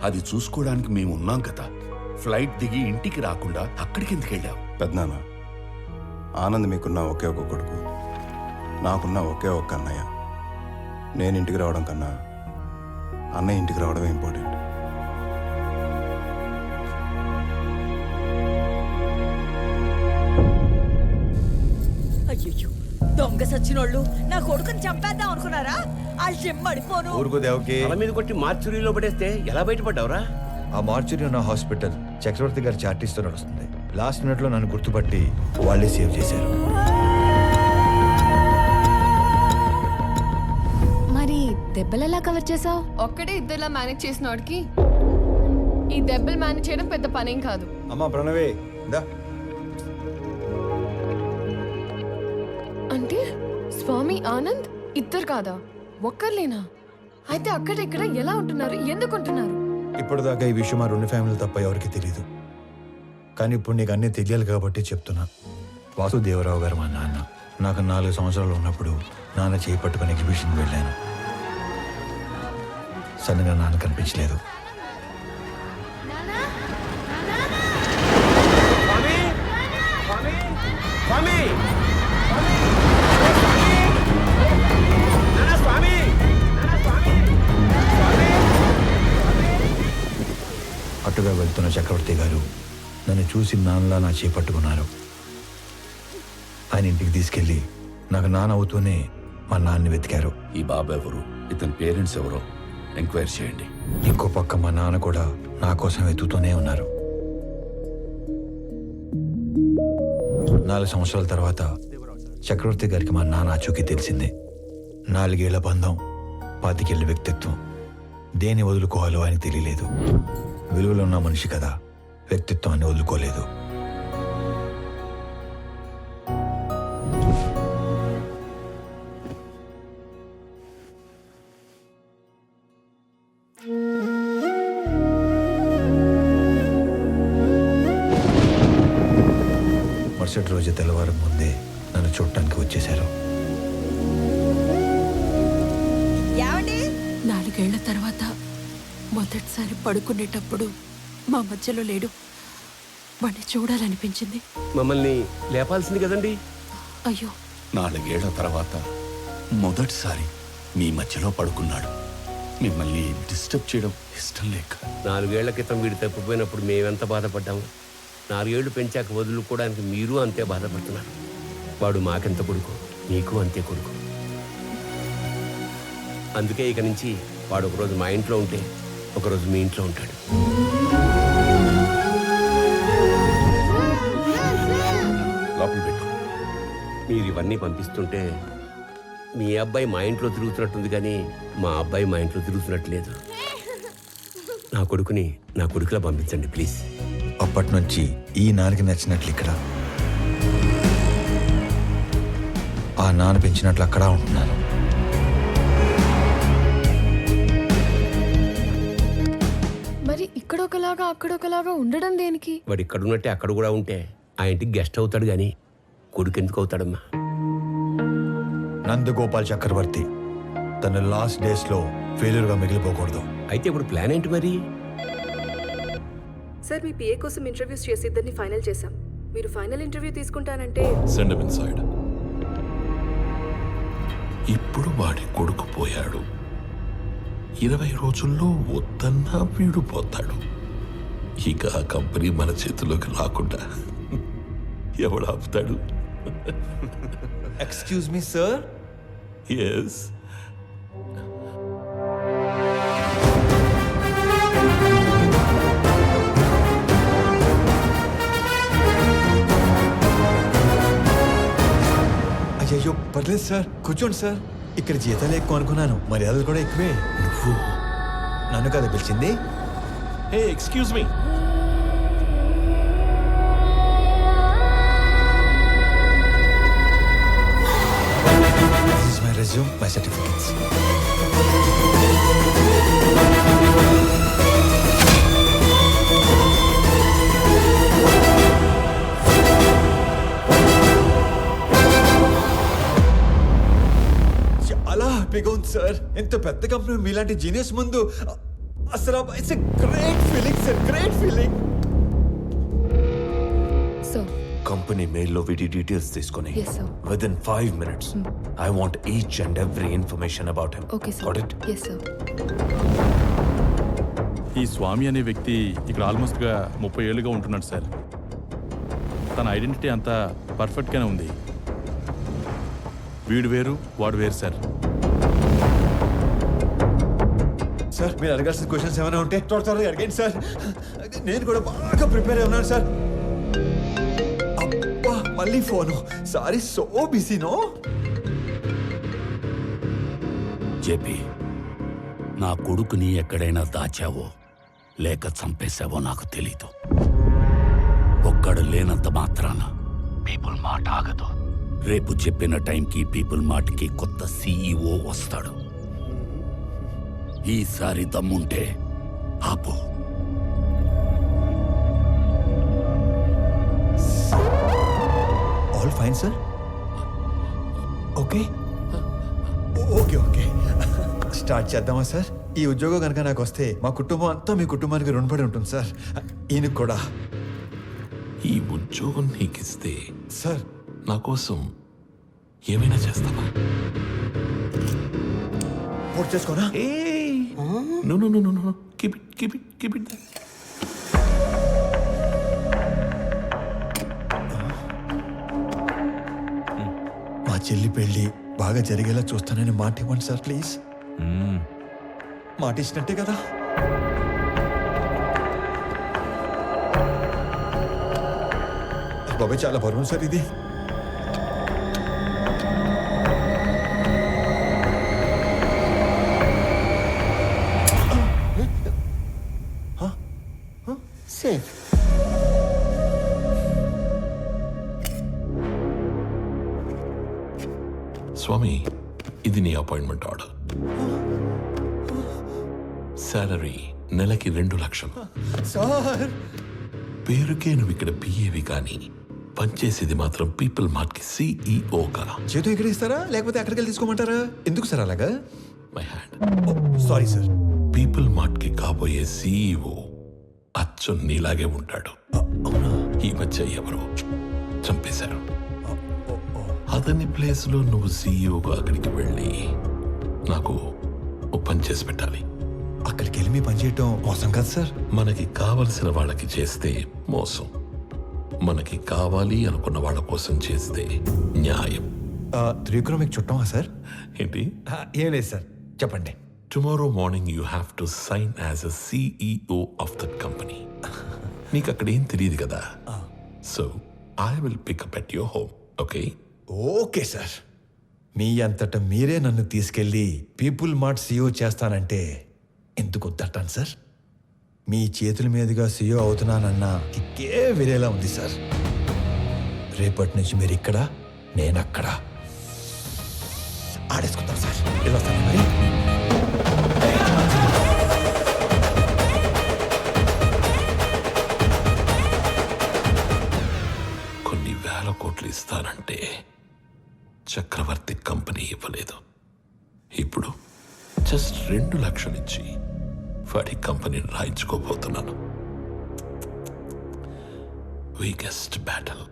అది చూసుకోవడానికి మేము ఉన్నాం కదా. ఫ్లైట్ దిగి ఇంటికి రాకుండా అక్కడికి ఎందుకు వెళ్ళావు? పెద్దనాన్న, ఆనంద్ మీకున్న ఒకే ఒక కొడుకు, నాకున్న ఒకే ఒక్క అన్నయ్య. నేను ఇంటికి రావడం కన్నా అన్నయ్య ఇంటికి రావడమే ఇంపార్టెంట్. అయ్యో, దొంగ సచ్చినోళ్ళు నా కొడుకుని చంపేద్దాం అనుకున్నారా? వాళ్ళు చెమ్మడిపోను. ఊరుకో దేవకి. తల మీద కొట్టి మార్చురీలో పడేస్తే ఎలా బయటపడ్డావురా? ఆ మార్చురీ ఉన్న హాస్పిటల్ చక్రవర్తి గారి చార్టీస్తో నడుస్తుంది. లాస్ట్ మినిట్ లో నన్ను గుర్తుపట్టి వాళ్ళే సేవ్ చేశారు. మరి దెబ్బలు ఎలా కవర్ చేసావు? ఒక్కడే ఇద్దరులా మేనేజ్ చేసిన వాడికి ఈ దెబ్బలు మేనేజ్ చేయడం పెద్ద పనేం కాదు. అమ్మా ప్రణవే దా. అంటే స్వామి ఆనంద్ ఇద్దరు కాదా, ఒక్కర్లేనా? అయితే అక్కడ ఇక్కడ ఎలా ఉంటున్నారు, ఎందుకు ఉంటున్నారు? ఇప్పటిదాకా ఈ విషయం మా రెండు ఫ్యామిలీలు తప్ప ఎవరికి తెలియదు. కానీ ఇప్పుడు నీకు అన్నీ తెలియాలి కాబట్టి చెప్తున్నా. వాసుదేవరావు గారు మా నాన్న. నాకు 4 సంవత్సరాలు ఉన్నప్పుడు నాన్న చేయి పట్టుకుని ఎగ్జిబిషన్కి వెళ్ళాను. సడన్గా నాన్న కనిపించలేదు. అటుగా వెళ్తున్న చక్రవర్తి గారు నన్ను చూసి నాన్నలా నా చేయి పట్టుకున్నారు. ఆయన ఇంటికి తీసుకెళ్ళి నాకు నాన్న అవుతూనే మా నాన్నని వెతికారు. ఈ బాబు ఎవరు, ఇతని పేరెంట్స్ ఎవరో ఎంక్వైరీ చేయండి. ఇంకో పక్క మా నాన్న కూడా నా కోసం వెతుకుతూనే ఉన్నారు. 4 సంవత్సరాల తర్వాత చక్రవర్తి గారికి మా నాన్న ఆచూకీ తెలిసింది. 4 ఏళ్ల బంధం, 25 ఏళ్ల వ్యక్తిత్వం. దేన్ని వదులుకోవాలో ఆయనకు తెలియలేదు. విలువలో ఉన్న మనిషి కదా, వ్యక్తిత్వాన్ని వదులుకోలేదు. మరుసటి రోజు తెల్లవారం ముందే నన్ను చూడటానికి వచ్చేశారు. 4 ఏళ్ల తర్వాత మొదటిసారి పడుకునేటప్పుడు మా మధ్యలో లేడు. వాడిని చూడాలనిపించింది. మమ్మల్ని లేపాల్సింది కదండి. అయ్యో, 4 ఏళ్ల తర్వాత మొదటిసారి మీ మధ్యలో పడుకున్నాడు. మిమ్మల్ని డిస్టర్బ్ చేయడం ఇష్టం లేక. 4 ఏళ్ల క్రితం వీడు తప్పిపోయినప్పుడు మేమెంత బాధపడ్డాము. 4 ఏళ్లు పెంచాక వదులుకోవడానికి మీరు అంతే బాధపడుతున్నారు. వాడు మాకెంత కొడుకు, నీకు అంతే కొడుకు. అందుకే ఇక నుంచి వాడు ఒకరోజు మా ఇంట్లో ఉంటే ఒకరోజు మీ ఇంట్లో ఉంటాడు. లోపల పెట్టు. మీరు ఇవన్నీ పంపిస్తుంటే మీ అబ్బాయి మా ఇంట్లో తిరుగుతున్నట్టుంది, కానీ మా అబ్బాయి మా ఇంట్లో తిరుగుతున్నట్టు లేదు. నా కొడుకుని నా కొడుకులా పంపించండి ప్లీజ్. అప్పటి నుంచి ఈ నాన్నకి నచ్చినట్లు ఇక్కడ, ఆ నాన్న పెంచినట్లు అక్కడ ఉంటున్నాను. మరి ఇక్కడొకలాగా అక్కడొకలాగా ఉండడం దేనికి? వాడు ఇక్కడ ఉన్నట్టే అక్కడ కూడా ఉంటే ఆ ఇంటికి గెస్ట్ అవుతాడు, కానీ కొడుకు ఎందుకు అవుతాడమ్మా? నందగోపాల్ చక్రవర్తి తన లాస్ట్ డేస్ లో ఫెయిల్యూర్ గా మిగిలిపోకూడదు. అయితే ఇప్పుడు ప్లాన్ ఏంటి మరి? సార్, మీ పిఏ కోసం ఇంటర్వ్యూస్ చేసి ఇద్దరిని ఫైనల్ చేశాం. మీరు ఫైనల్ ఇంటర్వ్యూ తీసుకుంటానంటే సెండ్ హిమ్ ఇన్సైడ్. ఇప్పుడు వాడి కొడుకు పోయాడు. 20 రోజుల్లో వద్దన్నా వీడు పోతాడు. ఇక ఆ కంపెనీ మన చేతిలోకి రాకుండా ఎవడు ఆపుతాడు? Excuse me sir. ఎస్. అయ్యో పర్లేదు సార్, కూర్చోండి సార్. ఇక్కడ జీతాలు ఎక్కువ అనుకున్నాను, మర్యాదలు కూడా ఎక్కువే. నన్ను కదా పిలిచింది. Hey excuse me. This is my resume, my certificates. చాలా హ్యాపీగా ఉంది సార్. ఎంత పెద్ద కంపెనీ మీలాంటి జీనియస్ ముందు అసలు it's a great feeling sir, great feeling. So company మెయిల్లో వీడి డీటెయిల్స్ తీసుకొని Yes, sir. Within 5 minutes I want each and every information about him. Okay sir. Got it? Yes sir. ఈ స్వామి అనే వ్యక్తి ఇక్కడ ఆల్మోస్ట్గా 30 ఏళ్ళుగా ఉంటున్నాడు సార్. తన ఐడెంటిటీ అంతా పర్ఫెక్ట్గానే ఉంది. వీడు వేరు వాడు వేరు సార్. సార్ మీరు అడగాల్సిన క్వశ్చన్స్ ఏమైనా ఉంటే త్వరగా అడగండి సార్. నేను కూడా బాగా ప్రిపేర్ అయి ఉన్నాను సార్. అబ్బా మళ్ళీ ఫోను. సారీ, సో బిజీనో. జేపీ, నా కొడుకుని ఎక్కడైనా దాచావో లేక చంపేశావో నాకు తెలీదు. ఒక్కడు లేనంత మాత్రాన పీపుల్ మాట ఆగదు. రేపు చెప్పిన టైంకి పీపుల్ మార్ట్కి కొత్త సీఈఓ వస్తాడు. ఈసారి దమ్ముంటే ఆపు. All fine sir. Okay okay okay start చేద్దామా సార్? ఈ ఉద్యోగం కనుక నాకు వస్తే మా కుటుంబం అంతా మీ కుటుంబానికి రుణపడి ఉంటుంది సార్. ఈయనకు కూడా. ఈ ఉద్యోగం నీకిస్తే సార్ నా కోసం ఏమైనా చేస్తావా? పూర్తి చేసుకోనా? No. Keep it there. మా చెల్లి పెళ్ళి బాగా జరిగేలా చూస్తానని మాట ఇవ్వండి సార్ ప్లీజ్. మాట ఇచ్చినట్టే కదా. బాబాయ్ చాలా బరువు సార్ ఇది. సేఫ్. స్వామి, ఇది నీ అపాయింట్మెంట్ ఆర్డర్. సాలరీ నెలకి 2 లక్షలు. సార్ పేరుకే నువ్వు ఇక్కడ పిఏవి కానీ పనిచేసేది మాత్రం పీపుల్ మార్ట్ కి సిఇఓగా. చేతు ఇక్కడ ఇస్తారా లేకపోతే అక్కడికి వెళ్ళి తీసుకోమంటారా? ఎందుకు సార్ అలాగా? My hand. Sorry sir. People mart కి కాబోయే సిఇఓ అచ్చు నీలాగే ఉంటాడు. ఈ మధ్య ఎవరో చంపేశారు. అతని ప్లేస్ లో నువ్వు సిఇఓగా అక్కడికి వెళ్ళి నాకు ఓ పని చేసి పెట్టాలి. అక్కడికి వెళ్ళి మీ పని చేయటం మోసం కాదు సార్. మనకి కావలసిన వాళ్ళకి చేస్తే మోసం, మనకి కావాలి అనుకున్న వాళ్ళ కోసం చేస్తే న్యాయం. త్రివిక్రమ్ మీకు చుట్టమా సార్? ఏంటి? ఏం లేదు సార్, చెప్పండి. Tomorrow morning you have to sign as a CEO of that company. నీకు అక్కడ ఏం తెలియదు కదా. So I will pick up at your home. Okay? Okay sir. మీ అంతటా మీరే నన్ను తీసుకెళ్ళి పీపుల్ మార్ట్ సీఈఓ చేస్తానంటే ఎందుకు వద్దంటాను సార్? మీ చేతుల మీదుగా సీఈఓ అవుతున్నానన్నా ఇక్కే వేరేలా ఉంది సార్. రేపటి నుంచి మీరు ఇక్కడ, నేను అక్కడ. ఆడేసుకుందాం సార్. వెళ్ళొస్తాను మరి. కొన్ని వేల కోట్లు ఇస్తానంటే చక్రవర్తి కంపెనీ ఇవ్వలేదు. ఇప్పుడు జస్ట్ 2 లక్షలు ఇచ్చి వాడి కంపెనీని రాయించుకోబోతున్నాను. Weakest battle.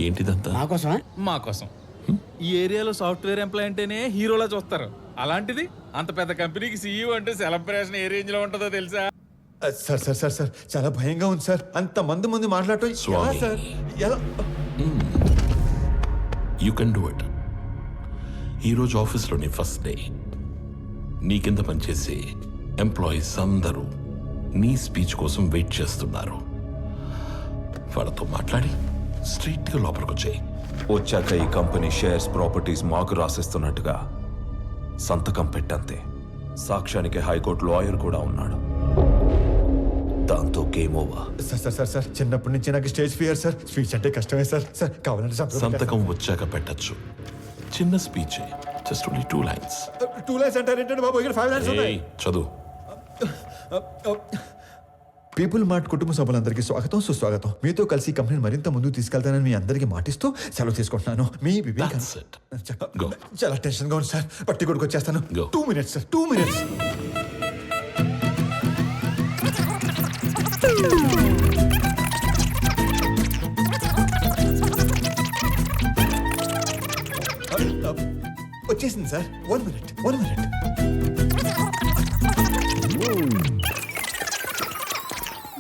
ఏంటిదంతా? మా కోసం. ఈ ఏరియాలో సాఫ్ట్వేర్ ఎంప్లాయ్ అంటేనే హీరోలా చూస్తారు. అలాంటిది అంత పెద్ద కంపెనీకి సీఈఓ అంటే సెలబ్రేషన్ ఏ రేంజ్ లో ఉంటుందో తెలుసా? సార్ సార్ సార్ సార్ చాలా భయంగా ఉంది సార్. అంత మంది మాట్లాడటం ఎలా స్వామి. సార్? ఎలా? You can do it. ఈరోజు ఆఫీస్లో నీ ఫస్ట్ డే. నీ కింద పనిచేసే ఎంప్లాయీస్ అందరూ నీ స్పీచ్ కోసం వెయిట్ చేస్తున్నారు. వాళ్ళతో మాట్లాడి స్ట్రైట్గా లోపలికి వచ్చాయి. వచ్చాక ఈ కంపెనీ షేర్స్ ప్రాపర్టీస్ మాకు రాసిస్తున్నట్టుగా సంతకం పెట్టంతే. సాక్ష్యానికి హైకోర్టు లాయర్ కూడా ఉన్నాడు. దాంతో game over. Sir sir sir sir చిన్నప్పటి నుంచి నాకు స్టేజ్ ఫియర్ సార్. స్పీచ్ అంటే కష్టమే సార్. సార్ కావాలంటే సంతకం వచ్చాక పెట్టచ్చు. చిన్న speech, just only 2 lines. 2 lines అంటారు ఏంటంటే బాబు, ఇక్కడ 5 lines ఉన్నాయి. చదువు. పీపుల్ మార్ట్ కుటుంబ సభ్యులందరికీ స్వాగతం, సుస్వాగతం. మీతో కలిసి కంపెనీని మరింత ముందుకు తీసుకెళ్తానని మీ అందరికీ మాటిస్తూ సెలవు తీసుకుంటున్నాను. మీ వివేక్. చాలా టెన్షన్గా ఉంది సార్. పట్టి కొడుకు వచ్చేస్తాను. 2 minutes సార్, 2 minutes. వచ్చేసింది సార్. 1 minute.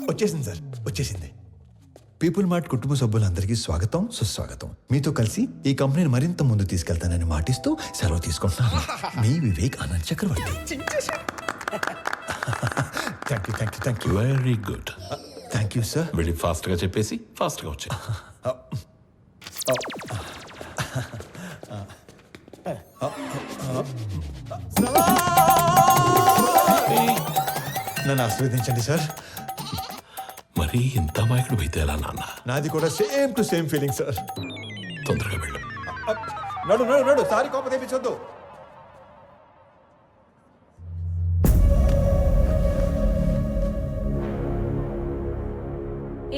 వచ్చేసింది సార్, వచ్చేసింది. పీపుల్ మార్ట్ కుటుంబ సభ్యులందరికీ స్వాగతం, సుస్వాగతం. మీతో కలిసి ఈ కంపెనీని మరింత ముందు తీసుకెళ్తానని మాటిస్తూ సెలవు తీసుకుంటున్నాను. మీ Vivek Anand Chakravarthi. Thank you. Very good. Thank you sir. వెళ్ళి ఫాస్ట్గా చెప్పేసి ఫాస్ట్గా వచ్చాయి. నన్ను ఆశీర్వదించండి సార్. మరి ఇంత అమాయకుడు అయితే ఎలా నాన్న? నాది కూడా same to same feeling sir. తొందరగా వెళ్ళు. నడు సారీ కోప తెప్పించొద్దు.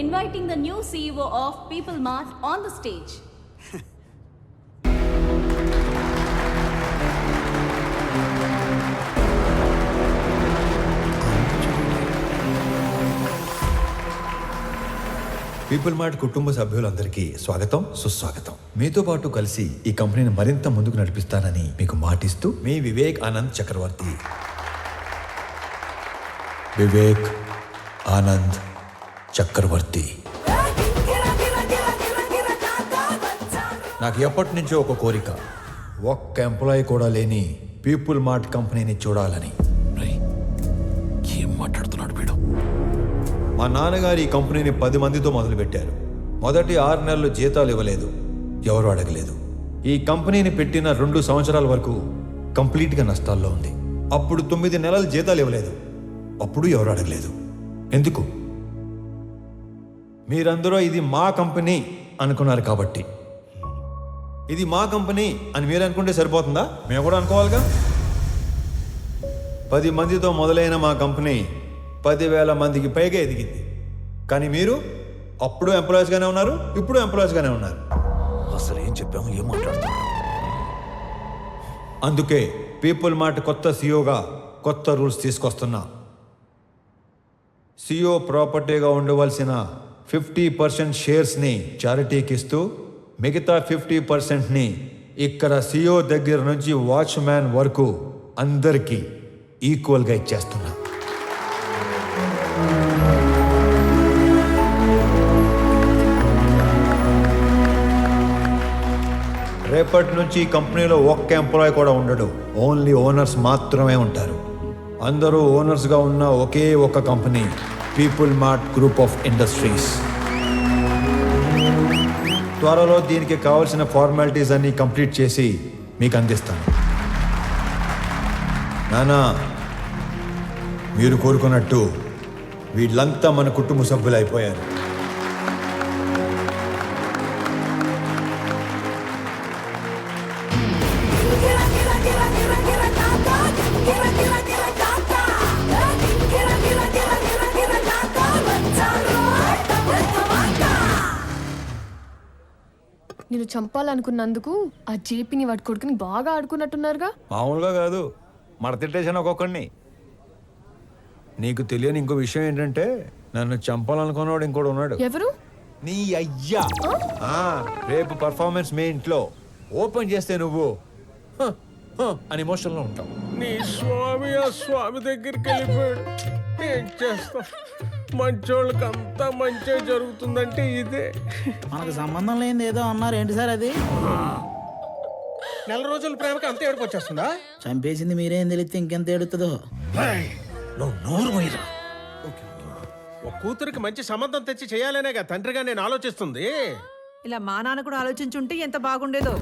Inviting the new CEO of People Mart on the stage. People mart కుటుంబ సభ్యులందరికీ స్వాగతం, సుస్వాగతం. మీతో పాటు కలిసి ఈ కంపెనీని మరింత ముందుకు నడిపిస్తానని మీకు మాటిస్తూ మీ వివేక్ ఆనంద్ చక్రవర్తి. వివేక్ ఆనంద్ చక్రవర్తి. నాకు ఎప్పటి నుంచో ఒక కోరిక, ఒక్క ఎంప్లాయీ కూడా లేని పీపుల్ మార్ట్ కంపెనీని చూడాలని. ఏం మాట్లాడుతున్నాడు వీడు? మా నాన్నగారు ఈ కంపెనీని 10 మందితో మొదలుపెట్టారు. మొదటి 6 నెలలు జీతాలు ఇవ్వలేదు, ఎవరు అడగలేదు. ఈ కంపెనీని పెట్టిన 2 సంవత్సరాల వరకు కంప్లీట్గా నష్టాల్లో ఉంది. అప్పుడు 9 నెలలు జీతాలు ఇవ్వలేదు, అప్పుడు ఎవరు అడగలేదు. ఎందుకు? మీరందరూ ఇది మా కంపెనీ అనుకున్నారు కాబట్టి. ఇది మా కంపెనీ అని మీరు అనుకుంటే సరిపోతుందా? మేము కూడా అనుకోవాలిగా. 10 మందితో మొదలైన మా కంపెనీ 10,000 మందికి పైగా ఎదిగింది. కానీ మీరు అప్పుడు ఎంప్లాయీస్గానే ఉన్నారు, ఇప్పుడు ఎంప్లాయీస్గానే ఉన్నారు. అసలు ఏం చెప్పాము, ఏం మాట్లాడుతున్నాం? అందుకే పీపుల్ మార్ట్ కొత్త సీఈఓగా కొత్త రూల్స్ తీసుకొస్తున్నా. సీఈఓ ప్రాపర్టీగా ఉండవలసిన 50% షేర్స్ని చారిటీకి ఇస్తూ మిగతా 50%ని ఇక్కడ సీఈఓ దగ్గర నుంచి వాచ్మ్యాన్ వరకు అందరికీ ఈక్వల్గా ఇచ్చేస్తున్నా. రేపటి నుంచి ఈ కంపెనీలో ఒక్క ఎంప్లాయీ కూడా ఉండడు, ఓన్లీ ఓనర్స్ మాత్రమే ఉంటారు. అందరూ ఓనర్స్గా ఉన్న ఒకే ఒక company people mart group of industries. త్వరలో దీనికి కావాల్సిన ఫార్మాలిటీస్ అన్ని కంప్లీట్ చేసి మీకు అందిస్తాను. నానా, మీరు కోరుకున్నట్టు వీళ్ళంతా మన కుటుంబ సభ్యులు అయిపోయారు. నేను చంపాలనుకున్నందుకు ఆ జేపీని వాడి కొడుకుని బాగా ఆడుకున్నట్టున్నారుగా. మామూలుగా కాదు, మడతిట్టేసాను ఒక్కొక్కడిని. నీకు తెలియని ఇంకో విషయం ఏంటంటే నన్ను చంపాలనుకున్నవాడు ఇంకోటి ఉన్నాడు. ఎవరు? నీ అయ్యా. రేపు పర్ఫార్మెన్స్ మీ ఇంట్లో ఓపెన్ చేస్తే నువ్వు అని ఎమోషన్లో ఉంటావు. నీ స్వామి ఆ స్వామి దగ్గరికి వెళ్ళిపోయాడు. ఏం చేస్తాం, మంచోళ్ళకి అంతా మంచి జరుగుతుందంటే ఇదే. మనకు సంబంధం లేనిది ఏదో అన్నారు ఏంటి సార్ అది? నెల రోజుల ప్రేమకి అంత ఏడుపు వచ్చేస్తుందా? చంపేసింది మీరేం తెలిస్తే ఇంకెంత ఏడుతుందో. నువ్వు నోరు పోయిరా. ఒక కూతురికి మంచి సంబంధం తెచ్చి చేయాలనేగా తండ్రిగా నేను ఆలోచిస్తుంది. ఇలా మా నాన్న కూడా ఆలోచించుంటే ఎంత బాగుండేదో.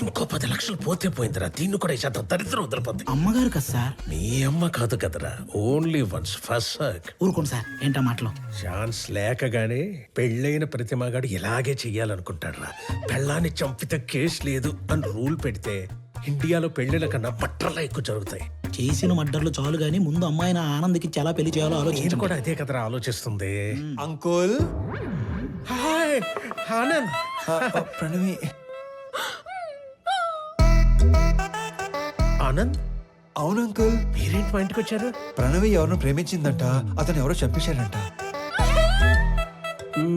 ఇంకో 10 లక్షలు పోతే పోయిందిరా. దీన్ని కూడా ఈ శాతం దరిద్రం వదిలిపోద్ది. అమ్మగారు కదా సార్. మీ అమ్మ కాదు కదరా, ఓన్లీ వన్స్ ఫస్ట్. ఊరుకోండి సార్, ఏంటా మాటలు? ఛాన్స్ లేకగానే పెళ్ళైన ప్రతి మగాడు ఇలాగే చెయ్యాలనుకుంటాడురా. పెళ్ళాన్ని చంపితే కేసు లేదు అని రూల్ పెడితే ఇండియాలో పెళ్లిల కన్నా బట్టర్లా ఎక్కువ జరుగుతాయి. చేసిన మడ్డర్లు చాలు గానీ ముందు అమ్మాయిని ఆనంద్కి చాలా పెళ్లి చేయాలో నేను ఆలోచించు. కూడా అదే కదరా ఆలోచిస్తుంది. అంకుల్. హాయ్ ఆనంద్. ప్రణవి. ఆనంద్. అవును అంకుల్. మీరేంటి మా ఇంటికి వచ్చారు? ప్రణవి ఎవరినో ప్రేమించిందంట, అతను ఎవరో చంపేశాడంట.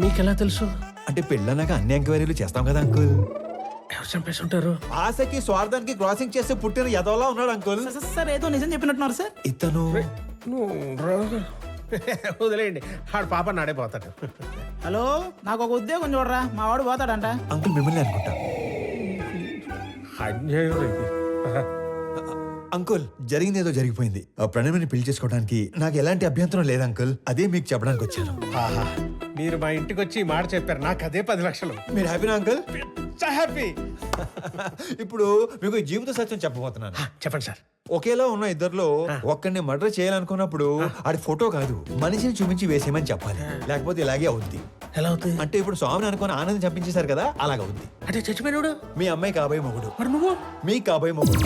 మీకెలా తెలుసు? అంటే పెళ్ళన్నాక అన్ని ఎంక్వైరీలు చేస్తాం కదా అంకుల్. ఎవరు చంపేసి ఉంటారు? ఆశకి స్వార్థానికి క్రాసింగ్ చేస్తే పుట్టిన ఎదవలా ఉన్నాడు అంకుల్. సార్ ఏదో నిజం చెప్పినట్టున్నారు సార్. ఇతను వదిలేయండి, ఆడు పాప నాడైపోతాడు. హలో, నాకు ఒక ఉద్యోగం చూడరా, మా వాడు పోతాడంట. అంకుల్ మిమ్మల్ని అనుకుంటా. అన్యాయం ఇది. అంకుల్ జరిగింది ఏదో జరిగిపోయింది. ఆ ప్రణవిని పెళ్లి చేసుకోవడానికి నాకు ఎలాంటి అభ్యంతరం లేదు అంకుల్. అదే మీకు చెప్పడానికి వచ్చాను. ఆహా, మీరు మా ఇంటికి వచ్చి ఈ మాట చెప్పారు, నాకు అదే 10 లక్షలు. మీరు హ్యాపీనా అంకుల్? హ్యాపీ. ఇప్పుడు మీకు ఈ జీవిత సత్యం చెప్పబోతున్నాను. చెప్పండి సార్. ఒకేలా ఉన్న ఇద్దరిలో ఒక్కడిని మర్డర్ చేయాలనుకున్నప్పుడు ఆడి ఫోటో కాదు, మనిషిని చూపించి వేసేయమని చెప్పాలి. లేకపోతే ఇలాగే అవుద్ది. ఎలా అవుతుంది? అంటే ఇప్పుడు స్వామిని అనుకుని ఆనందం చంపించేశారు కదా, అలాగ అవుద్ది. అంటే చచ్చిపోయినాడు మీ అమ్మాయి కాబోయే మొగుడు. మరి నువ్వు? మీ కాబోయే మొగుడు.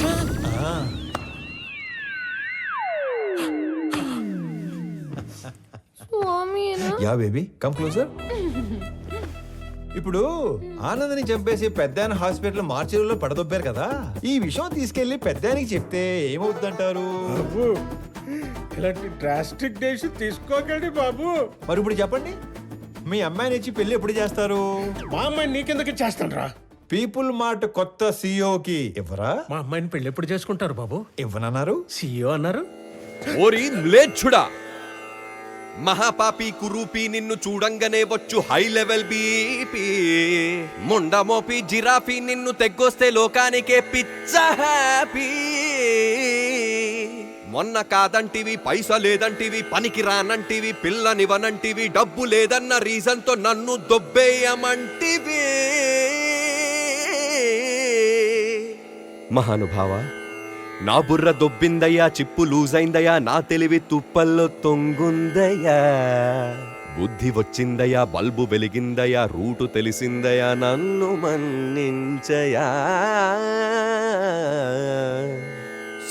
Yeah baby, come closer. ఇప్పుడు ఆనందని చంపేసి పెద్దాయన హాస్పిటల్ మార్చిలో పడదొబ్బారు కదా, ఈ విషయం తీసుకెళ్లి పెద్దాయనికి చెప్తే ఏమవుతుందంటారు? ఇలాంటి డ్రాస్టిక్ డెసిషన్ తీసుకోకండి బాబు. మరి ఇప్పుడు చెప్పండి, మీ అమ్మాయిని ఇచ్చి పెళ్లి ఎప్పుడు చేస్తారు? మా అమ్మాయిని నీకెందుకు చేస్తాను రా. పీపుల్ మార్ట్ కొత్త సీఈఓకి ఇవ్వరా? మా అమ్మాయిని పెళ్లి ఎప్పుడు చేసుకుంటారు బాబు? ఇవ్వనన్నారు. సీఈఓ అన్నారు. ఓరి మ్లేచ్ఛుడా, మహాపాపి కురూపి నిన్ను చూడంగానే వచ్చు హై లెవెల్ బీపీ. ముండమోపి జిరాఫీ నిన్ను తెగ్గొస్తే లోకానికే పిచ్చ హ్యాపీ. మొన్న కాదంటివి, పైసా లేదంటివి, పనికి రానంటివి, పిల్లనివనంటివి, డబ్బు లేదన్న రీజన్తో నన్ను దొబ్బేయమంటివి. మహానుభావ, నా బుర్ర దొబ్బిందయ్యా, చిప్పు లూజైందయ్యా, నా తెలివి తుప్పల్లో తొంగుందయ్యా. బుద్ధి వచ్చిందయ్యా, బల్బు వెలిగిందయ్యా, రూటు తెలిసిందయ్యా, నన్ను మన్నించయా.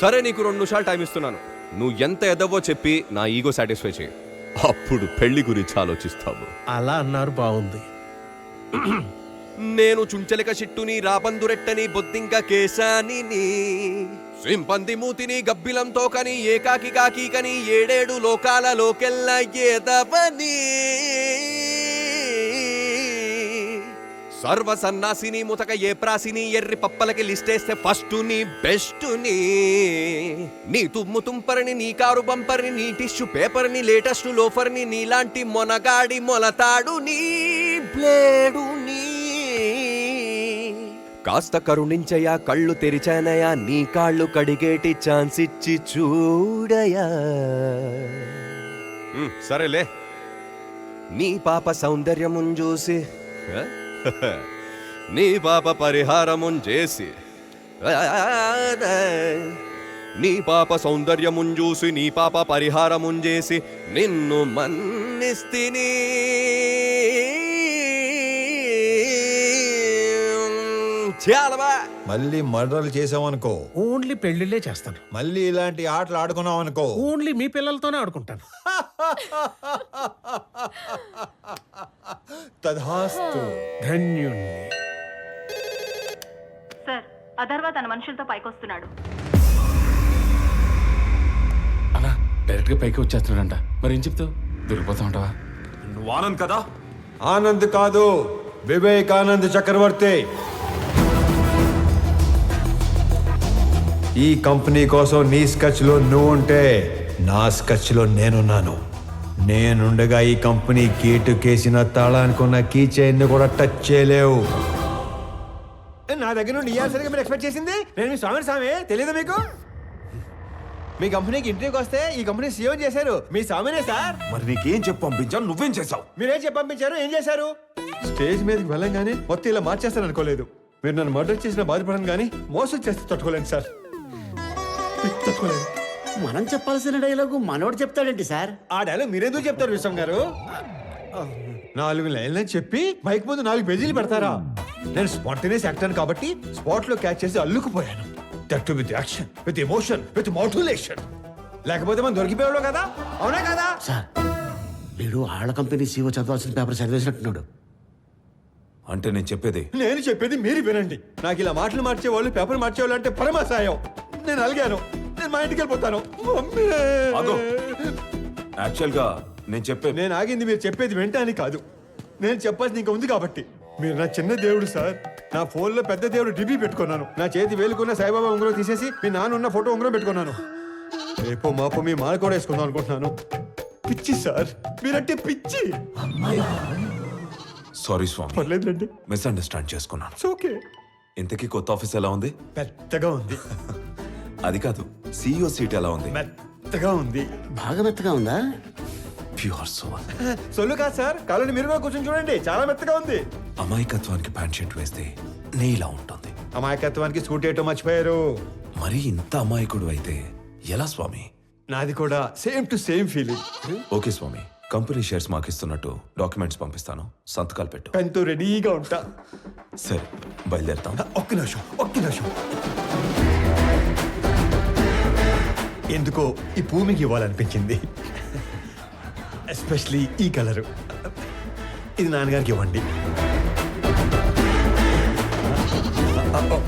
సరే, నీకు 2 నిమిషాలు టైం ఇస్తున్నాను. నువ్వు ఎంత ఎదవో చెప్పి నా ఈగో సాటిస్ఫై చేయి, అప్పుడు పెళ్లి గురించి ఆలోచిస్తావు. అలా అన్నారు, బాగుంది. నేను చుంచలిక చిట్టుని, రాబందురెట్టని, బొద్దింక కేశాని, సింపంది మూతిని, గబ్బిలంతో కని, ఏకాకి కాకి కని, 7 లోకాలలోకెల్ల ఏదవని. సర్వ సన్నాసిని, ముతక ఏ ప్రాసిని, ఎర్రి పప్పలకి లిస్టేస్తే ఫస్ట్ ని బెస్ట్ ని. నీ తుమ్ము తుంపరిని, నీ కారు బంపర్ని, నీ టిష్యూ పేపర్ని, లేటెస్ట్ లోఫర్ని, నీలాంటి మొనగాడి మొలతాడు నీ బ్లేడు నీ. కాస్త కరుణించయా, కళ్ళు తెరిచానయా, నీ కాళ్ళు కడిగేటి ఛాన్స్ ఇచ్చి చూడయా. సరేలే, నీ పాప సౌందర్యమున్ చూసి, నీ పాప పరిహారమున్ చేసి, నీ పాప సౌందర్యమున్ చూసి, నీ పాప పరిహారమున్ చేసి, నిన్ను మన్నిస్తిని. మళ్ళీ మర్డర్లు చేసావనుకో, ఓన్లీ పెళ్లిళ్ళే చేస్తాను. మళ్ళీ ఇలాంటి ఆటలు ఆడుకున్నావు అనుకో, ఓన్లీ మీ పిల్లలతోనే ఆడుకుంటాను. తధాస్తు. ధన్యుణ్ణి. సార్, అథర్వ తన మనుషులతో పైకొస్తున్నాడు. అలా డైరెక్ట్ గా పైకి వచ్చేస్తున్నాడంట. మరి ఏం చెప్తావు? దొరికిపోతా ఉంటావా? నువ్వు ఆనంద్ కదా? ఆనంద్ కాదు, వివేకానంద్ చక్రవర్తి. ఈ కంపెనీ కోసం నీ స్కెచ్లో నువ్వు ఉంటే నా స్కెచ్లో నేనున్నాను. నేనుండగా ఈ కంపెనీ గేటు కేసిన తాళానుకున్న కీ చైన్ కూడా టచ్ చేయలేవు. నా దగ్గర నుండి ఇయ్యాల్సరిగా మీరు ఎక్స్పెక్ట్ చేసింది నేను మీ స్వామి తెలియదు మీకు? మీ కంపెనీకి ఇంటర్వ్యూకి వస్తే ఈ కంపెనీ సీఎం చేశారు మీ స్వామినే సార్. మరి నీకేం చెప్పి పంపించాను, నువ్వేం చేసావు? మీరేం చెప్పి పంపించారు, ఏం చేశారు? స్టేజ్ మీదకి వెళ్ళంగానే మొత్తం ఇలా మార్చేస్తారు అనుకోలేదు. మీరు నన్ను మర్డర్ చేసిన బాధపడను కానీ మోసం చేస్తే తట్టుకోలేను సార్, తట్టుకోలేదు. మనం చెప్పాల్సిన డైలాగు మనోడు చెప్తాడేంటి సార్? ఆ డైలాగ్ మీరెందుకు చెప్తారు విశ్వం గారు? 4 లైన్లని చెప్పి మైక్ ముందు 4 పేజీలు పెడతారా? నేను స్పాంటేనియస్ యాక్టర్ కాబట్టి స్పాట్ లో క్యాచ్ చేసి అల్లుకుపోయాను. That with action, with emotion, with modulation. లేకపోతే మనం దొరికిపోయాడు కదా, అవునా కదా? సార్ వీడు ఆళ్ళ కంపెనీ సీఓ చదవాల్సిన పేపర్ చదివేసినట్టున్నాడు. అంటే నేను చెప్పేది మీరు వినండి. నాకు ఇలా మాటలు మార్చేవాళ్ళు, పేపర్ మార్చేవాళ్ళు అంటే పరమాసాయం. నేను అలిగాను, నేను మా ఇంటికి వెళ్ళిపోతాను. యాక్చువల్ గా నేను ఆగింది మీరు చెప్పేది వింటానికి కాదు, నేను చెప్పాల్సింది ఇంకా ఉంది కాబట్టి. మీరు నా చిన్న దేవుడు సార్. నా ఫోన్ లో పెద్ద దేవుడు డిబి పెట్టుకున్నాను. నా చేతి వేలుకున్న సాయిబాబా ఉంగరం తీసేసి మీ నాన్న ఉన్న ఫోటో ఉంగరం పెట్టుకున్నాను. రేపో మాపో మీ మాల కూడా వేసుకుందాం అనుకుంటున్నాను. పిచ్చి సార్, మీరంటే పిచ్చి. సారీ స్వామి, పర్లేదండి, మిస్అండర్స్టాండ్ చేసుకున్నాను. ఓకే. ఇంతకీ కొత్త ఆఫీస్ ఎలా ఉంది? పెద్దగా ఉంది. అది కాదు, CEO సీట్ ఎలా ఉంది? మెత్తగా ఉంది. బాగా మెత్తగా ఉందా? Pure soul. సొల్లు కాదు సార్, కాలని మీరు కూడా కూర్చొని చూడండి, చాలా మెత్తగా ఉంది. అమాయకత్వానికి ప్యాంట్ షర్ట్ వేస్తే నీలా ఉంటుంది. అమాయకత్వానికి స్కూటీ వేయటం మర్చిపోయారు. మరి ఇంత అమాయకుడు అయితే ఎలా స్వామి? నాది కూడా same to same feeling. Okay Swami, company shares మాకు ఇస్తున్నట్టు డాక్యుమెంట్స్ పంపిస్తాను, సంతకాలు పెట్టు. పెన్తో రెడీగా ఉంటా. సరే బయలుదేరుతాం. ఒక్క నిమిషం. ఎందుకో ఈ భూమికి ఇవ్వాలనిపించింది, ఎస్పెషలీ ఈ కలరు. ఇది నాన్నగారికి ఇవ్వండి.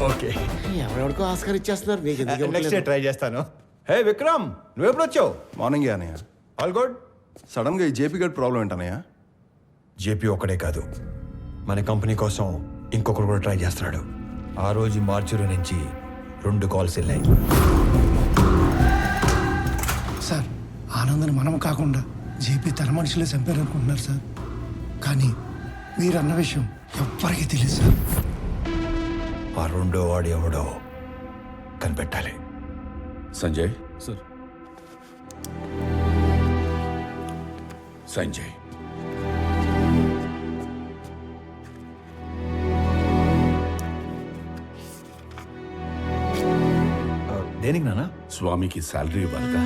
ఓకే, ఎవరెవరికో ఆస్కార్ ఇచ్చేస్తున్నారు. నెక్స్ట్ ట్రై చేస్తాను. హే విక్రమ్, నువ్వు ఎప్పుడు వచ్చావు? మార్నింగ్ అనయ్య. All good. సడన్ గా ఈ జేపీ గడ్ ప్రాబ్లం ఏంటనయ్య? జేపీ ఒక్కడే కాదు, మన కంపెనీ కోసం ఇంకొకరు కూడా ట్రై చేస్తున్నాడు. ఆ రోజు మార్చురు నుంచి 2 కాల్స్ వెళ్ళాయి. సార్ ఆనందని మనం కాకుండా జేపీ తన మనుషులే చంపారు అనుకుంటున్నారు సార్. కానీ మీరన్న విషయం ఎవ్వరికీ తెలియదు సార్. ఆ 2వ వాడు ఎవడో కనిపెట్టాలి. సంజయ్ సార్. సంజయ్, దేనికి నాన్న? స్వామికి శాలరీ ఇవ్వాలిగా.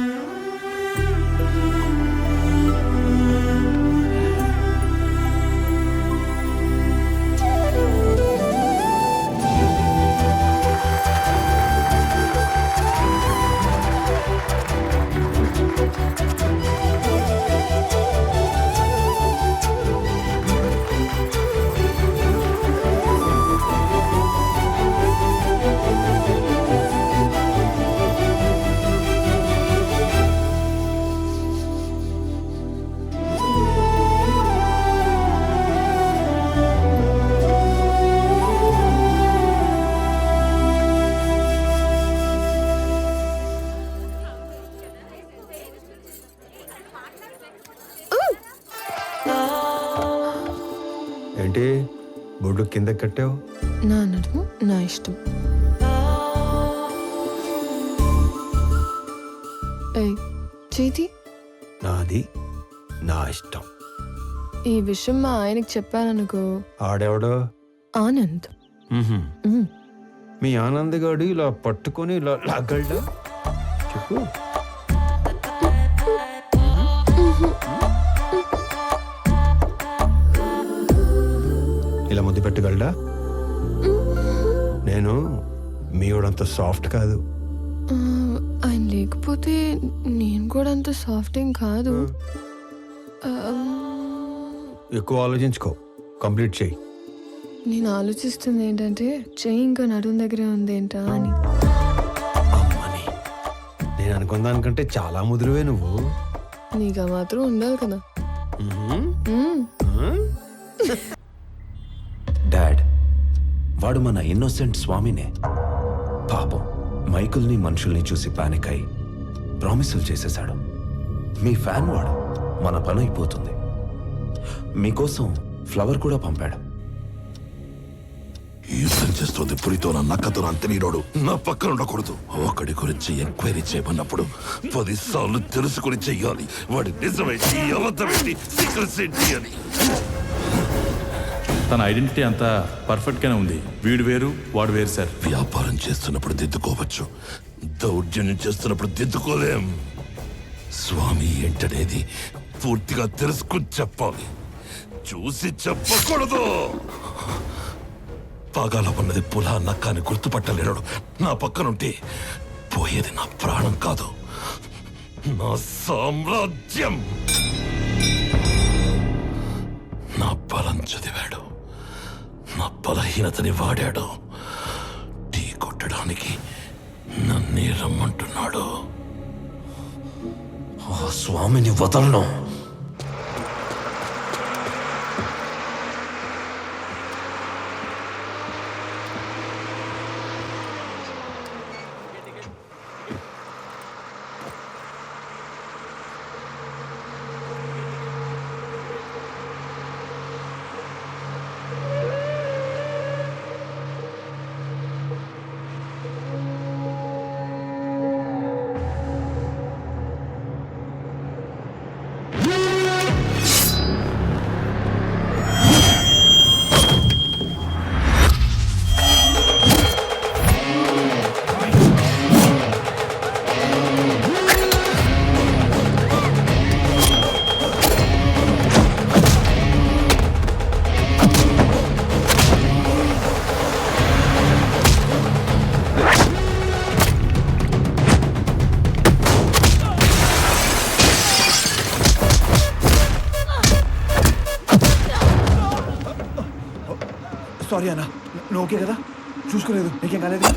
ఏంటి బొడ్డు కింద కట్టావు? నా నడుము నా ఇష్టం. చేతి నాది నా ఇష్టం. ఈ విషయం మా ఆయనకి చెప్పాననుకో, ఆడెవడో? ఆనంద్. మీ ఆనంద్ గాడు ఇలా పట్టుకొని ఇలా లాగలడా? చెప్పు. ఇలా ముద్దు పెట్టగలడా? నేను మీవాడంత సాఫ్ట్ కాదు. ఆయన లేకపోతే నేను కూడా అంత సాఫ్ట్ ఏం కాదు. ఎక్కువ ఆలోచించుకో, కంప్లీట్ చేయి. నేను ఆలోచిస్తుంది ఏంటంటే చెయ్యి ఇంకా నడుం దగ్గరే ఉంది ఏంటా అని. అమ్మని, నేను అనుకున్న దానికంటే చాలా ముదురువే నువ్వు. నీకు ఆ మాత్రం ఉండాలి కదా. డాడ్, వాడు మన ఇన్నోసెంట్ స్వామినే. పాపం మైకుల్ని మనుషుల్ని చూసి పానిక్ అయి ప్రామిసులు చేసేశాడు. మీ ఫ్యాన్ వాడు, మన పని అయిపోతుంది. మీకోసం ఫ్లవర్ కూడా పంపాడు. యుద్ధం చేస్తుంది పులితో నా నక్కతో నా తెలియనోడు నా పక్కన ఉండకూడదు. ఒకడి గురించి ఎంక్వైరీ చేయమన్నప్పుడు 10 సార్లు తెలుసుకుని చెయ్యాలి. వాడి నిజమేంటి, అబద్ధమేంటి, సీక్రెట్స్ ఏంటి అని. తన ఐడెంటిటీ అంతా పర్ఫెక్ట్ గానే ఉంది. వీడు వేరు వాడు వేరు సార్. వ్యాపారం చేస్తున్నప్పుడు దిద్దుకోవచ్చు, దౌర్జన్యం చేస్తున్నప్పుడు దిద్దుకోలేం. స్వామి ఏంటనేది పూర్తిగా తెలుసుకుని చెప్పాలి, చూసి చెప్పకూడదు. పాగాలో ఉన్నది పులా నక్కాని గుర్తుపట్టలేడు. నా పక్కనుంటే పోయేది నా ప్రాణం కాదు, నా సామ్రాజ్యం. నా బలం చదివాడు, నా బలహీనతని వాడాడు. టీ కొట్టడానికి నన్నే రమ్మంటున్నాడు. ఆ స్వామిని వదలను. సారీ అన్న, నువ్వు ఓకే కదా? చూసుకోలేదు, నీకేం కాలేదు?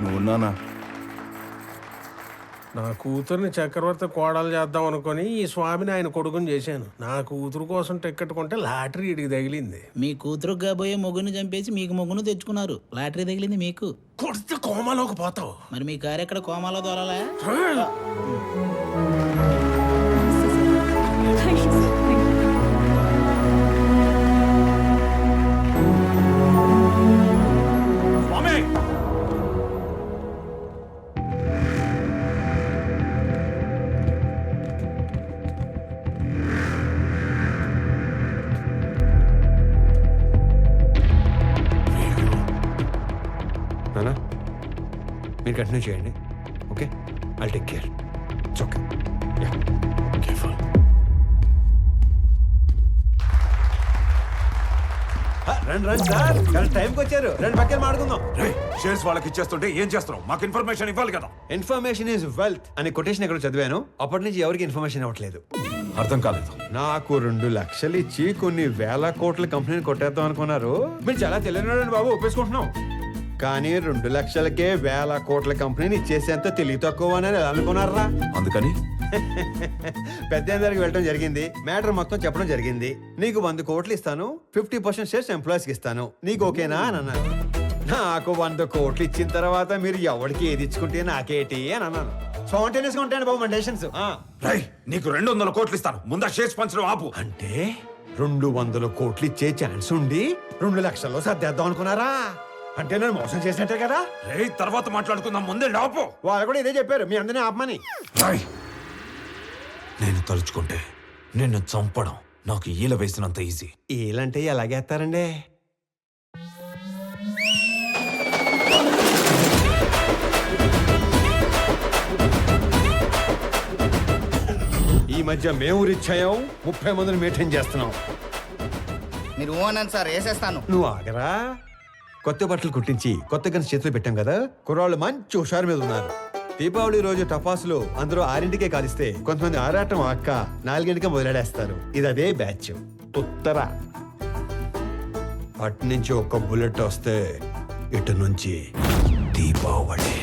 నువ్వున్నానా? నా కూతుర్ని చక్రవర్తి కోడలు చేద్దాం అనుకొని ఈ స్వామిని ఆయన కొడుకుని చేశాను. నా కూతురు కోసం టికెట్ కొంటే లాటరీ ఇడికి తగిలింది. మీ కూతురు కాబోయే మొగ్గుని చంపేసి మీకు మొగ్గును తెచ్చుకున్నారు. లాటరీ తగిలింది మీకు. కొడితే కోమాలోకి పోతావు. మరి మీ కారు ఎక్కడ కోమాలో దొరాలా? మీరు కంటిన్యూ చేయండి. Okay, I'll take care. It's okay. Careful. రండి సార్, కరెక్ట్ టైంకి వచ్చారు. రెండు పక్కన మాడుకుందాం. షేర్స్ వాళ్ళకి ఇచ్చేస్తుంటే ఏం చేస్తున్నావు? మాకు ఇన్ఫర్మేషన్ ఇవ్వాలి కదా. ఇన్ఫర్మేషన్ ఈజ్ వెల్త్ అని కొటేషన్ ఎక్కడ చదివాను. అప్పటి నుంచి ఎవరికి ఇన్ఫర్మేషన్ ఇవ్వట్లేదు. అర్థం కాలేదు. నాకు 2 లక్షలు ఇచ్చి కొన్ని వేల కోట్ల కంపెనీని కొట్టేద్దాం అనుకున్నారు. మీరు చాలా తెలియనాడండి బాబు, ఒప్పేసుకుంటున్నాం. కానీ 2 లక్షలకే వేల కోట్ల కంపెనీని ఇచ్చేసేంత తెలివి తక్కువ అని అనుకున్నారా? అందుకని పెద్ద దగ్గరికి వెళ్ళడం జరిగింది. మ్యాటర్ మొత్తం చెప్పడం జరిగింది. నీకు 100 కోట్లు ఇస్తాను, 50% షేర్స్ ఎంప్లాయీస్కి ఇస్తాను, నీకు ఓకేనా అని అన్నాను. నాకు 100 కోట్లు ఇచ్చిన తర్వాత మీరు ఎవరికి ఏది ఇచ్చుకుంటే నాకేటి అని అన్నాను. స్పాంటేనియస్గా ఉంటాయండి బాబు మన డెసిషన్స్. రై, నీకు 200 కోట్లు ఇస్తాను, ముందా షేర్స్ పంచడం ఆపు. అంటే 200 కోట్లు ఇచ్చే ఛాన్స్ ఉండి 2 లక్షల్లో సర్దేద్దాం అనుకున్నారా? అంటే నేను మోసం చేసినట్టే కదా. రే, తర్వాత మాట్లాడుకుందాం, ముందే ఆపు. వాళ్ళు కూడా ఇదే చెప్పారు, మీ అందరినీ ఆపమని. రై, నేను తలుచుకుంటే నిన్ను చంపడం నాకు ఈల వేసినంత ఈజీ. ఏలంటే ఎలాగేస్తారండి? ఈ మధ్య మేము రిచ్ అయ్యాం, 30 మందిని మెయింటైన్ చేస్తున్నాం. మీరు ఓనని సార్ వేసేస్తాను. నువ్వు ఆగరా. కొత్త బట్టలు కుట్టించి కొత్త గన్స్ చేతులు పెట్టాం కదా, కుర్రాళ్ళు మంచి హుషారు మీద ఉన్నారు. దీపావళి రోజు టపాసులు అందరూ 6ంటికే కాలిస్తే కొంతమంది ఆరాటం అక్క 4ంటికే మొదలెడేస్తారు. ఇది అదే బ్యాచ్. ఉత్తర అట్నుంచి ఒక్క బుల్లెట్ వస్తే ఇటు నుంచి దీపావళి.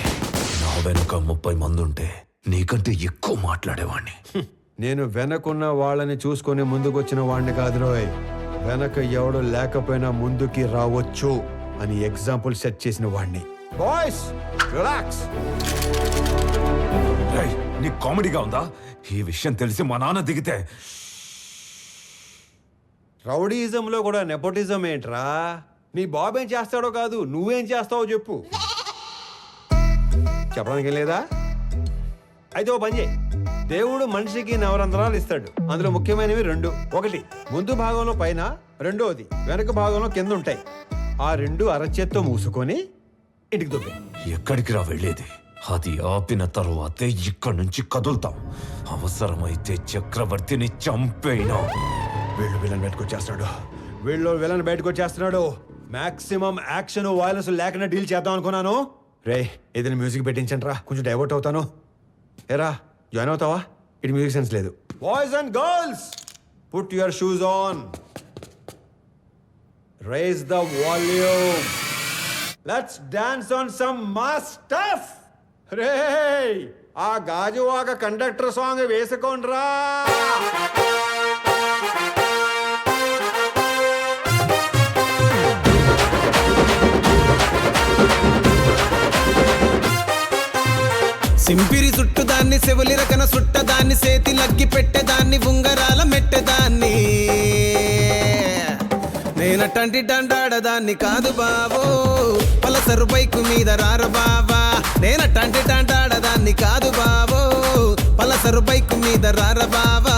నా వెనుక 30 మంది ఉంటే నీకంటే ఎక్కువ మాట్లాడేవాణ్ణి. నేను వెనకున్న వాళ్ళని చూసుకొని ముందుకొచ్చిన వాడిని కాదు రోయ్. వెనక ఎవడు లేకపోయినా ముందుకి రావచ్చు అని ఎగ్జాంపుల్ సెట్ చేసిన వాడిని. Boys relax. రై, నీకు కామెడీగా ఉందా? ఈ విషయం తెలిసి మా నాన్న దిగితే. రౌడీయిజంలో కూడా నెపోటిజం ఏంట్రా? నీ బాబు ఏం చేస్తాడో కాదు, నువ్వేం చేస్తావో చెప్పు. చెప్పడానికి లేదా? అయితే ఓ పని చేయి. దేవుడు మనిషికి నవరంధ్రాలు ఇస్తాడు. అందులో ముఖ్యమైనవి 2. ఒకటి ముందు భాగంలో పైన, రెండోది వెనక భాగంలో కింద ఉంటాయి. ఆ 2 అరచేత్తో మూసుకొని ఇంటికి దొబ్బే. ఎక్కడికి రా వెళ్ళేది? అది ఆపిన తరువాతే ఇక్కడి నుంచి కదులుతాం. అవసరమైతే చక్రవర్తిని చంపేనా. వీళ్ళు విలన్ బయటకు వచ్చేస్తున్నాడు. మాక్సిమం యాక్షన్ వైలెన్స్ లేకుండా డీల్ చేద్దాం అనుకున్నాను. రే, ఏదైనా మ్యూజిక్ పెట్టించండి రా, కొంచెం డైవర్ట్ అవుతాను. ఏరా, జాయిన్ అవుతావా? ఇటు మ్యూజిక్ సెన్స్ లేదు. Boys and girls, put your shoes on, rise the volume, let's dance on some mass stuff. రే, ఆ గాజువాక కండక్టర్ సాంగ్ వేసుకోండ్రా. సింపిరి చుట్టుదాన్ని, సెవులి రకన సుట్టదాన్ని, సేతి లగ్గి పెట్టేదాన్ని, ఉంగరాల మెట్టేదాన్ని. నేనటంటి డండాడదాన్ని కాదు బావో, పలసరు బైకు మీద రార బావా. నేనటంటి డండాడదాన్ని కాదు బావో, పలసరు బైకు మీద రార బావా.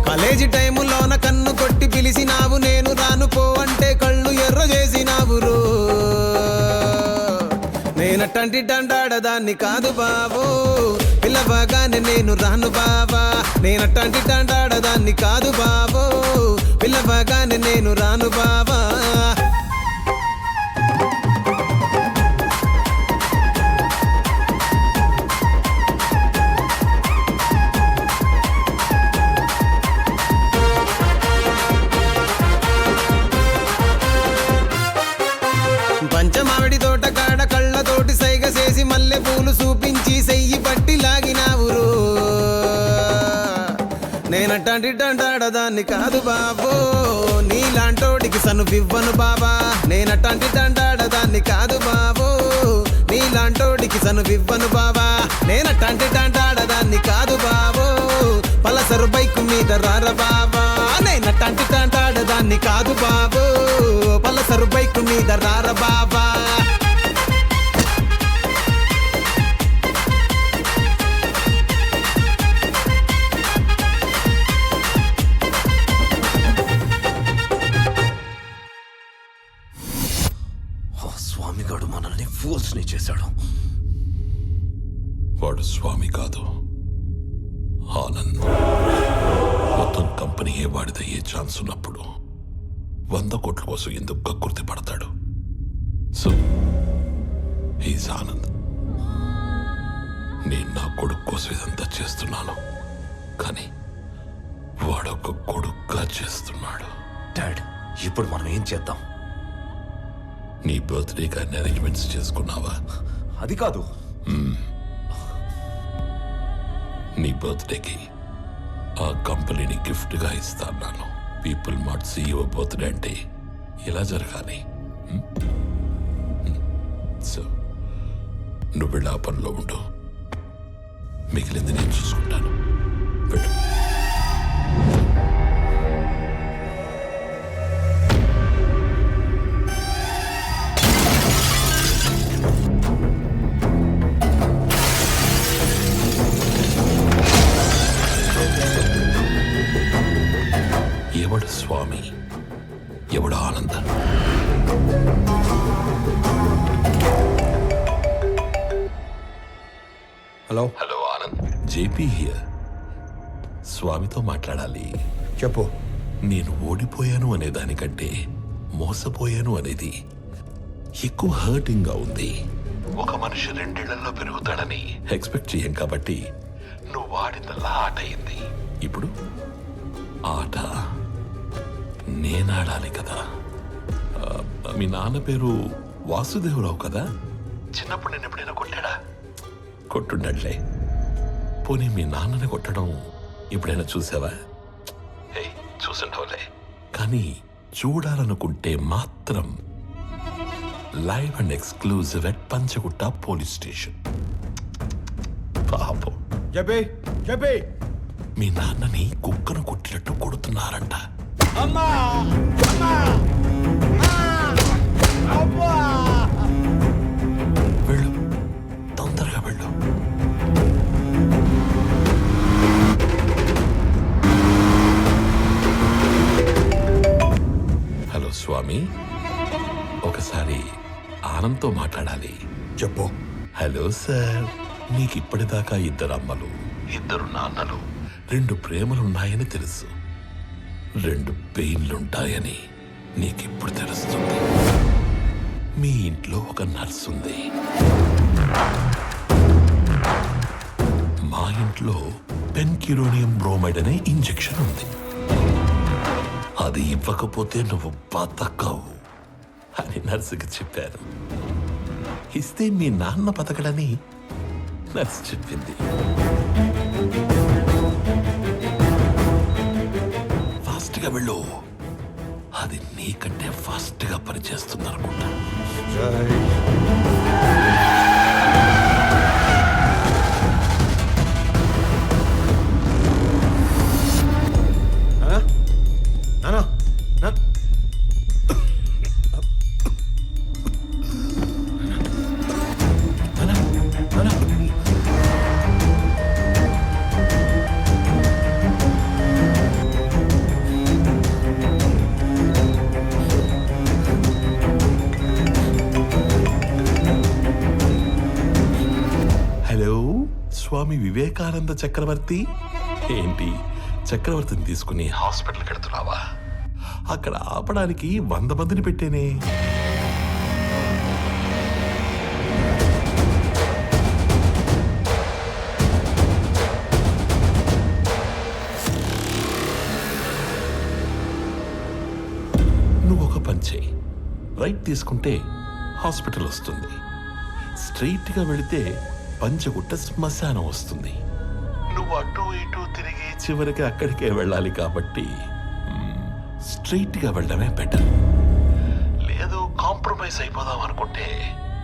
కాలేజీ టైములోన కన్ను కొట్టి పిలిచినావు, నేను రాను పో అంటే కళ్ళు ఎర్ర చేసినావు రో. నేనటంటి డండాడదాన్ని కాదు బావో, పిల్లవగానే నేను రాను బావా. నేనటంటి డండాడదాన్ని కాదు బావో, పిల్లవగానే నేను రాను బావా. పంచమావిడి తోట కాడ కళ్ళతోటి సైగ చేసి మల్లె పూలు చూపించి సెయ్యి పట్టి లాగినావు రో. నేనటంటి డండాడదాన్ని కాదు బాబో, నీలాంటోడికి సనువివ్వను బాబా. నేనటంటి డండాడదాన్ని కాదు బాబో, నీలాంటోడికి సనువివ్వను బాబా. నేనటంటి డండాడదాన్ని కాదు బాబో, పలసరు బైకు మీద రార బాబా. నేనటంటి డండాడదాన్ని కాదు బాబో, పలసరు బైకు మీద రార బాబా. స్వామిగాడు మనల్ని ఫూల్స్ని చేశాడు. వాడు స్వామి కాదు, ఆనంద్. మొత్తం కంపెనీయే వాడిదయ్యే ఛాన్స్ ఉన్నప్పుడు 100 కోట్ల కోసం ఎందుకు కక్కుర్తి పడతాడు? So he's Anand. నేను నా కొడుకు కోసం ఇదంతా చేస్తున్నాను, కానీ వాడొక కొడుకుగా చేస్తున్నాడు. డాడ్, ఇప్పుడు మనం ఏం చేద్దాం? నీ బర్త్డే కానీ అరేంజ్మెంట్స్ చేసుకున్నావా? అది కాదు. నీ బర్త్డేకి ఆ కంపెనీని గిఫ్ట్గా ఇస్తాను. పీపుల్ మార్ట్ CEO బర్త్డే అంటే ఇలా జరగాలి. సో నువ్వు వెళ్ళి ఆ పనిలో ఉండు, మిగిలింది నేను చూసుకుంటాను. వెళ్ళు. ఎవడు స్వామి, ఎవడు ఆనంద? Hello hello Anand, JP here. స్వామితో మాట్లాడాలి. చెప్పు. నేను ఓడిపోయాను అనే దానికంటే మోసపోయాను అనేది ఎక్కువ హర్టింగ్గా ఉంది. ఒక మనిషి 2 ఏళ్లలో పెరుగుతాడని ఎక్స్పెక్ట్ చేయం కాబట్టి నువ్వు వాడిందల్లా ఆట అయింది. ఇప్పుడు ఆట నేనాడాలి కదా. మీ నాన్న పేరు వాసుదేవరావు కదా? చిన్నప్పుడు నేను ఎప్పుడైనా కొట్టాడా? కొట్టుండట్లే. పోనీ మీ నాన్నని కొట్టడం ఎప్పుడైనా చూసావా? చూసుండవులే. కానీ చూడాలనుకుంటే మాత్రం live and exclusive at Panjagutta police station. పాపం చెప్పే మీ నాన్నని కుక్కను కొట్టినట్టు కొడుతున్నారంట. వెళ్ళు, తొందరగా వెళ్ళు. హలో స్వామి, ఒకసారి ఆనంద్తో మాట్లాడాలి. చెప్పు. హలో సార్, నీకు ఇప్పటిదాకా 2 అమ్మలు, 2 నాన్నలు, 2 ప్రేమలున్నాయని తెలుసు. 2 పెయిన్లుంటాయని నీకిప్పుడు తెలుస్తుంది. మీ ఇంట్లో ఒక నర్స్ ఉంది. మా ఇంట్లో పెన్కిరోనియం బ్రోమైడ్ అనే ఇంజెక్షన్ ఉంది. అది ఇవ్వకపోతే నువ్వు బతకవు అని నర్సుకి చెప్పారు. ఇస్తే మీ నాన్న బతకడని నర్సు చెప్పింది. ఫాస్ట్గా వెళ్ళు, అది నీకంటే ఫాస్ట్గా పనిచేస్తుంది అనుకుంటా. స్వామి వివేకానంద చక్రవర్తి. ఏంటి, చక్రవర్తిని తీసుకుని హాస్పిటల్కి వెళ్తున్నావా? అక్కడ ఆపడానికి 100 మందిని పెట్టేనే. నువ్వు ఒక పని చేయి. రైట్ తీసుకుంటే హాస్పిటల్ వస్తుంది. స్ట్రైట్గా వెళితే పంచగుట్ట శ్మశానం వస్తుంది. నువ్వు అటు ఇటు తిరిగి చివరికి అక్కడికే వెళ్ళాలి కాబట్టి స్ట్రైట్గా వెళ్ళడమే బెటర్. లేదు కాంప్రమైజ్ అయిపోదాం అనుకుంటే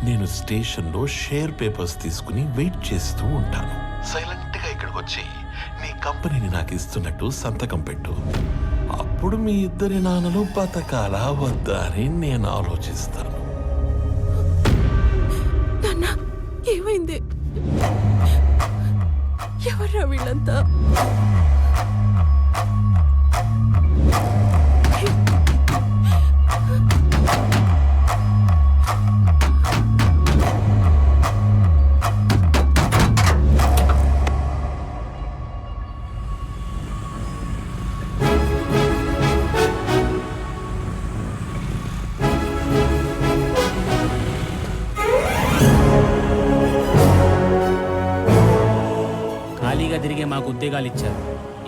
నేను స్టేషన్లో షేర్ పేపర్స్ తీసుకుని వెయిట్ చేస్తూ ఉంటాను. సైలెంట్గా ఇక్కడికి వచ్చి నీ కంపెనీని నాకు ఇస్తున్నట్టు సంతకం పెట్టు. అప్పుడు మీ 2 నాన్నలు బతకాలా వద్దా అని నేను ఆలోచిస్తాను. ఏమైంది? ఎవర్రా వీళ్ళంతా? తిరిగే మాకు ఉద్యోగాలు ఇచ్చారు.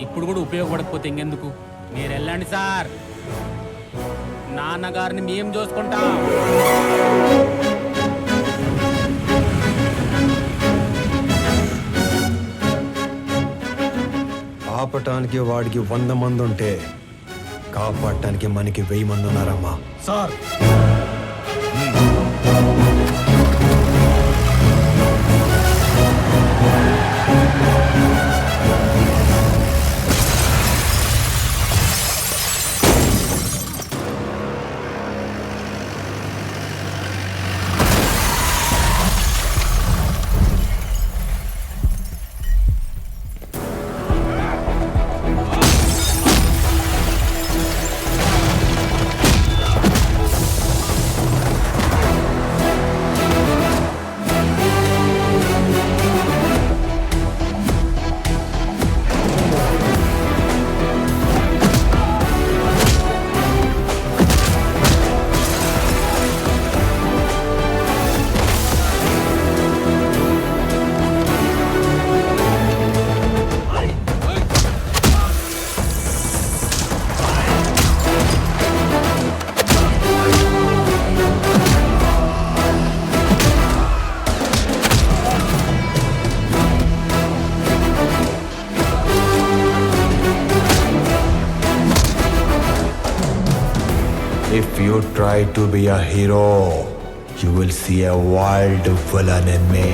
ఇప్పుడు కూడా ఉపయోగపడకపోతే ఇంకెందుకు? మీరు వెళ్ళండి సార్, నాన్నగారిని మేము చూసుకుంటాం. ఆపటానికి వాడికి 100 మంది ఉంటే కాపాడటానికి మనకి 1000 మంది ఉన్నారమ్మా. Sir If you try to be a hero, you will see a wild villain in me.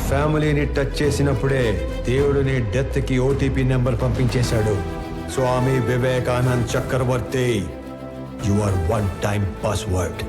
ఫ్యామిలీని టచ్ చేసినప్పుడే దేవుడు నీ డెత్ కి ఓటీపీ నెంబర్ పంపించేశాడు. Swami Vivekanand Chakravarthi, you are 1 time password.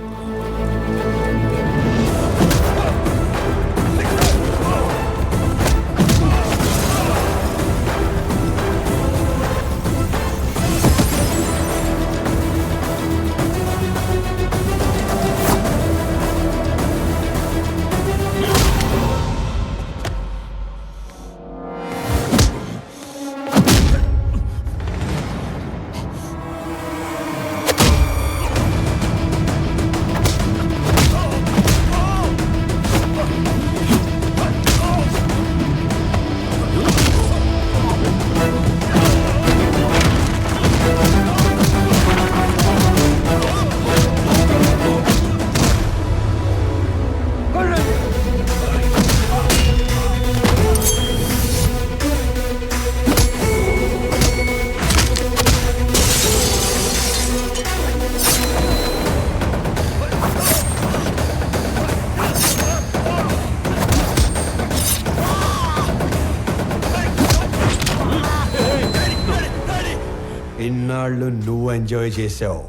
ఇన్నాళ్ళు నువ్వు ఎంజాయ్ చేసావు.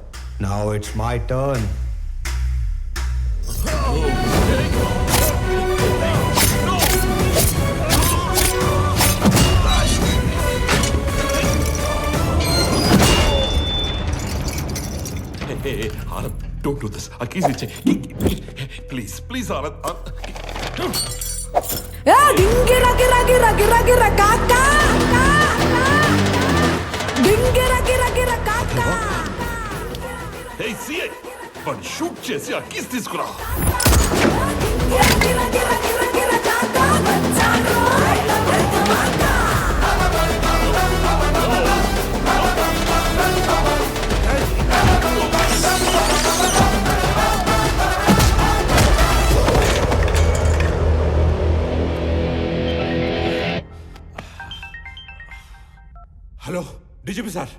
Now it's my turn. Anand, don't do this. ఆ కీస్ ఇచ్చే please please Anand. Hey CI, వాడిని షూట్ చేసి ఆ కీస్ తీసుకురా. Hello DGP sir.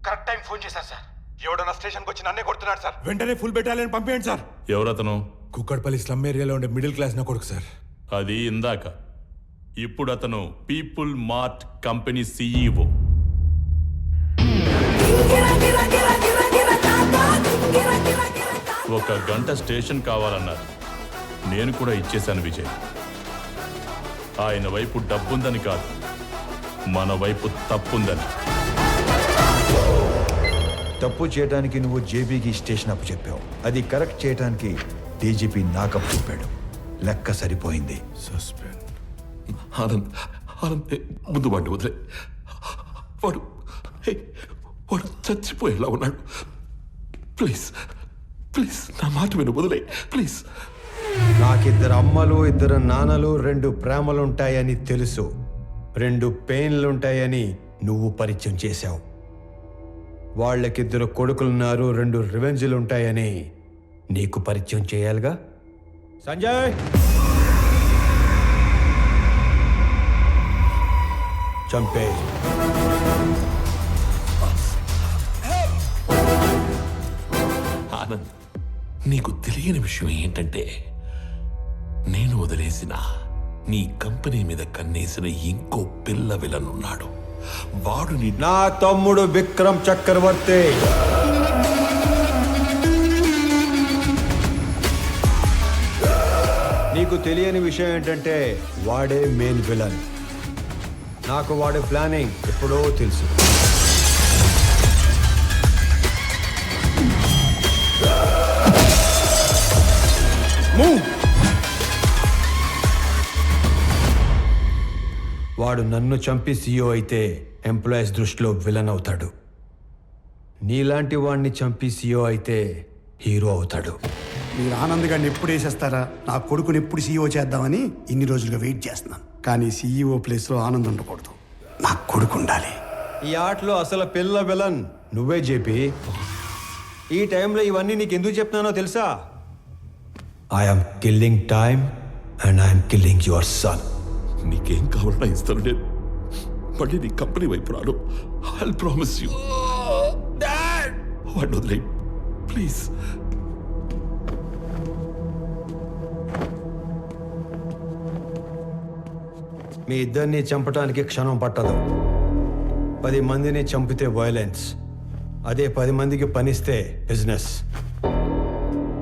Correct time phone చేశారు సార్. ఎవడన్నా స్టేషన్కి వచ్చి నన్నే కొడుతున్నాడు సార్. వెంటనే ఫుల్ బెటాలియన్ పంపేయండి సార్. ఎవరతను? కుక్కడపల్లి స్లమ్ ఏరియాలో ఉండే మిడిల్ క్లాస్ నా కొడుకు సార్. అది ఇందాక ఇప్పుడు అతను పీపుల్ మార్ట్ కంపెనీ సీఈఓ. ఒక గంట స్టేషన్ కావాలన్నారు. నేను కూడా ఇచ్చేశాను విజయ్. ఆయన వైపు డబ్బుందని కాదు, మన వైపు తప్పుందని. తప్పు చేయడానికి నువ్వు జేబీకి స్టేషన్ అప్పు చెప్పావు. అది కరెక్ట్ చేయడానికి డీజీపీ నాకప్పు చెప్పాడు. లెక్క సరిపోయింది. సస్పెండ్. ఆనంద్, ఆనంద్ ముందు వాడిని వదిలే. వాడు వాడు చచ్చిపోయేలా ఉన్నాడు. ప్లీజ్ ప్లీజ్ నా మాట విను, వదిలే ప్లీజ్. నాకిద్దరు అమ్మలు, ఇద్దరు నాన్నలు, 2 ప్రేమలుంటాయని తెలుసు. 2 పెయిన్లుంటాయని నువ్వు పరిచయం చేశావు. వాళ్ళకిద్దరు కొడుకులున్నారు, 2 రివెంజ్లుంటాయని నీకు పరిచయం చేయాలిగా. సంజయ్, చంపే. ఆనంద్, నీకు తెలియని విషయం ఏంటంటే నేను వదిలేసిన నీ కంపెనీ మీద కన్నేసిన ఇంకో పిల్ల విలన్ ఉన్నాడు. వాడు నా తమ్ముడు విక్రమ్ చక్రవర్తి. నీకు తెలియని విషయం ఏంటంటే వాడే మెయిన్ విలన్. నాకు వాడి ప్లానింగ్ ఎప్పుడో తెలుసు. వాడు నన్ను చంపి సీఈఓ అయితే ఎంప్లాయీస్ దృష్టిలో విలన్ అవుతాడు. నీలాంటి వాడిని చంపి సీఈఓ అయితే హీరో అవుతాడు. మీరు ఆనంద్ గారిని ఎప్పుడు వేసేస్తారా, నా కొడుకుని ఎప్పుడు సీఈఓ చేద్దామని ఇన్ని రోజులుగా వెయిట్ చేస్తున్నాను. కానీ సీఈఓ ప్లేస్లో ఆనంద్ ఉండకూడదు, నా కొడుకు ఉండాలి. ఈ ఆటలో అసలు పిల్ల విలన్ నువ్వే జేపీ. ఈ టైంలో ఇవన్నీ నీకు ఎందుకు చెప్తున్నానో తెలుసా? I'm killing time and I'm killing your son. నీకేం కావాలన్నా ఇస్తాను. నేను మళ్ళీ నీ కంపెనీ వైపు రాను. I promise you. వాడిని వదిలే ప్లీజ్. మీ ఇద్దరిని చంపడానికి క్షణం పట్టదు. 10 మందిని చంపితే వైలెన్స్, అదే 10 మందికి పనిస్తే బిజినెస్.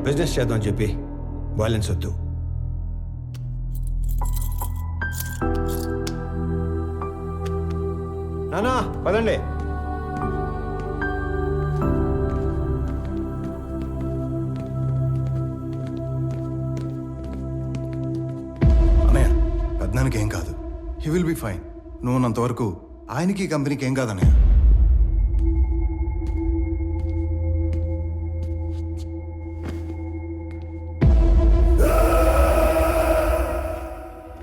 బిజినెస్ చేద్దాం చెప్పి వైలెన్స్ వద్దు. నానా పదండి. అన్నయ్య, పెద్దనానికి ఏం కాదు. He will be fine. నువ్వు ఉన్నంతవరకు ఆయనకి కంపెనీకి ఏం కాదన్నయ్య.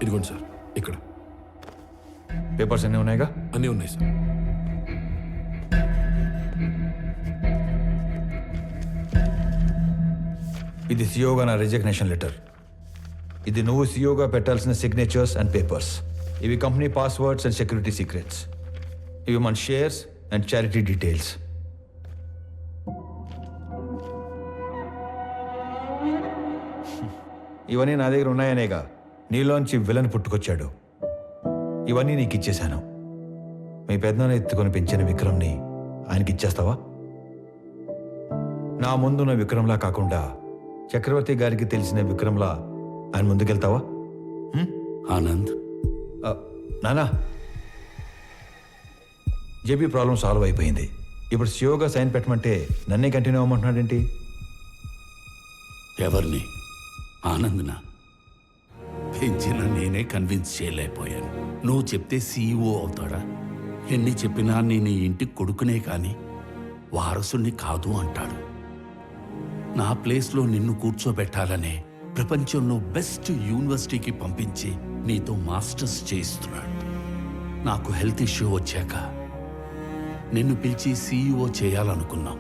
ఇదిగోండి సార్, ఇక్కడ పేపర్స్ అన్నీ ఉన్నాయిగా? అన్నీ ఉన్నాయి సార్. ఇది సీఈఓగా నా రిజిగ్నేషన్ లెటర్. ఇది నువ్వు సీఈఓగా పెట్టాల్సిన సిగ్నేచర్స్ అండ్ పేపర్స్. ఇవి company passwords and security secrets. ఇవి మన షేర్స్ అండ్ చారిటీ డీటెయిల్స్. ఇవన్నీ నా దగ్గర ఉన్నాయనేగా నీలోంచి విలన్ పుట్టుకొచ్చాడు. ఇవన్నీ నీకు ఇచ్చేశాను. మీ పెద్దనాన్న ఎత్తుకొని పెంచిన విక్రమ్ని ఆయనకి ఇచ్చేస్తావా? నా ముందున్న విక్రమ్లా కాకుండా చక్రవర్తి గారికి తెలిసిన విక్రమ్లా ఆయన ముందుకెళ్తావా? ఆనంద్, నానా, జేబీ ప్రాబ్లం సాల్వ్ అయిపోయింది. ఇప్పుడు సియోగా సైన్ పెట్టమంటే నన్నే కంటిన్యూ అవ్వమంటున్నాడేంటి? ఎవరిని? ఆనంద్నా? పెంచిన నేనే కన్విన్స్ చేయలేకపోయాను. నువ్వు చెప్తే సీఈఓ అవుతాడా? ఎన్ని చెప్పినా నేను ఈ ఇంటికి కొడుకునే కానీ వారసుని కాదు అంటాడు. నా ప్లేస్లో నిన్ను కూర్చోబెట్టాలనే ప్రపంచంలో బెస్ట్ యూనివర్సిటీకి పంపించి నీతో మాస్టర్స్ చేయిస్తున్నాడు. నాకు హెల్త్ ఇష్యూ వచ్చాక నిన్ను పిలిచి సీఈఓ చేయాలనుకున్నాం.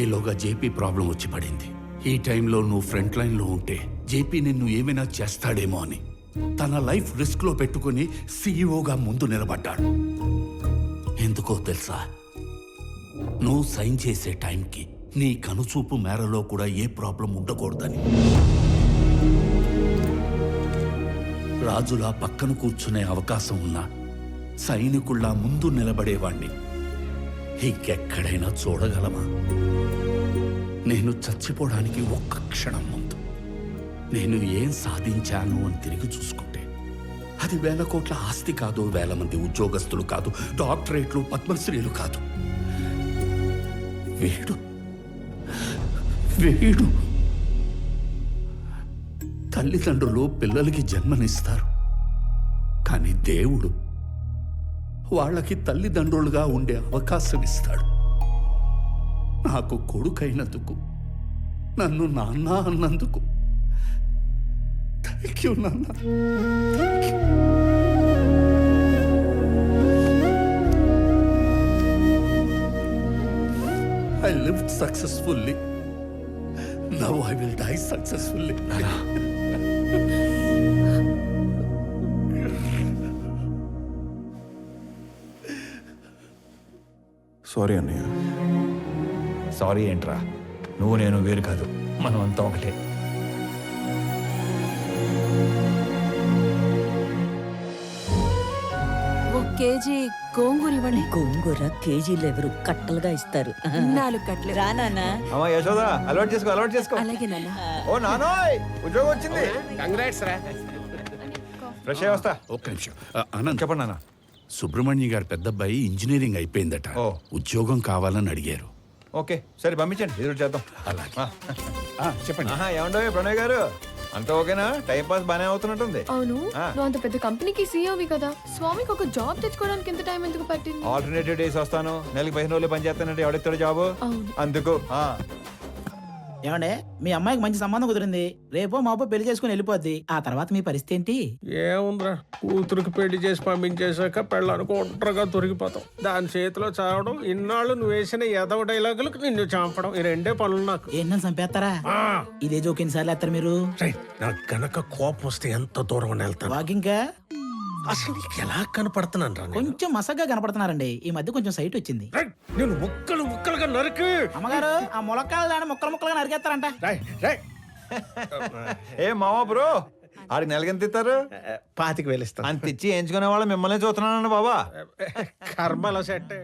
ఈలోగా జేపీ ప్రాబ్లం వచ్చి పడింది. ఈ టైంలో నువ్వు ఫ్రంట్ లైన్లో ఉంటే జేపీ నిన్ను ఏమైనా చేస్తాడేమో అని తన లైఫ్ రిస్క్లో పెట్టుకుని సీఈఓగా ముందు నిలబడ్డాడు. ఎందుకో తెలుసా? నువ్వు సైన్ చేసే టైంకి నీ కనుచూపు మేరలో కూడా ఏ ప్రాబ్లం ఉండకూడదని. రాజులా పక్కన కూర్చునే అవకాశం ఉన్నా సైనికుల్లా ముందు నిలబడేవాణ్ణి ఇంకెక్కడైనా చూడగలమా? నేను చచ్చిపోవడానికి ఒక్క క్షణం ముందు నేను ఏం సాధించాను అని తిరిగి చూసుకుంటే అది 1000 కోట్ల ఆస్తి కాదు, 1000 మంది ఉద్యోగస్తులు కాదు, డాక్టరేట్లు, పద్మశ్రీలు కాదు. వీడు వీడు తల్లిదండ్రులు పిల్లలకి జన్మనిస్తారు, కానీ దేవుడు వాళ్ళకి తల్లిదండ్రులుగా ఉండే అవకాశం ఇస్తాడు. నాకు కొడుకైనందుకు, నన్ను నాన్న అన్నందుకు థ్యాంక్ యూ నాన్న. I lived successfully. Now I will die successfully. Sorry అన్నయ్య. సారీ ఏంట్రా, నువ్వు నేను వేరు కాదు, మనం అంతా ఒకటే. కేజీ గోంగూర ఇవ్వండి. గోంగూర కేజీలు ఎవరు కట్టలుగా ఇస్తారు. 4 కట్టలు రానా? అమ్మా యశోద, అలవాటు చేసుకో, అలవాటు చేసుకో. అలాగే నాన్న. ఓ నానోయ్, ఉద్యోగం వచ్చింది. కంగ్రాట్స్ రా. ఫ్రెష్ అయ్యి వస్తా. ఒక్క నిమిషం. అనంత్, చెప్పండి నాన్న. సుబ్రహ్మణ్య గారి పెద్దబ్బాయి ఇంజనీరింగ్ అయిపోయిందట, ఉద్యోగం కావాలని అడిగారు. ఓకే సరే, పంపించండి, ఎదురు చేద్దాం. అలాగే. చెప్పండి. ఏమండో ప్రణయ్ గారు, అంతా ఓకేనా? టైం పాస్ బానే అవుతున్నట్టుంది. అవును, నువ్వు అంత పెద్ద కంపెనీకి సీఈఓవి కదా, స్వామికి ఒక జాబ్ తెచ్చుకోవడానికి ఎంత టైం ఎందుకు పట్టింది? ఆల్టర్నేటివ్ డేస్ వస్తాను, నెలకి 15 రోజులు పని చేస్తానంటే ఎవడెత్తాడు జాబు? అందుకు ఏమండే, మీ అమ్మాయికి మంచి సంబంధం కుదిరింది, రేపో మాపో పెళ్లి చేసుకుని వెళ్ళిపోద్ది. ఆ తర్వాత మీ పరిస్థితి ఏంటి? ఏముందిరా, కూతురికి పెళ్లి చేసి పంపించేశాక పెళ్ళానికి ఒంటరిగా దొరికిపోతాం. దాని చేతిలో చావడం, ఇన్నాళ్ళు నువ్వు వేసిన ఎదవ డైలాగులకు నిన్ను చంపడం, ఈ 2 పనులు నాకు. ఏంటని చంపేస్తారా? ఇదే జోక్ ఎన్నిసార్లు వేస్తారు మీరు? నాకు గనక కోపం వస్తే ఎంత దూరం వెళ్తాను. వాకింగ్ అసలు నీకు ఎలా కనపడుతున్నాను రా? కొంచెం మసగ్గా కనపడుతున్నారండి, ఈ మధ్య కొంచెం సైట్ వచ్చింది. నేను ముక్కలుగా నరికి. అమ్మగారు, ఆ ములక్కాలు దాన్ని ముక్కలుగా నరికేస్తారంట. ఏ మావా బ్రో, ఆడికి నెలకి ఎంత ఇస్తారు? 25,000 ఇస్తాను. అంత ఇచ్చి ఎంచుకునే వాళ్ళు మిమ్మల్ని చూస్తున్నానండి బాబా. కర్మలో సెట్.